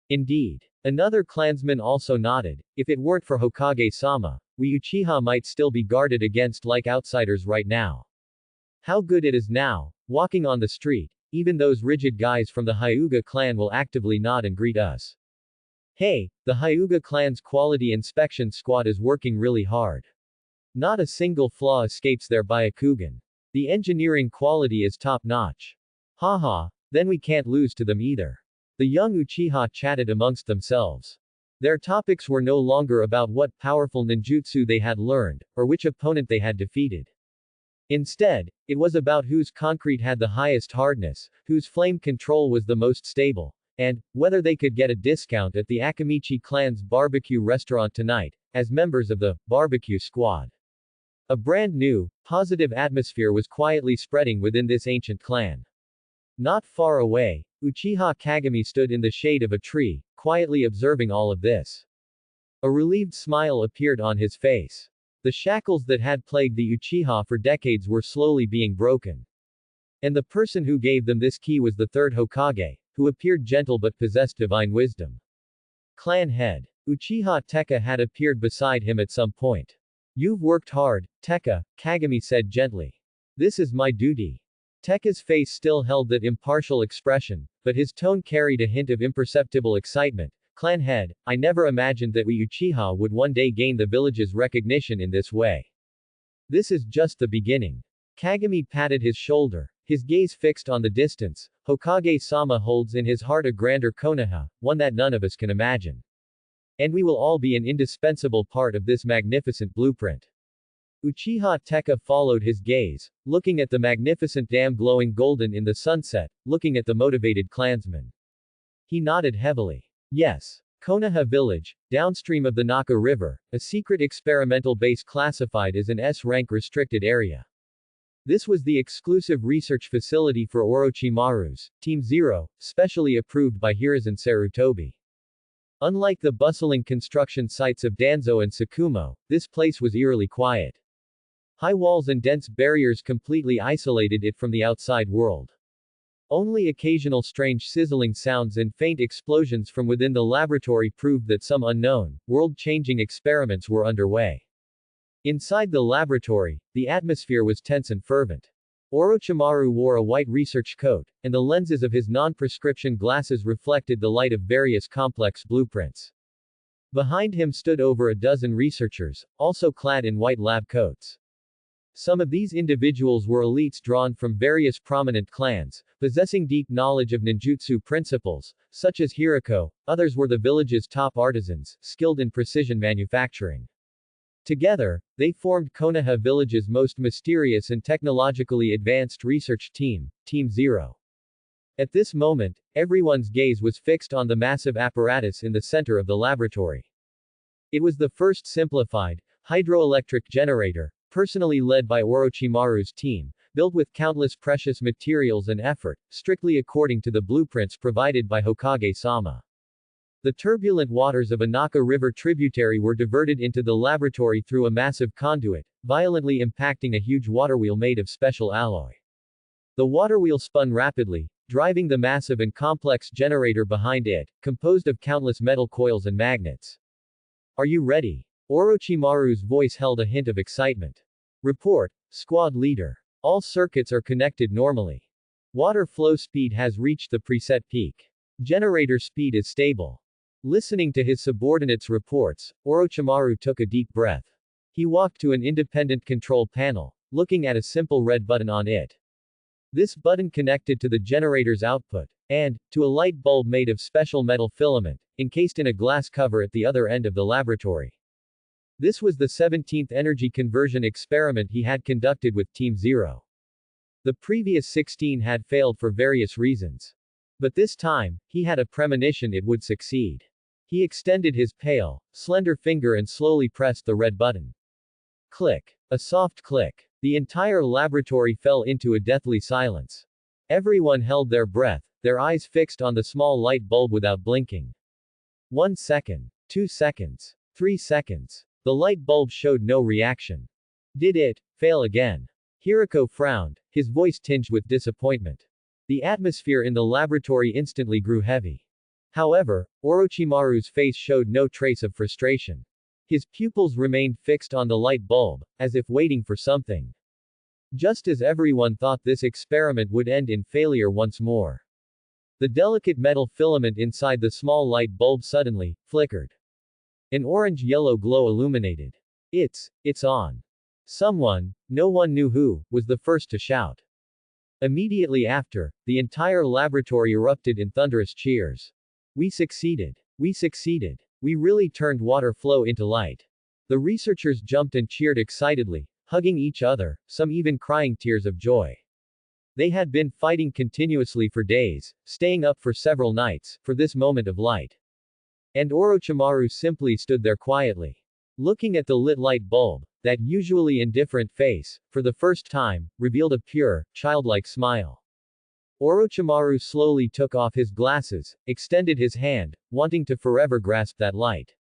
Indeed. Another clansman also nodded. If it weren't for Hokage-sama, we Uchiha might still be guarded against like outsiders right now. How good it is now, walking on the street, even those rigid guys from the Hyuga clan will actively nod and greet us. Hey, the Hyuga clan's quality inspection squad is working really hard. Not a single flaw escapes their Byakugan. The engineering quality is top-notch. Haha, then we can't lose to them either. The young Uchiha chatted amongst themselves. Their topics were no longer about what powerful ninjutsu they had learned, or which opponent they had defeated. Instead, it was about whose concrete had the highest hardness, whose flame control was the most stable, and whether they could get a discount at the Akamichi clan's barbecue restaurant tonight, as members of the barbecue squad. A brand new, positive atmosphere was quietly spreading within this ancient clan. Not far away, Uchiha Kagami stood in the shade of a tree, quietly observing all of this. A relieved smile appeared on his face. The shackles that had plagued the Uchiha for decades were slowly being broken. And the person who gave them this key was the third Hokage, who appeared gentle but possessed divine wisdom. Clan head. Uchiha Tekka had appeared beside him at some point. You've worked hard, Tekka, Kagami said gently. This is my duty. Tekka's face still held that impartial expression, but his tone carried a hint of imperceptible excitement. Clan head, I never imagined that we Uchiha would one day gain the village's recognition in this way. This is just the beginning. Kagami patted his shoulder, his gaze fixed on the distance. Hokage-sama holds in his heart a grander Konoha, one that none of us can imagine. And we will all be an indispensable part of this magnificent blueprint. Uchiha Tekka followed his gaze, looking at the magnificent dam glowing golden in the sunset, looking at the motivated clansman. He nodded heavily. Yes. Konoha Village, downstream of the Naka River, a secret experimental base classified as an S-rank restricted area. This was the exclusive research facility for Orochimaru's Team Zero, specially approved by Hiruzen Sarutobi. Unlike the bustling construction sites of Danzo and Sakumo, this place was eerily quiet. High walls and dense barriers completely isolated it from the outside world. Only occasional strange sizzling sounds and faint explosions from within the laboratory proved that some unknown, world-changing experiments were underway. Inside the laboratory, the atmosphere was tense and fervent. Orochimaru wore a white research coat, and the lenses of his non-prescription glasses reflected the light of various complex blueprints. Behind him stood over a dozen researchers, also clad in white lab coats. Some of these individuals were elites drawn from various prominent clans, possessing deep knowledge of ninjutsu principles, such as Hiriko. Others were the village's top artisans, skilled in precision manufacturing. Together, they formed Konoha Village's most mysterious and technologically advanced research team, Team Zero. At this moment, everyone's gaze was fixed on the massive apparatus in the center of the laboratory. It was the first simplified, hydroelectric generator, personally led by Orochimaru's team, built with countless precious materials and effort, strictly according to the blueprints provided by Hokage-sama. The turbulent waters of a Naka River tributary were diverted into the laboratory through a massive conduit, violently impacting a huge water wheel made of special alloy. The water wheel spun rapidly, driving the massive and complex generator behind it, composed of countless metal coils and magnets. Are you ready? Orochimaru's voice held a hint of excitement. Report, squad leader. All circuits are connected normally. Water flow speed has reached the preset peak. Generator speed is stable. Listening to his subordinates' reports, Orochimaru took a deep breath. He walked to an independent control panel, looking at a simple red button on it. This button connected to the generator's output, and, to a light bulb made of special metal filament, encased in a glass cover at the other end of the laboratory. This was the 17th energy conversion experiment he had conducted with Team Zero. The previous 16 had failed for various reasons. But this time, he had a premonition it would succeed. He extended his pale, slender finger and slowly pressed the red button. Click. A soft click. The entire laboratory fell into a deathly silence. Everyone held their breath, their eyes fixed on the small light bulb without blinking. 1 second. 2 seconds. 3 seconds. The light bulb showed no reaction. Did it fail again? Hiroko frowned, his voice tinged with disappointment. The atmosphere in the laboratory instantly grew heavy. However, Orochimaru's face showed no trace of frustration. His pupils remained fixed on the light bulb, as if waiting for something. Just as everyone thought this experiment would end in failure once more. The delicate metal filament inside the small light bulb suddenly flickered. An orange-yellow glow illuminated. It's on. Someone, no one knew who, was the first to shout. Immediately after, the entire laboratory erupted in thunderous cheers. We succeeded. We succeeded. We really turned water flow into light. The researchers jumped and cheered excitedly, hugging each other, some even crying tears of joy. They had been fighting continuously for days, staying up for several nights, for this moment of light. And Orochimaru simply stood there quietly. Looking at the lit light bulb, that usually indifferent face, for the first time, revealed a pure, childlike smile. Orochimaru slowly took off his glasses, extended his hand, wanting to forever grasp that light.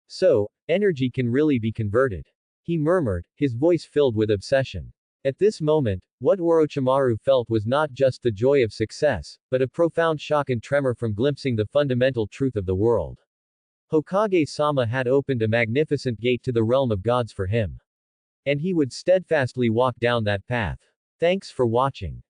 So, energy can really be converted. He murmured, his voice filled with obsession. At this moment, what Orochimaru felt was not just the joy of success, but a profound shock and tremor from glimpsing the fundamental truth of the world. Hokage-sama had opened a magnificent gate to the realm of gods for him. And he would steadfastly walk down that path. Thanks for watching.